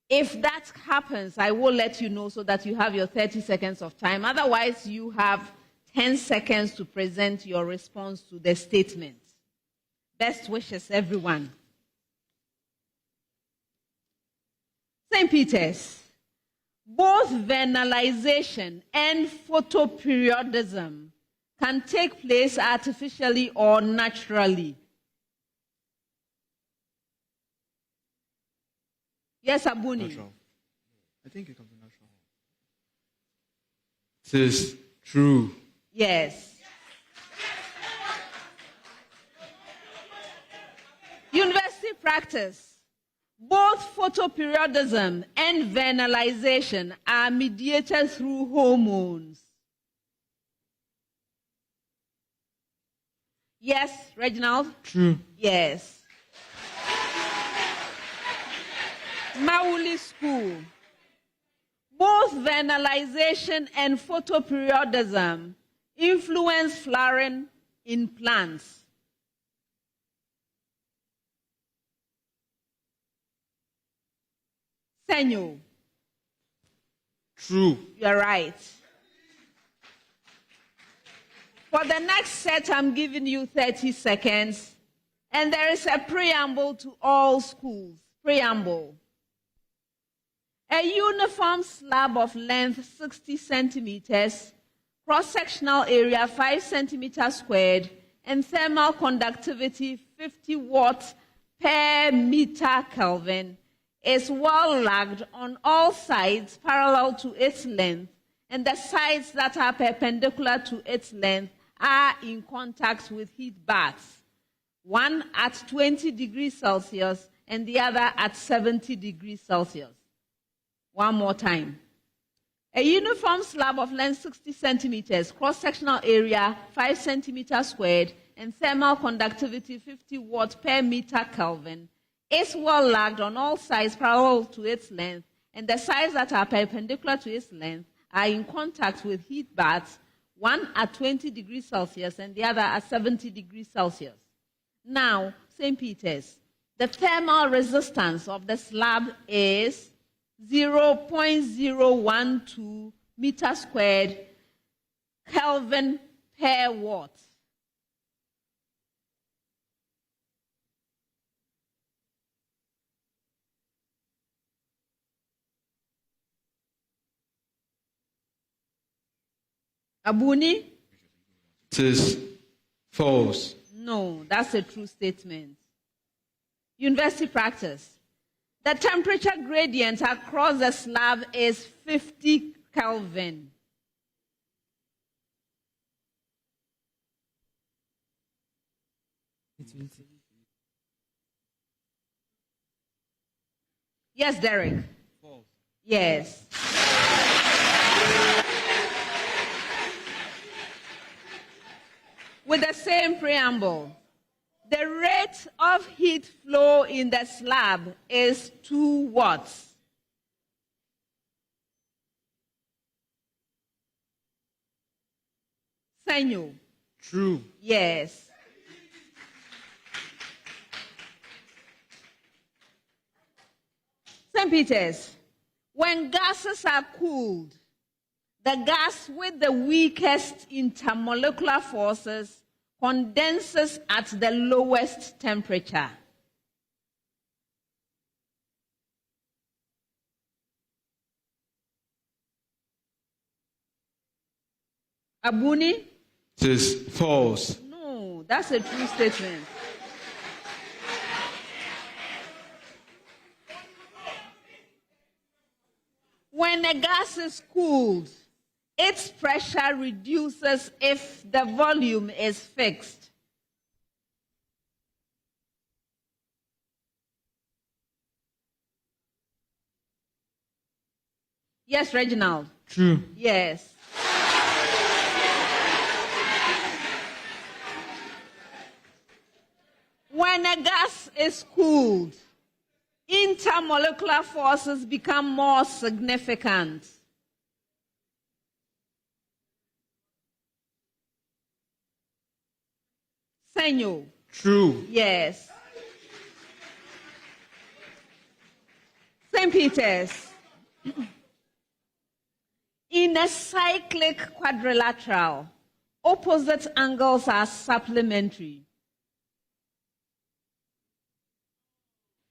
If that happens, I will let you know so that you have your 30 seconds of time. Otherwise, you have 10 seconds to present your response to the statement. Best wishes, everyone. St. Peter's. Both venalization and photoperiodism can take place artificially or naturally. Yes, Abuni. Natural. I think it can be natural. It is true. Yes. University practice. Both photoperiodism and venalization are mediated through hormones. Yes, Reginald? True. Yes. Mawuli School. Both venalization and photoperiodism influence flowering in plants. Senyo. True. You're right. For the next set, I'm giving you 30 seconds. And there is a preamble to all schools. Preamble. A uniform slab of length 60 centimeters, cross-sectional area 5 centimeters squared, and thermal conductivity 50 watts per meter Kelvin is well lagged on all sides parallel to its length, and the sides that are perpendicular to its length are in contact with heat baths, one at 20 degrees Celsius and the other at 70 degrees Celsius. One more time. A uniform slab of length 60 centimeters, cross-sectional area 5 centimeters squared, and thermal conductivity 50 watts per meter Kelvin is well lagged on all sides parallel to its length, and the sides that are perpendicular to its length are in contact with heat baths, one at 20 degrees Celsius and the other at 70 degrees Celsius. Now, St. Peter's, the thermal resistance of the slab is 0.012 meter squared Kelvin per watt. Abuni? It is false. No, that's a true statement. University practice. The temperature gradient across the slab is 50 Kelvin. Yes, Derek? False. Yes. With the same preamble, the rate of heat flow in the slab is 2 watts. Senyo. True. Yes. St. Peter's, when gases are cooled, the gas with the weakest intermolecular forces condenses at the lowest temperature. Abuni? It is false. No, that's a true statement. When a gas is cooled, its pressure reduces if the volume is fixed. Yes, Reginald? True. Yes. When a gas is cooled, intermolecular forces become more significant. Senyo. True. Yes. St. Peter's. In a cyclic quadrilateral, opposite angles are supplementary.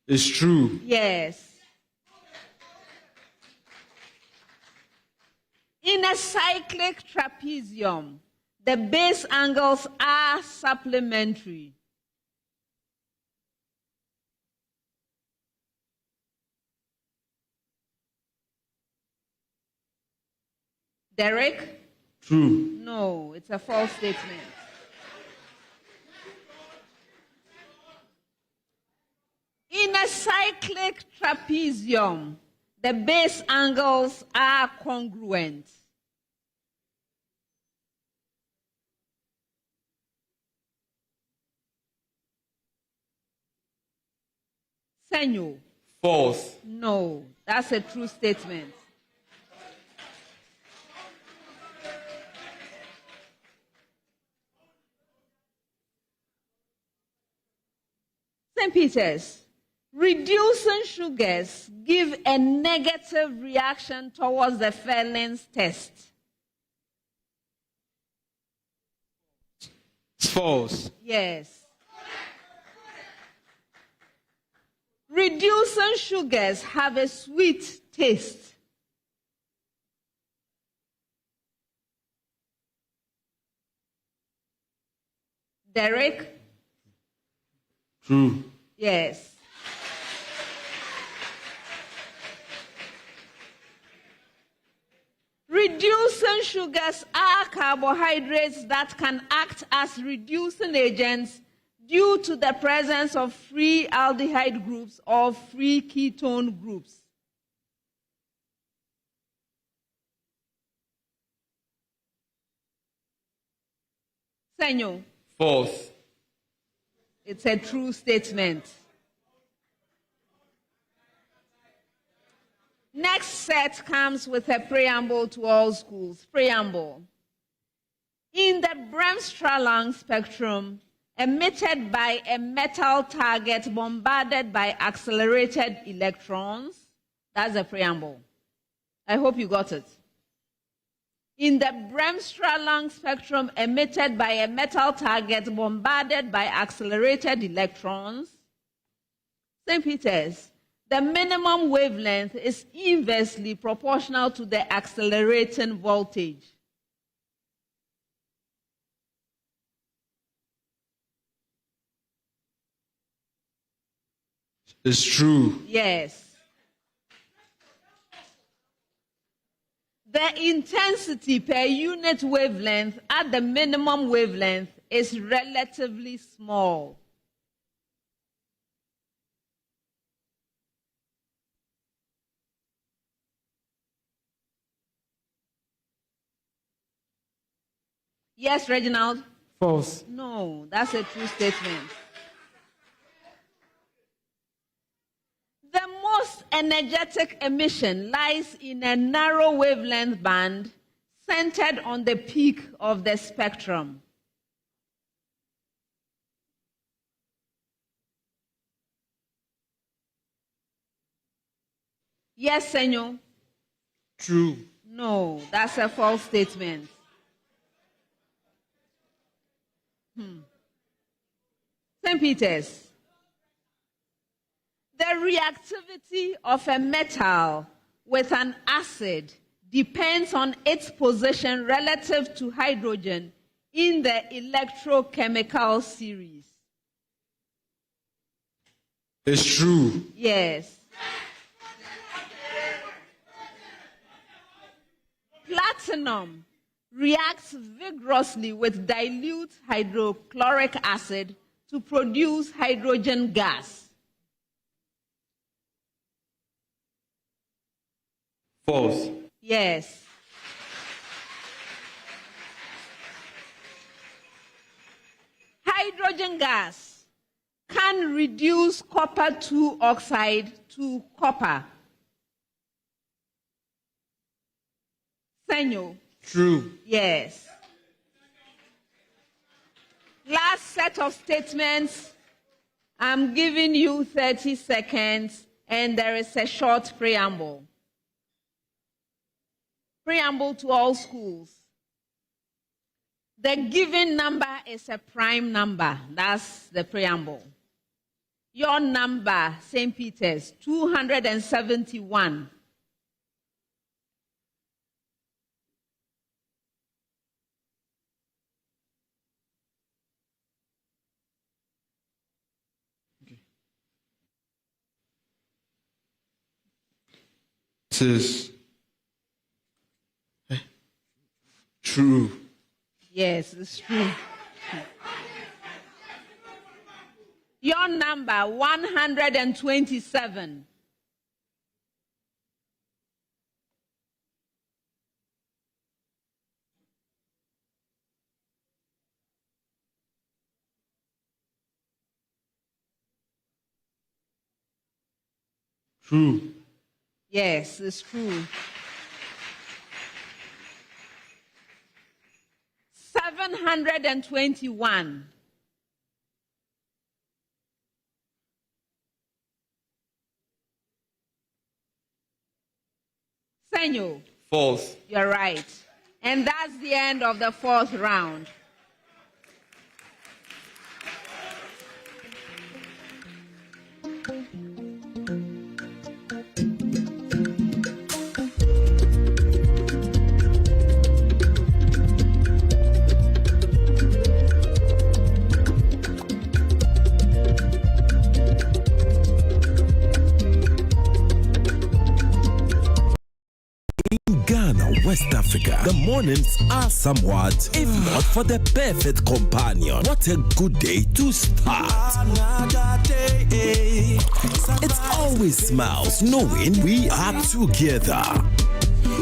It's true. Yes. In a cyclic trapezium, the base angles are supplementary. Derek? True. No, it's a false statement. In a cyclic trapezium, the base angles are congruent. Senyo? False. No, that's a true statement. St. Peter's, Reducing sugars give a negative reaction towards the Ferlin's test. False. Yes. Reducing sugars have a sweet taste. Derek? True. Yes. Reducing sugars are carbohydrates that can act as reducing agents due to the presence of free aldehyde groups or free ketone groups. Senyo? False. It's a true statement. Next set comes with a preamble to all schools. Preamble. In the Bremsstrahlung spectrum, emitted by a metal target bombarded by accelerated electrons, that's a preamble. I hope you got it. In the Bremsstrahlung spectrum emitted by a metal target bombarded by accelerated electrons, St. Peter's, the minimum wavelength is inversely proportional to the accelerating voltage. It's true. Yes. The intensity per unit wavelength at the minimum wavelength is relatively small. Yes, Reginald? False. No, that's a true statement. The most energetic emission lies in a narrow wavelength band centered on the peak of the spectrum. Yes, Senor? True. No, that's a false statement. St. Peter's. The reactivity of a metal with an acid depends on its position relative to hydrogen in the electrochemical series. It's true. Yes. Platinum reacts vigorously with dilute hydrochloric acid to produce hydrogen gas. False. Yes. Hydrogen gas can reduce copper 2 oxide to copper. Senyo? True. Yes. Last set of statements. I'm giving you 30 seconds, and there is a short preamble. Preamble to all schools. The given number is a prime number. That's the preamble. Your number, St. Peter's, 271. It is true. Yes, it's true. Your number, 127. True. Yes, it's true. 721. Senyo. False. You're right. And that's the end of the fourth round. West Africa, the mornings are somewhat, if not for the perfect companion. What a good day to start. It's always smiles knowing we are together.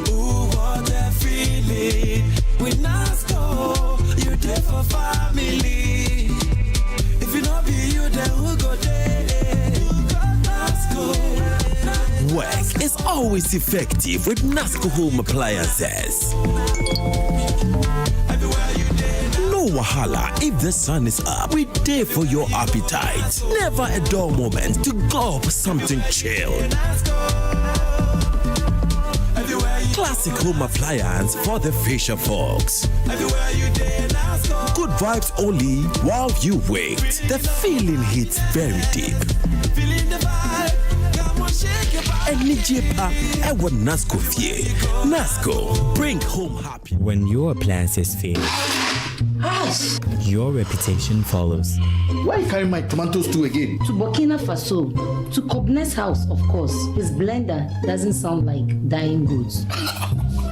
Ooh, what a feeling. With NASCO, you're there for family. If you not be you, then who go there? NASCO. Work is always effective with NASCO home appliances. No wahala if the sun is up. We there for your appetite. Never a dull moment to go for something chilled. Classic home appliance for the fisher folks. Good vibes only while you wait. The feeling hits very deep. NASCO fie. NASCO, bring home happy. When your appliances fail, your reputation follows. Why you carry my tomatoes to again? To Burkina Faso. To Kobnes house, of course. His blender doesn't sound like dying goods.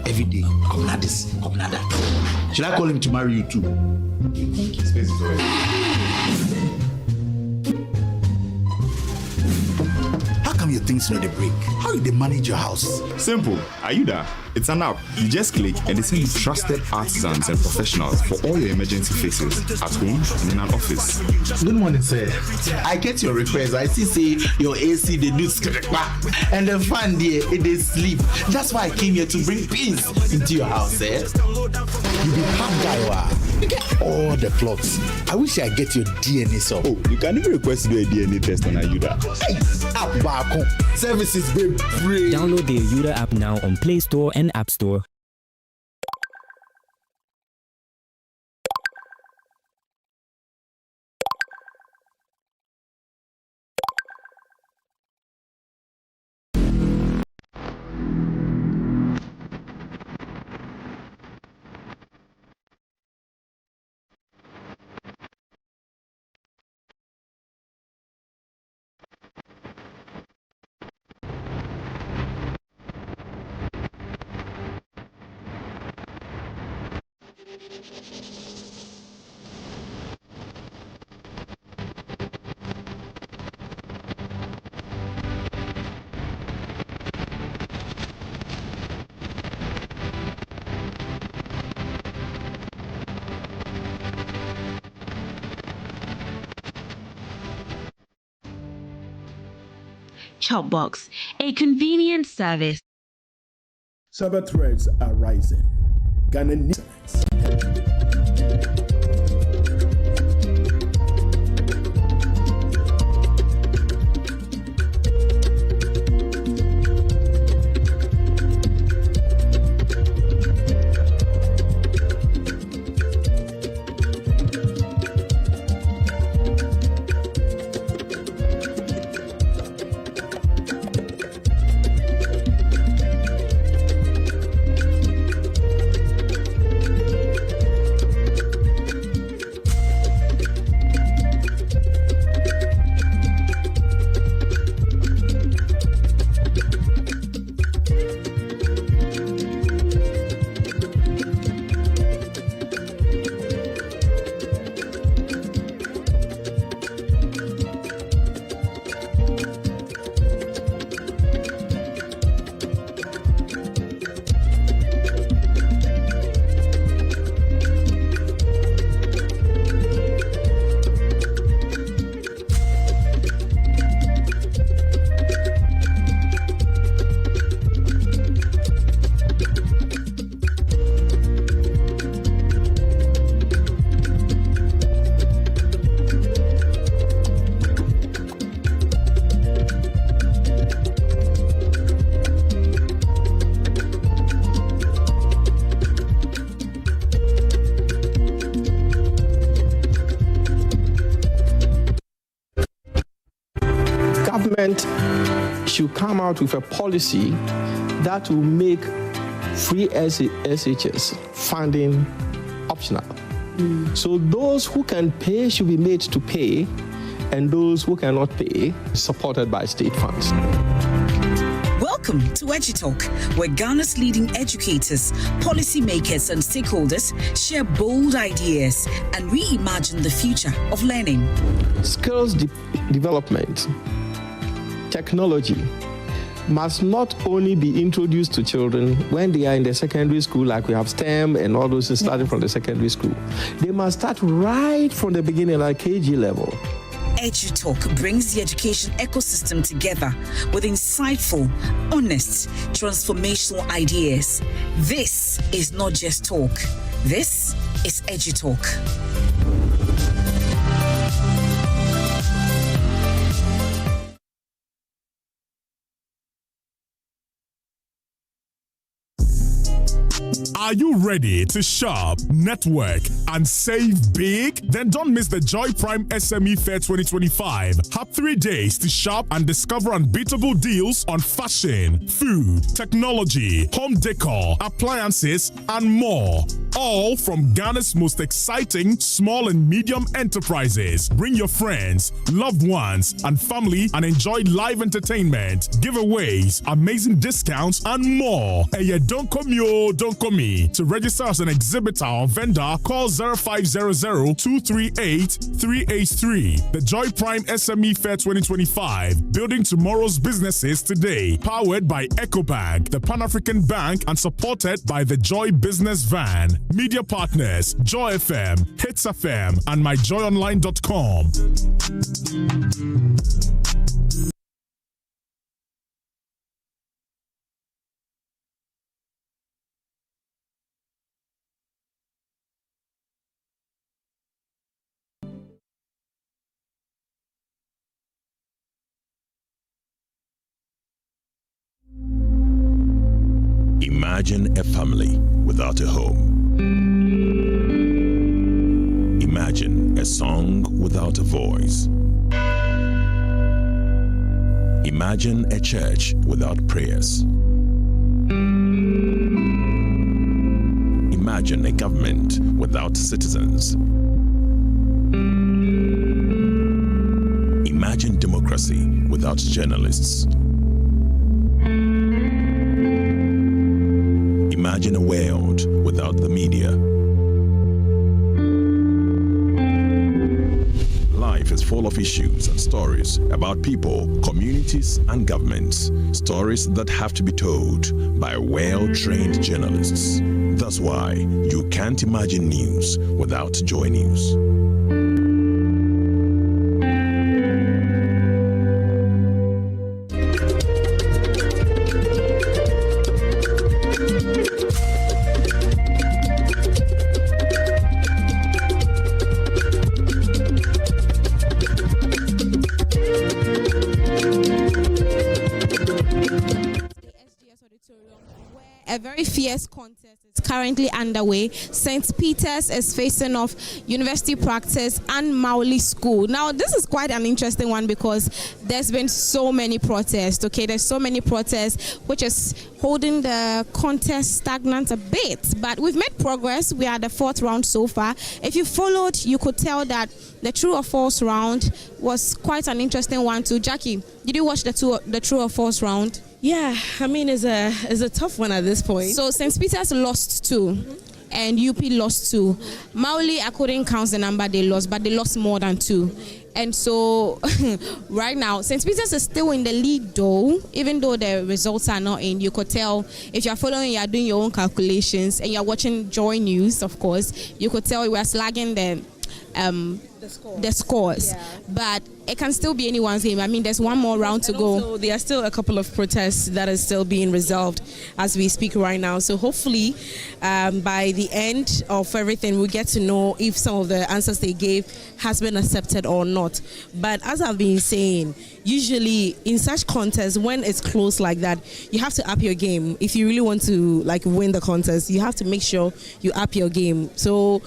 Every day, Kobnadis, Kobnada. Should I call him to marry you too? Thank you. Space is already. Your things know they break. How do they manage your house? Simple. Ayuda. It's an app. You just click and they send you trusted artisans and professionals for all your emergency fixes at home and in an office. Good morning, sir. I get your request. I see say your AC they do and the fan there they sleep. That's why I came here to bring peace into your house, eh? You be half guy, wow. You get all the plots. I wish I get your DNA sub. Oh, you can even request to do a DNA test on Ayuda. Hey, app back. Services be free. Download the Ayuda app now on Play Store and App Store. Chopbox, a convenient service. Cyber threats are rising. Ghana needs should come out with a policy that will make free SHS funding optional. So those who can pay should be made to pay, and those who cannot pay, supported by state funds. Welcome to EduTalk, where Ghana's leading educators, policymakers, and stakeholders share bold ideas and reimagine the future of learning. Skills development, technology must not only be introduced to children when they are in the secondary school, like we have STEM and all those starting from the secondary school. They must start right from the beginning, like KG level. EduTalk brings the education ecosystem together with insightful, honest, transformational ideas. This is not just talk. This is EduTalk. Are you ready to shop, network, and save big? Then don't miss the Joy Prime SME Fair 2025. Have 3 days to shop and discover unbeatable deals on fashion, food, technology, home decor, appliances, and more. All from Ghana's most exciting small and medium enterprises. Bring your friends, loved ones, and family and enjoy live entertainment, giveaways, amazing discounts, and more. Hey, yeah, don't come yo, don't come me. To register as an exhibitor or vendor, call 0500-238-383. The Joy Prime SME Fair 2025, building tomorrow's businesses today. Powered by EcoBank, the Pan-African Bank, and supported by the Joy Business Van. Media partners, Joy FM, Hits FM, and myjoyonline.com. Imagine a family without a home. Imagine a song without a voice. Imagine a church without prayers. Imagine a government without citizens. Imagine democracy without journalists. Imagine a world without the media. Life is full of issues and stories about people, communities, and governments. Stories that have to be told by well-trained journalists. That's why you can't imagine news without JoyNews. A very fierce contest is currently underway. St. Peter's is facing off University Practice and Mawuli School. Now, this is quite an interesting one because there's been so many protests. Okay, there's so many protests, which is holding the contest stagnant a bit. But we've made progress. We are at the 4th round so far. If you followed, you could tell that the true or false round was quite an interesting one too. Jackie, did you watch the true or false round? Yeah, I mean, it's a tough one at this point. So St. Peter's lost 2 and UP lost 2. Mawuli, I couldn't count the number they lost, but they lost more than 2. And so right now, St. Peter's is still in the lead though, even though the results are not in. You could tell if you're following, you're doing your own calculations and you're watching JoyNews, of course, you could tell we're slagging the scores. Yeah. But it can still be anyone's game. I mean, there's one more round to go. Also, there are still a couple of protests that are still being resolved as we speak right now. So hopefully by the end of everything, we'll get to know if some of the answers they gave has been accepted or not. But as I've been saying, usually in such contests, when it's close like that, you have to up your game. If you really want to win the contest, you have to make sure you up your game. So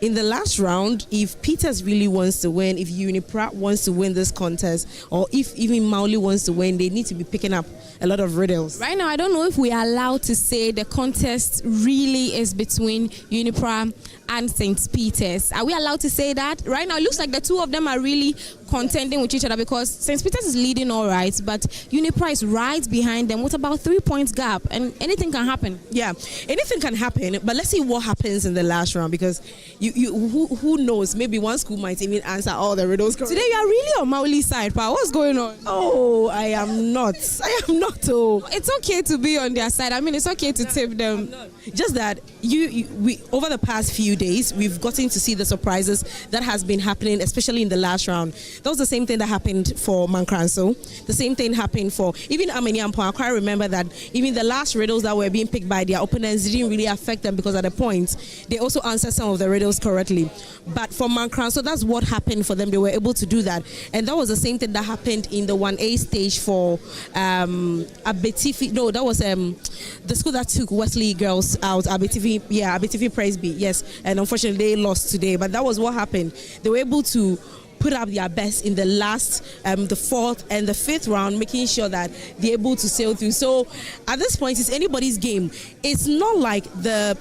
in the last round, if Peters really wants to win, if Unipra wants to win this contest, or if even Mawuli wants to win, they need to be picking up a lot of riddles. Right now, I don't know if we are allowed to say the contest really is between Unipra and St. Peter's. Are we allowed to say that? Right now, it looks like the two of them are really contending with each other because St. Peter's is leading all right, but Unipra is right behind them with about 3 points gap, and anything can happen. Yeah, anything can happen, but let's see what happens in the last round, because who knows, maybe one school might even answer all the riddles correctly. Today you are really on Mauli's side, pa. What's going on? Oh, I am not. Oh, it's okay to be on their side. I mean, it's okay to tip them. Just that we over the past few days, we've gotten to see the surprises that has been happening, especially in the last round. That was the same thing that happened for Mankranso. The same thing happened for even Ameniampo. I quite remember that even the last riddles that were being picked by their opponents didn't really affect them, because at the point they also answered some of the riddles correctly. But for Mankranso, that's what happened for them. They were able to do that, and that was the same thing that happened in the 1A stage for Abetifi. No, that was the school that took Wesley girls out. Abetifi, yeah, Abetifi Presby. Yes, and unfortunately they lost today. But that was what happened. They were able to put up their best in the last, the fourth and the fifth round, making sure that they're able to sail through. So at this point, it's anybody's game. It's not like the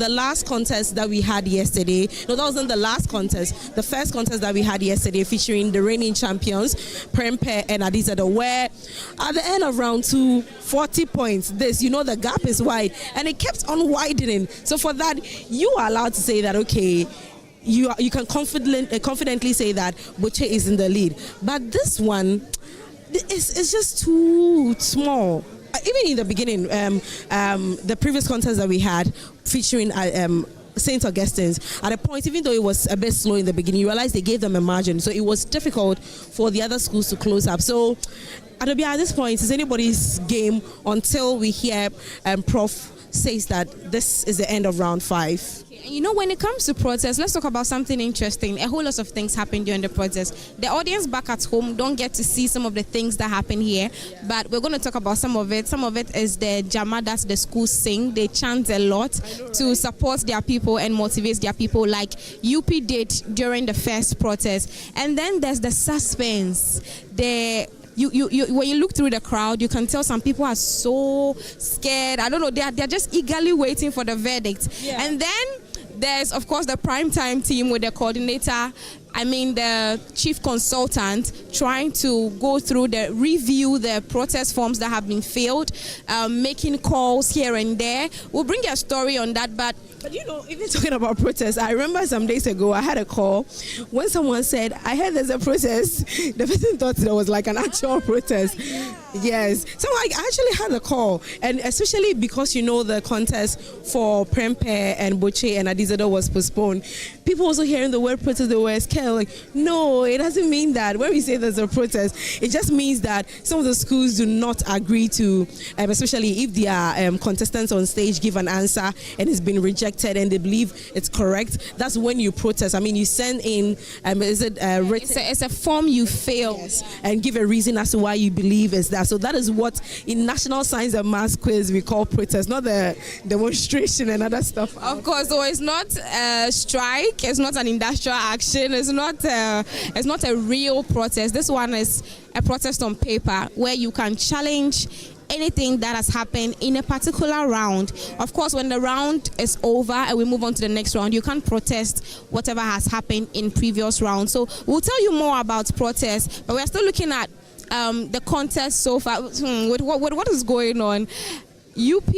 last contest that we had yesterday. No, that wasn't the last contest. The first contest that we had yesterday, featuring the reigning champions, Prempe and Adizado, where at the end of round 2, 40 points. The gap is wide, and it kept on widening. So for that, you are allowed to say that, okay, you can confidently say that Boche is in the lead. But this one, it's just too small. Even in the beginning, the previous contest that we had featuring St. Augustine's, at a point, even though it was a bit slow in the beginning, you realize they gave them a margin. So it was difficult for the other schools to close up. So at this point, it's anybody's game until we hear Prof says that this is the end of round 5. When it comes to protests, let's talk about something interesting. A whole lot of things happen during the protest. The audience back at home don't get to see some of the things that happen here, but we're going to talk about some of it. Some of it is the Jama that the schools sing. They chant a lot to support their people and motivate their people, like UP did during the first protest. And then there's the suspense. When you look through the crowd, you can tell some people are so scared. I don't know, they're just eagerly waiting for the verdict. Yeah. And then there's, of course, the primetime team with the coordinator, the chief consultant, trying to go through review the protest forms that have been filled, making calls here and there. We'll bring you a story on that, but even talking about protests, I remember some days ago I had a call when someone said, I heard there's a protest. The person thought there was like an actual protest. Yes. So I actually had a call, and especially because the contest for Prempe and Boche and Adizado was postponed. People also hearing the word protest, they were scared. Like, no, it doesn't mean that. When we say there's a protest, it just means that some of the schools do not agree to, especially if their contestants on stage give an answer and it's been rejected and they believe it's correct. That's when you protest. You send in, it's a form you fill, yes, and give a reason as to why you believe it's that. So that is what in National Science and Maths quiz we call protest, not the demonstration and other stuff. Of course, so it's not a strike, it's not an industrial action, it's not a real protest. This one is a protest on paper where you can challenge anything that has happened in a particular round. Of course, when the round is over and we move on to the next round, you can't protest whatever has happened in previous rounds. So we'll tell you more about protests, but we're still looking at the contest so far. What is going on? UP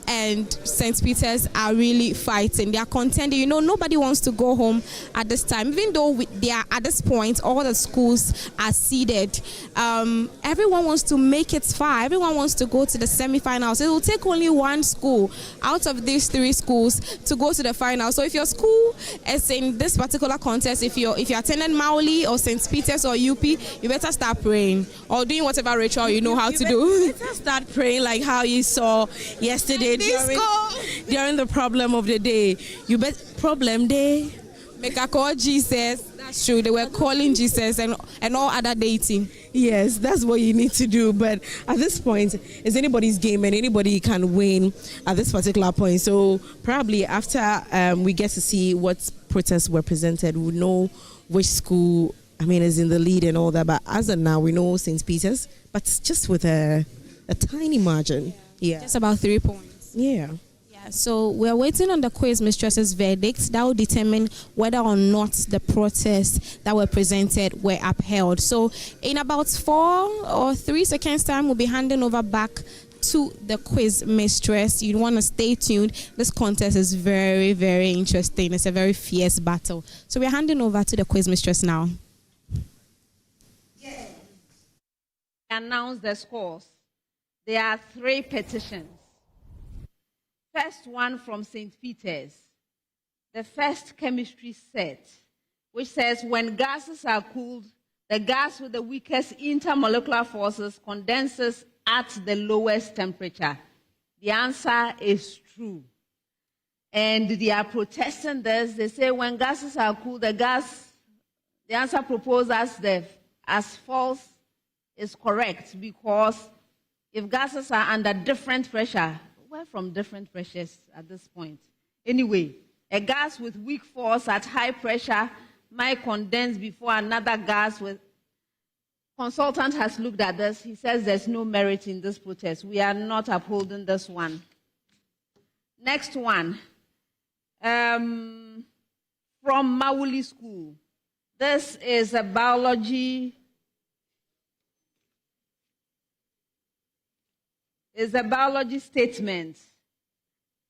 and St. Peter's are really fighting. They are contending. Nobody wants to go home at this time. Even though they are at this point, all the schools are seeded. Everyone wants to make it far. Everyone wants to go to the semi-finals. It will take only one school out of these 3 schools to go to the final. So if your school is in this particular contest, if you attended Mawuli or St. Peter's or UP, you better start praying or doing whatever ritual you know how to do. You better start praying like how you saw yesterday during the problem of the day. Problem day. Make a call Jesus. That's true. They were calling Jesus and all other deity. Yes, that's what you need to do. But at this point, it's anybody's game and anybody can win at this particular point. So probably after we get to see what protests were presented, we'll know which school, is in the lead and all that. But as of now, we know St. Peter's, but just with a tiny margin. Yeah. Just about 3 points. Yeah. So we're waiting on the quiz mistress's verdict that will determine whether or not the protests that were presented were upheld. So in about 4 or 3 seconds time, we'll be handing over back to the quiz mistress. You want to stay tuned. This contest is very, very interesting. It's a very fierce battle. So we're handing over to the quiz mistress now. Announce the scores. There are 3 petitions. First one from St. Peter's, the first chemistry set, which says when gases are cooled, the gas with the weakest intermolecular forces condenses at the lowest temperature. The answer is true. And they are protesting this. They say when gases are cooled, the answer proposed as false is correct, because if gases are under different pressure, we're from different pressures at this point. Anyway, a gas with weak force at high pressure might condense before another gas with... Consultant has looked at this. He says there's no merit in this protest. We are not upholding this one. Next one. From Mawuli School. This is a biology... is a biology statement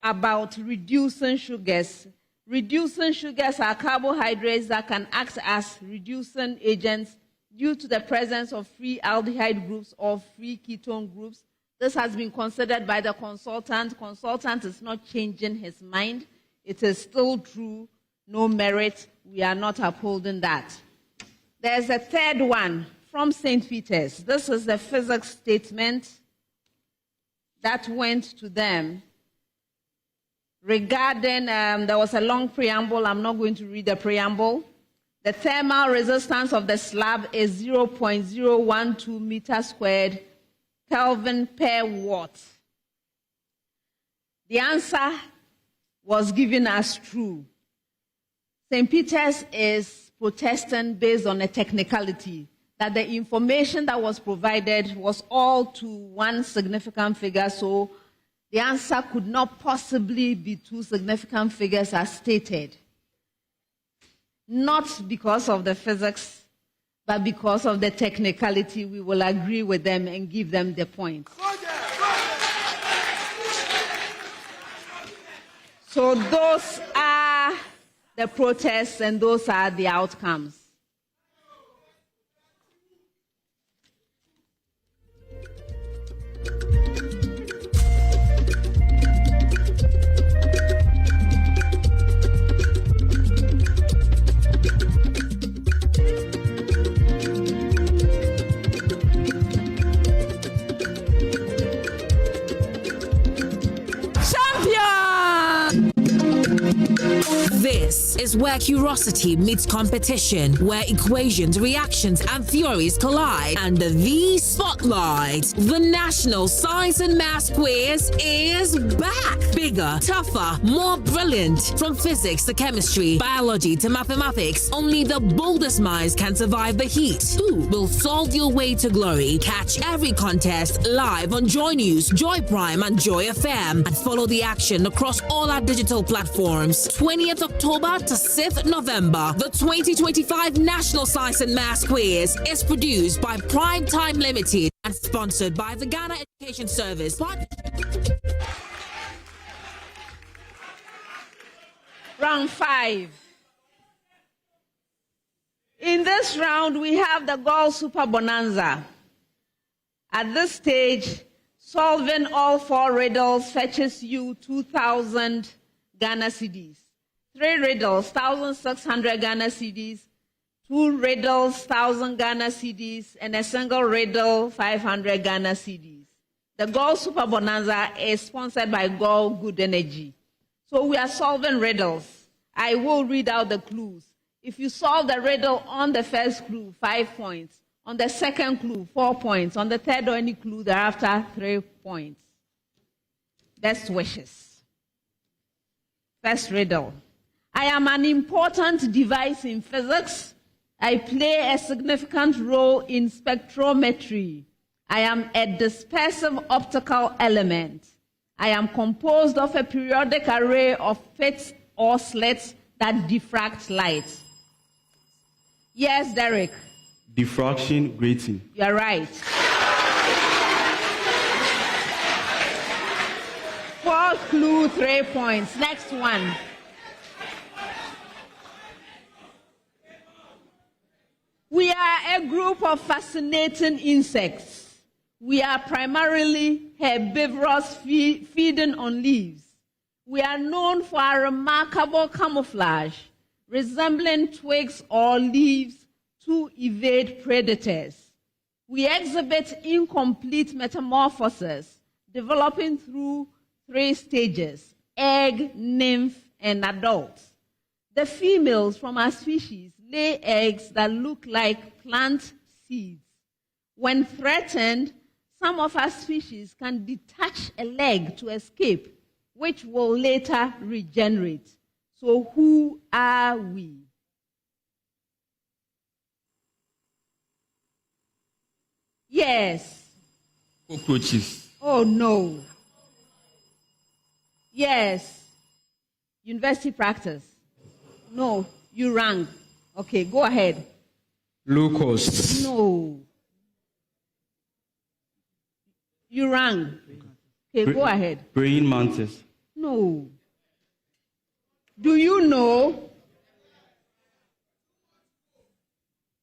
about reducing sugars. Reducing sugars are carbohydrates that can act as reducing agents due to the presence of free aldehyde groups or free ketone groups. This has been considered by the consultant. Consultant is not changing his mind. It is still true, no merit. We are not upholding that. There's a third one from St. Peter's. This is the physics statement that went to them regarding, there was a long preamble. I'm not going to read the preamble. The thermal resistance of the slab is 0.012 meters squared Kelvin per watt. The answer was given as true. St. Peter's is protesting based on a technicality, that the information that was provided was all to one significant figure, so the answer could not possibly be 2 significant figures as stated. Not because of the physics, but because of the technicality. We will agree with them and give them the point. So those are the protests and those are the outcomes. This is where curiosity meets competition, where equations, reactions, and theories collide under the spotlight. The National Science and Maths Quiz is back. Bigger, tougher, more brilliant. From physics to chemistry, biology to mathematics, only the boldest minds can survive the heat. Who will solve your way to glory? Catch every contest live on JoyNews, Joy Prime, and Joy FM, and follow the action across all our digital platforms. 20th October to 6th November, the 2025 National Science and Maths Quiz is produced by Prime Time Limited and sponsored by the Ghana Education Service. Round 5. In this round, we have the Goal Super Bonanza. At this stage, solving all 4 riddles fetches you 2,000 Ghana cedis. 3 riddles, 1,600 Ghana cedis. 2 riddles, 1,000 Ghana cedis. And a single riddle, 500 Ghana cedis. The Goal Super Bonanza is sponsored by Goal Good Energy. So we are solving riddles. I will read out the clues. If you solve the riddle on the first clue, 5 points. On the second clue, 4 points. On the third or any clue thereafter, 3 points. Best wishes. First riddle. I am an important device in physics. I play a significant role in spectrometry. I am a dispersive optical element. I am composed of a periodic array of pits or slits that diffract light. Yes, Derek. Diffraction grating. You're right. 4th clue, 3 points. Next one. We are a group of fascinating insects. We are primarily herbivorous, feeding on leaves. We are known for our remarkable camouflage, resembling twigs or leaves to evade predators. We exhibit incomplete metamorphosis, developing through 3 stages: egg, nymph, and adult. The females from our species lay eggs that look like plant seeds. When threatened, some of our species can detach a leg to escape, which will later regenerate. So who are we? Yes. Cockroaches. Oh, no. Yes. University practice. No, you rang. Okay, go ahead. Locusts. No. You rang. Okay, go ahead. Praying mantis. No. Do you know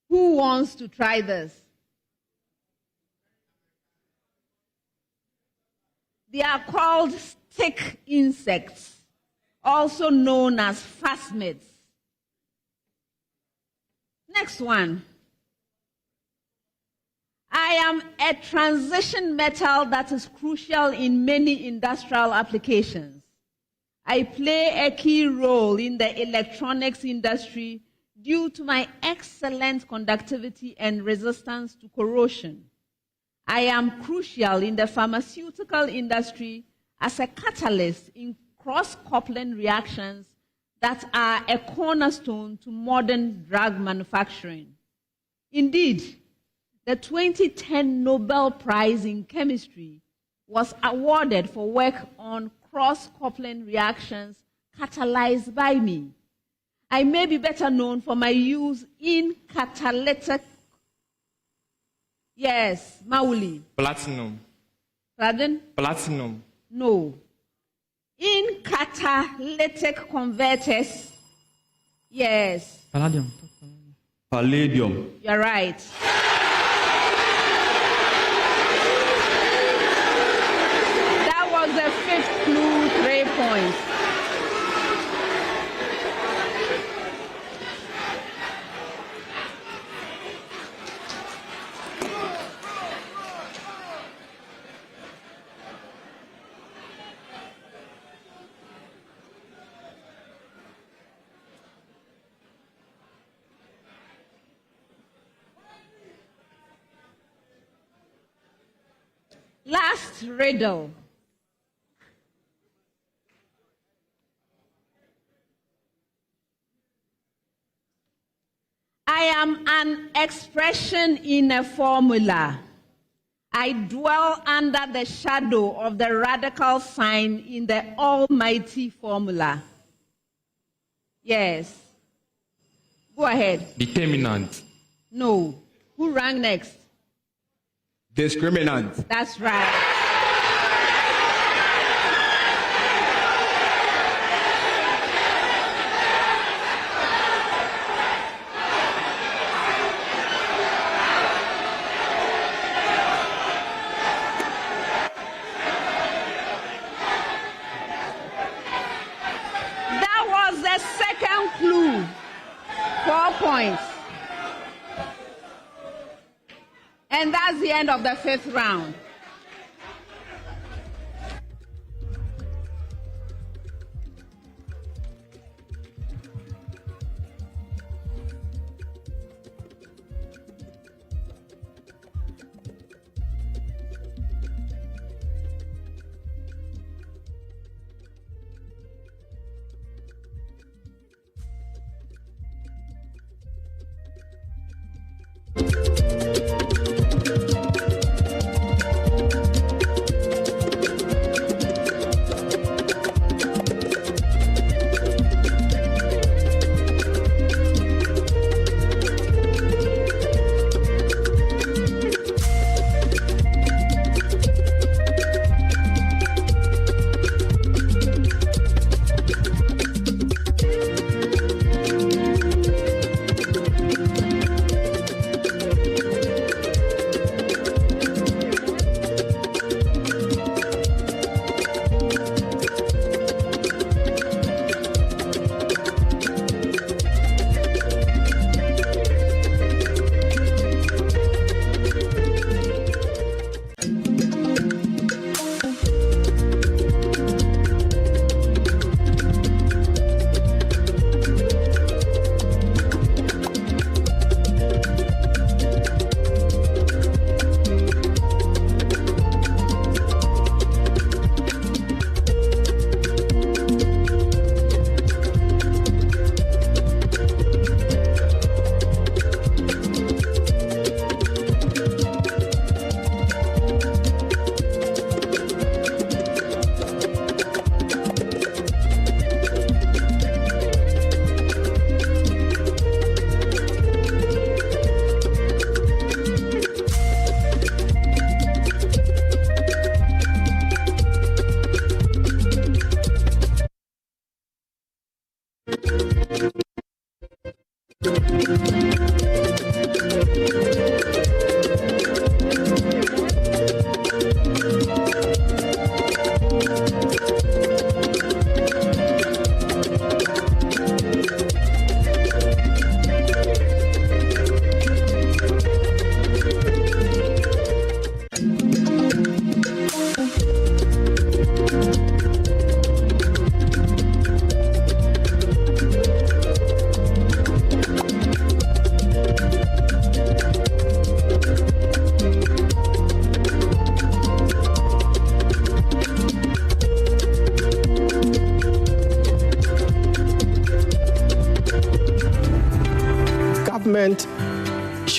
who wants to try this? They are called stick insects, also known as phasmids. Next one. I am a transition metal that is crucial in many industrial applications. I play a key role in the electronics industry due to my excellent conductivity and resistance to corrosion. I am crucial in the pharmaceutical industry as a catalyst in cross-coupling reactions that are a cornerstone to modern drug manufacturing. Indeed, the 2010 Nobel Prize in Chemistry was awarded for work on cross-coupling reactions catalyzed by me. I may be better known for my use in catalytic. Yes, Mawuli. Platinum. Pardon? Platinum. No. In catalytic converters. Yes. Palladium. Palladium. You're right. That was the 5th clue, 3 points. Last riddle. I am an expression in a formula. I dwell under the shadow of the radical sign in the almighty formula. Yes. Go ahead. Determinant. No. Who rang next? Discriminant. That's right. That was the second clue. 4 points. And that's the end of the 5th round.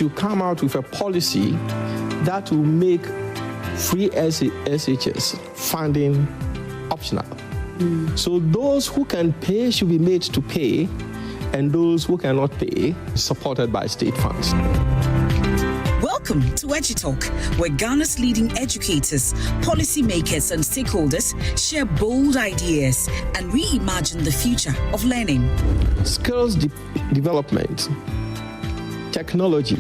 should come out with a policy that will make free SHS funding optional. So those who can pay should be made to pay, and those who cannot pay, supported by state funds. Welcome to EduTalk, where Ghana's leading educators, policymakers, and stakeholders share bold ideas and reimagine the future of learning. Skills development, technology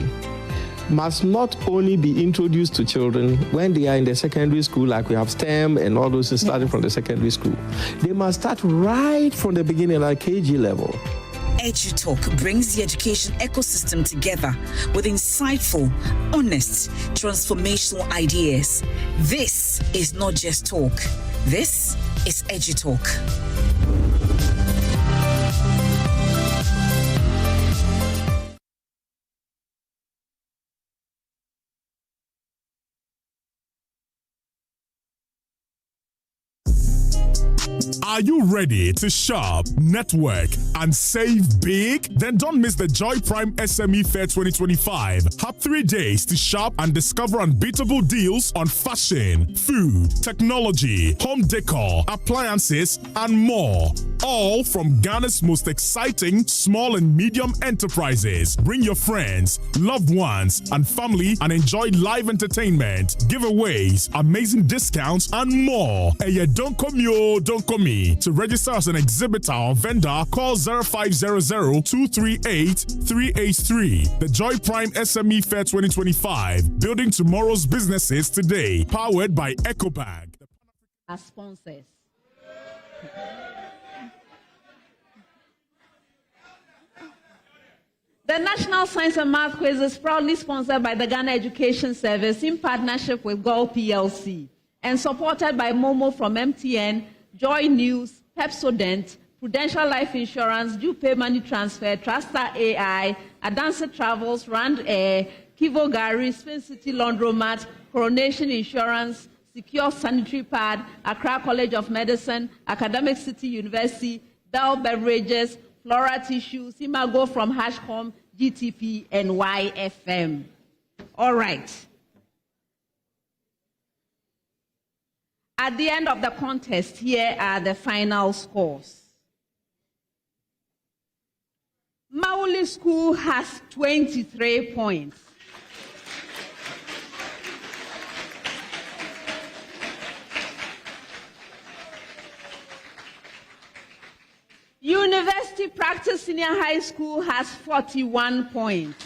must not only be introduced to children when they are in the secondary school, like we have STEM and all those starting from the secondary school. They must start right from the beginning at KG level. EduTalk brings the education ecosystem together with insightful, honest, transformational ideas. This is not just talk. This is EduTalk. Are you ready to shop, network, and save big? Then don't miss the Joy Prime SME Fair 2025. Have 3 days to shop and discover unbeatable deals on fashion, food, technology, home decor, appliances, and more. All from Ghana's most exciting small and medium enterprises. Bring your friends, loved ones, and family and enjoy live entertainment, giveaways, amazing discounts, and more. Hey, yeah, don't come yo, don't come me. To register as an exhibitor or vendor, call 0500-238-383. The Joy Prime SME Fair 2025, building tomorrow's businesses today. Powered by EcoBag. As sponsors. The National Science and Math Quiz is proudly sponsored by the Ghana Education Service in partnership with Gold PLC and supported by Momo from MTN, JoyNews, Pepsodent, Prudential Life Insurance, Jupe Money Transfer, Truster AI, Adansa Travels, Rand Air, Kivo Gari, Spin City Laundromat, Coronation Insurance, Secure Sanitary Pad, Accra College of Medicine, Academic City University, Bell Beverages, Flora Tissue, Simago from Hashcom, GTP, and YFM. All right. At the end of the contest, here are the final scores. Mawuli School has 23 points. University Practice Senior High School has 41 points.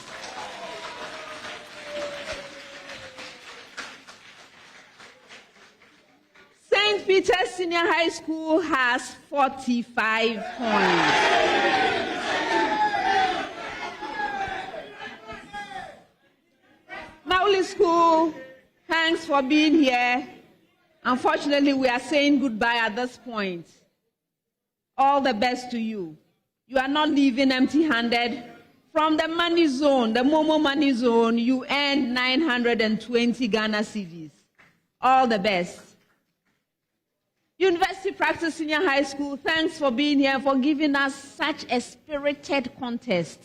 St. Peter's Senior High School has 45 points. Mawuli School, thanks for being here. Unfortunately, we are saying goodbye at this point. All the best to you. You are not leaving empty-handed. From the money zone, the Momo money zone, you earned 920 Ghana cedis. All the best. University Practice Senior High School, thanks for being here, for giving us such a spirited contest.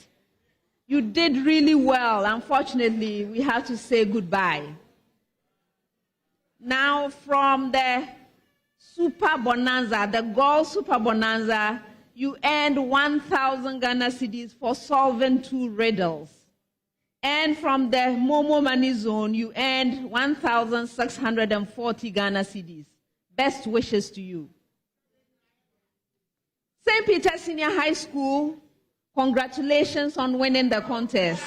You did really well. Unfortunately, we have to say goodbye. Now, from the Super Bonanza, the Gold Super Bonanza, you earned 1,000 Ghana cedis for solving 2 riddles. And from the Momo Money Zone, you earned 1,640 Ghana cedis. Best wishes to you. St. Peter's Senior High School, congratulations on winning the contest.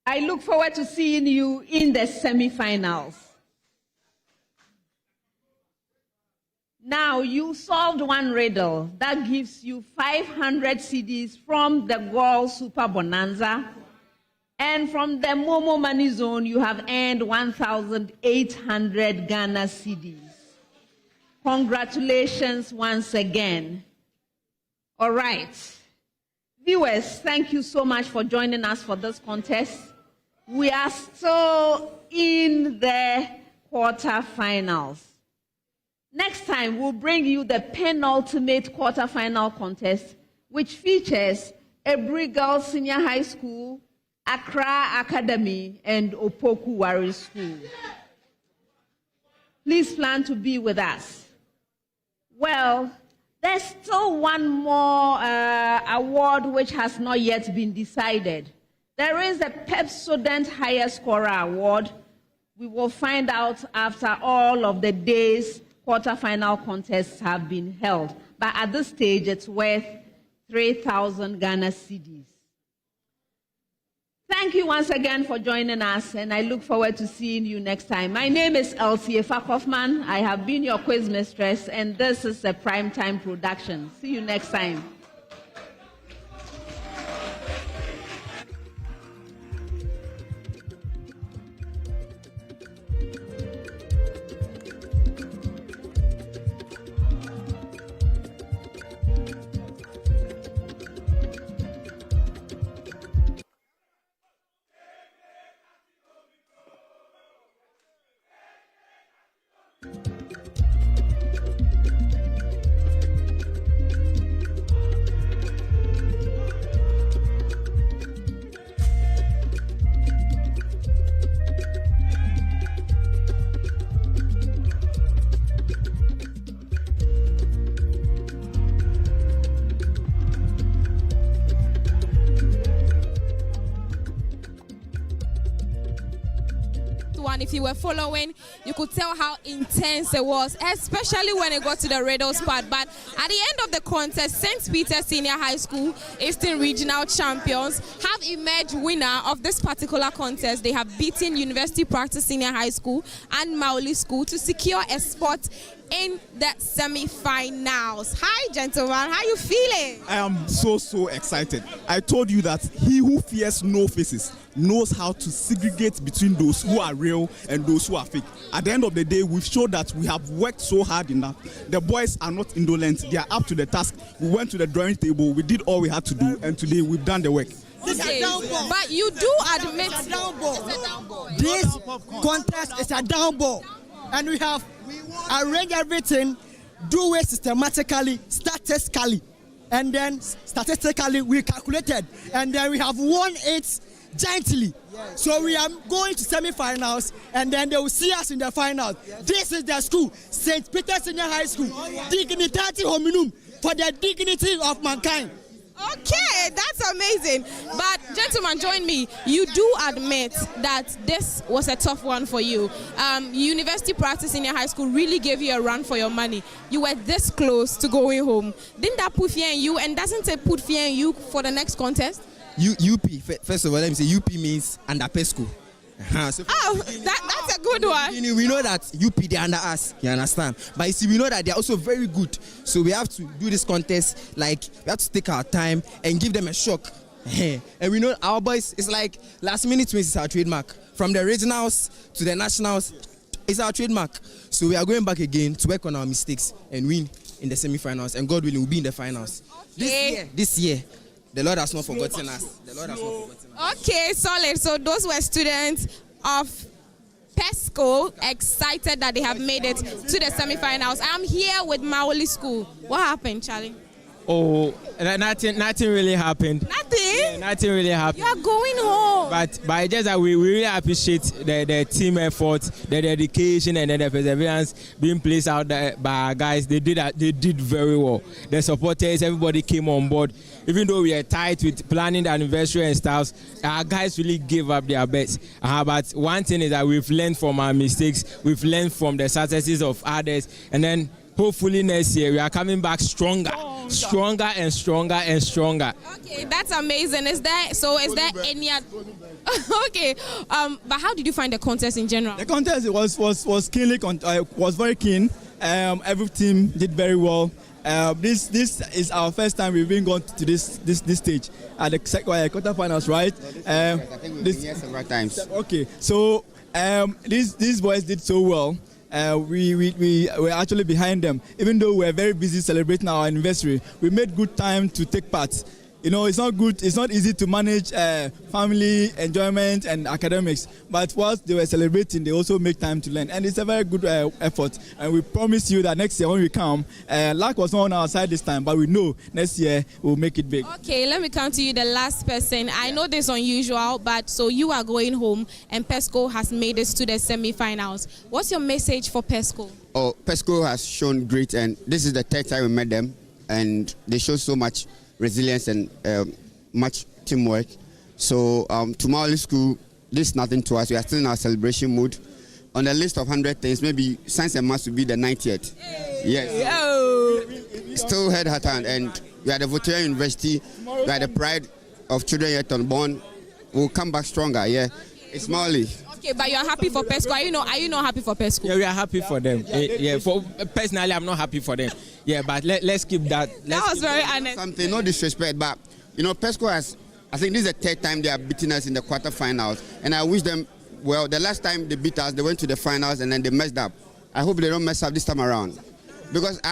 I look forward to seeing you in the semi-finals. Now, you solved 1 riddle. That gives you 500 cedis from the Gold Super Bonanza. And from the Momo Money Zone, you have earned 1,800 Ghana cedis. Congratulations once again. All right. Viewers, thank you so much for joining us for this contest. We are still in the quarterfinals. Next time, we'll bring you the penultimate quarterfinal contest, which features Ebri Girls Senior High School, Accra Academy, and Opoku Wari School. Please plan to be with us. Well, there's still one more award which has not yet been decided. There is a Pepsodent Higher Scorer Award. We will find out after all of the days quarterfinal contests have been held. But at this stage, it's worth 3,000 Ghana cedis. Thank you once again for joining us, and I look forward to seeing you next time. My name is Elsie Efakofman. I have been your quiz mistress, and this is a primetime production. See you next time. If you were following, you could tell how intense it was, especially when it got to the riddles part. But at the end of the contest, St. Peter's Senior High School, Eastern Regional Champions, have emerged winner of this particular contest. They have beaten University Practice Senior High School and Mawuli School to secure a spot in the semi-finals. Hi, gentlemen. How are you feeling? I am so excited. I told you that he who fears no faces knows how to segregate between those who are real and those who are fake. At the end of the day, we've showed that we have worked so hard enough. The boys are not indolent. They are up to the task. We went to the drawing table. We did all we had to do, and today we've done the work. Okay. But you do admit it's a down ball. This contest is a down ball, and we have arranged everything, do it systematically, statistically, and then statistically we calculated, and then we have won it gently. Yes. So we are going to semi-finals, and then they will see us in the finals. Yes. This is the school, St. Peter's Senior High School, Dignitatis Hominum, for the dignity of mankind. Okay, that's amazing. But gentlemen, join me. You do admit that this was a tough one for you. University Practice Senior High School really gave you a run for your money. You were this close to going home. Didn't that put fear in you? And doesn't it put fear in you for the next contest? UP, first of all, let me say UP means under PESCO. So that's a good one. We know that UP, they're under us, you understand? But you see, we know that they're also very good. So we have to do this contest, like, we have to take our time and give them a shock. And we know our boys, it's like last minute wins is our trademark. From the regionals to the nationals, it's our trademark. So we are going back again to work on our mistakes and win in the semi-finals. And God willing, we'll be in the finals. Okay. This year, the Lord has not forgotten us. The Lord has not forgotten us. Okay, solid. So those were students of PESCO, excited that they have made it to the semi-finals. I'm here with Mawuli School. What happened, Charlie? Oh, nothing really happened. Nothing? Yeah, nothing really happened. You are going home. But just that we really appreciate the team effort, the dedication, and the perseverance being placed out there by our guys. They did very well. The supporters, everybody came on board. Even though we are tight with planning the anniversary and stuff, our guys really gave up their best. But one thing is that we've learned from our mistakes, we've learned from the successes of others, and then hopefully next year we are coming back stronger and stronger. Okay, that's amazing. Is there any okay, but how did you find the contest in general? The contest was keenly was very keen. Every team did very well. This is our first time we've been gone to this stage at the quarterfinals, right? I think we've been here several times. Okay, so these boys did so well. We were actually behind them. Even though we were very busy celebrating our anniversary, we made good time to take part. it's not good. It's not easy to manage family, enjoyment, and academics. But whilst they were celebrating, they also make time to learn. And it's a very good effort. And we promise you that next year when we come, luck was not on our side this time, but we know next year we'll make it big. Okay, let me come to you, the last person. I know this is unusual, but so you are going home, and PESCO has made it to the semi-finals. What's your message for PESCO? Oh, PESCO has shown great, and this is the third time we met them, and they show so much resilience and much teamwork. So to Mawuli School, this is nothing to us. We are still in our celebration mood. On the list of 100 things, maybe science and maths will be the 90th. Yes. Still head at hand, and we are the Voltaire University. We are the pride of children yet unborn. We'll come back stronger. Yeah, it's Mawuli. Okay, but you are happy for PESCO. Are you not happy for PESCO? Yeah, we are happy for them. For personally, I'm not happy for them. Yeah, but let's keep that. That was very honest. Something, no disrespect, but PESCO has. I think this is the third time they are beating us in the quarterfinals, and I wish them well. The last time they beat us, they went to the finals and then they messed up. I hope they don't mess up this time around, because I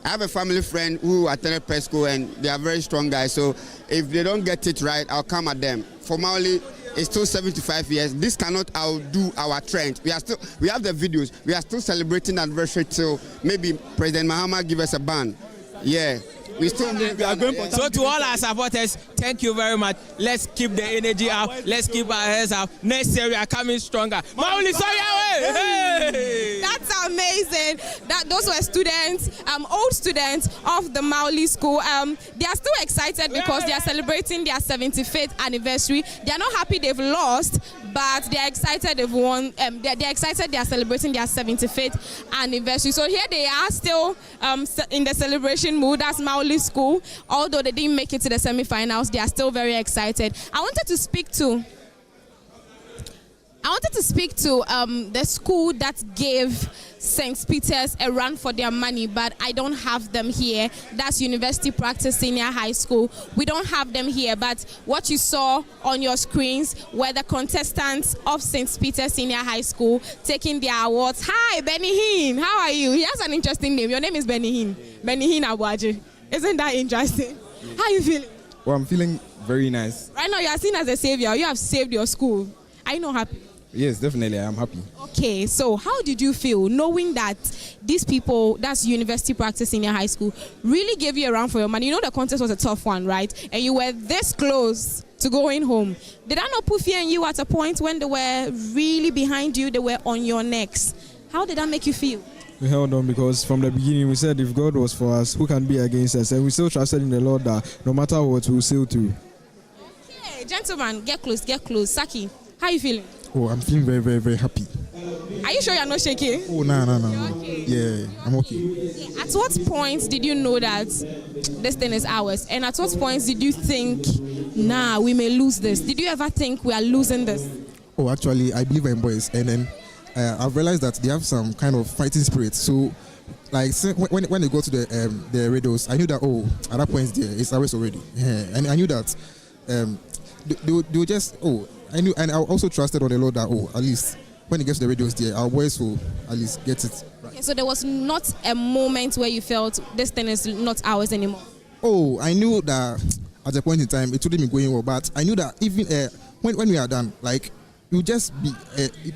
have a family friend who attended PESCO and they are very strong guys. So if they don't get it right, I'll come at them. For Mawuli, it's still 75 years. This cannot outdo our trend. We have the videos. We are still celebrating anniversary till maybe President Mahama give us a ban. Yeah. We are going for. So to all our supporters, thank you very much. Let's keep the energy up. Let's keep our heads up. Next year we are coming stronger. Mawuli, hey! That's amazing. Those were students, old students of the Mawuli School. They are still excited because they are celebrating their 75th anniversary. They are not happy they've lost, but they are excited they've won. They're excited they are celebrating their 75th anniversary. So here they are still in the celebration mood. That's Mawuli School. Although they didn't make it to the semi-finals, they are still very excited. I wanted to speak to the school that gave St. Peter's a run for their money, but I don't have them here. That's University Practice Senior High School. We don't have them here, but what you saw on your screens were the contestants of St. Peter's Senior High School taking their awards. Hi, Benny Hinn. How are you? He has an interesting name. Your name is Benny Hinn. Benny Hinn Abuaji. Isn't that interesting? How are you feeling? Well, I'm feeling very nice. Right now, you are seen as a savior. You have saved your school. Are you not happy? Yes, definitely, I am happy. Okay, so how did you feel knowing that these people, that's University Practice Senior High School, really gave you a run for your money? You know the contest was a tough one, right? And you were this close to going home. Did that not put fear in you at a point when they were really behind you, they were on your necks? How did that make you feel? We held on because from the beginning we said if God was for us, who can be against us? And we still trusted in the Lord that no matter what, we'll sail through. Okay, gentlemen, get close, get close. Saki, how are you feeling? Oh, I'm feeling very, very, very happy. Are you sure you're not shaking? Oh, no. Okay? Yeah, I'm okay. At what point did you know that this thing is ours? And at what point did you think, nah, we may lose this? Did you ever think we are losing this? Oh, actually, I believe in boys. And then I've realized that they have some kind of fighting spirit. So, like, when they go to the riddles, I knew that, at that point, it's ours already. Yeah. And I knew that they would just, I knew, and I also trusted on the Lord that, at least when it gets to the radios there, our boys will at least get it right. Okay, so there was not a moment where you felt this thing is not ours anymore? Oh, I knew that at a point in time, it wouldn't be going well, but I knew that even when we are done, like, you just be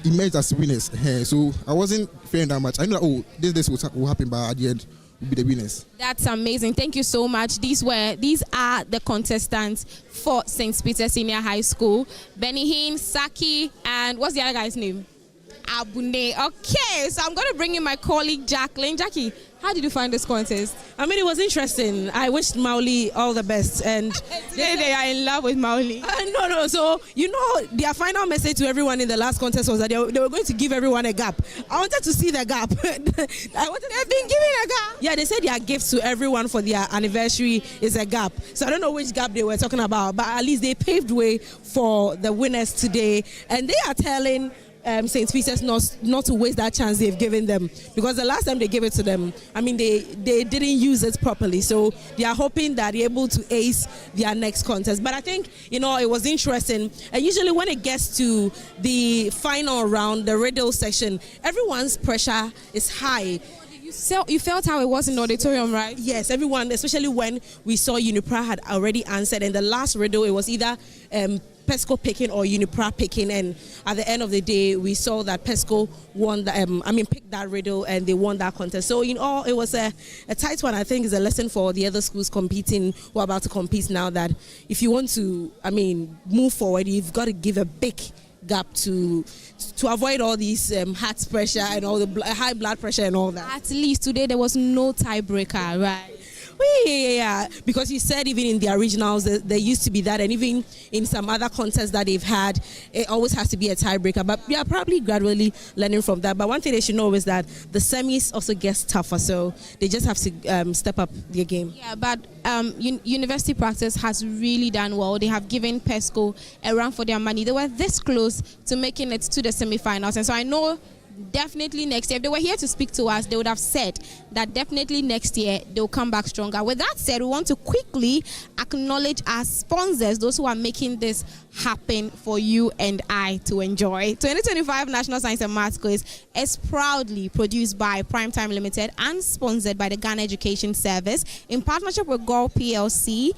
emerged as winners. So I wasn't fearing that much. I knew that, this will happen, but at the end, we'll be the winners. That's amazing. Thank you so much. These are the contestants for St. Peter's Senior High School. Benny Hinn, Saki, and what's the other guy's name? Abune. Okay, so I'm going to bring in my colleague Jacqueline. Jackie, how did you find this contest? I mean, it was interesting. I wished Mawuli all the best, and they are in love with Mawuli. No. So their final message to everyone in the last contest was that they were going to give everyone a gap. I wanted to see the gap. They've been giving a gap. Yeah, they said their gift to everyone for their anniversary is a gap. So I don't know which gap they were talking about, but at least they paved way for the winners today, and they are telling St. Peter's not to waste that chance they've given them, because the last time they gave it to them, I mean, they didn't use it properly. So they are hoping that they're able to ace their next contest. But I think, it was interesting. And usually when it gets to the final round, the riddle section, everyone's pressure is high. You felt how it was in the auditorium, right? Yes, everyone, especially when we saw Unipra had already answered, and the last riddle, it was either PESCO picking or Unipra picking, and at the end of the day, we saw that PESCO won picked that riddle, and they won that contest. So in all, it was a tight one. I think is a lesson for the other schools competing, who are about to compete now, that if you want to, move forward, you've got to give a big gap to avoid all these heart pressure and all the high blood pressure and all that. At least today there was no tiebreaker, right? Yeah, because you said even in the originals there used to be that, and even in some other contests that they've had, it always has to be a tiebreaker. But we are probably gradually learning from that. But one thing they should know is that the semis also gets tougher, so they just have to step up their game. Yeah, but University Practice has really done well. They have given PESCO a run for their money. They were this close to making it to the semi-finals, and so I know definitely next year, if they were here to speak to us, they would have said that definitely next year they'll come back stronger. With that said, we want to quickly acknowledge our sponsors, those who are making this happen for you and I to enjoy. 2025 National Science and Maths Quiz is proudly produced by Primetime Limited and sponsored by the Ghana Education Service in partnership with GOL PLC,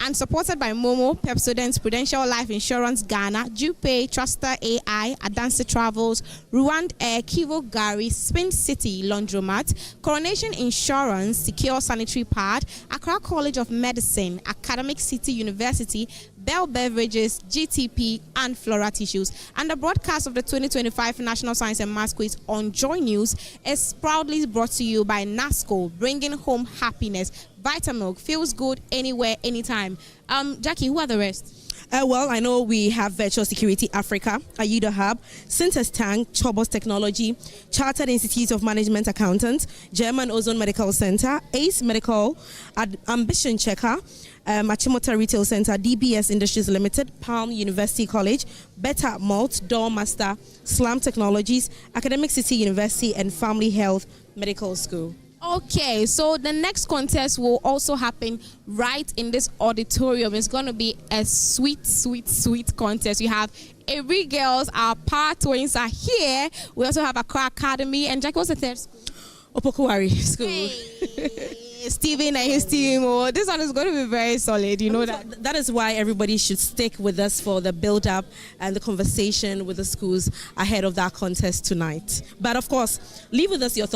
and supported by Momo, Pepsodent, Prudential Life Insurance Ghana, Jupay, Truster AI, Adansi Travels, Ruand Air, Kivo Gari, Spin City Laundromat, Coronation Insurance, Secure Sanitary Pad, Accra College of Medicine, Academic City University, Bell Beverages, GTP, and Flora Tissues. And the broadcast of the 2025 National Science and Maths Quiz on JoyNews is proudly brought to you by NASCO, bringing home happiness. Vitamilk feels good anywhere, anytime. Jackie, who are the rest? Well, I know we have Virtual Security Africa, Ayuda Hub, Synthes Tank, Chobos Technology, Chartered Institute of Management Accountants, German Ozone Medical Center, ACE Medical, Ambition Checker, Achimota Retail Center, DBS Industries Limited, Palm University College, Beta Malt, Doormaster, Slam Technologies, Academic City University, and Family Health Medical School. Okay, so the next contest will also happen right in this auditorium. It's going to be a sweet, sweet, sweet contest. We have Every Girls, our Power Twins are here. We also have Accra Academy. And Jackie, what's the third school? Opokuwari School. Hey. Stephen and his team. Oh, this one is going to be very solid. You know that. That is why everybody should stick with us for the build-up and the conversation with the schools ahead of that contest tonight. But of course, leave with us your thoughts.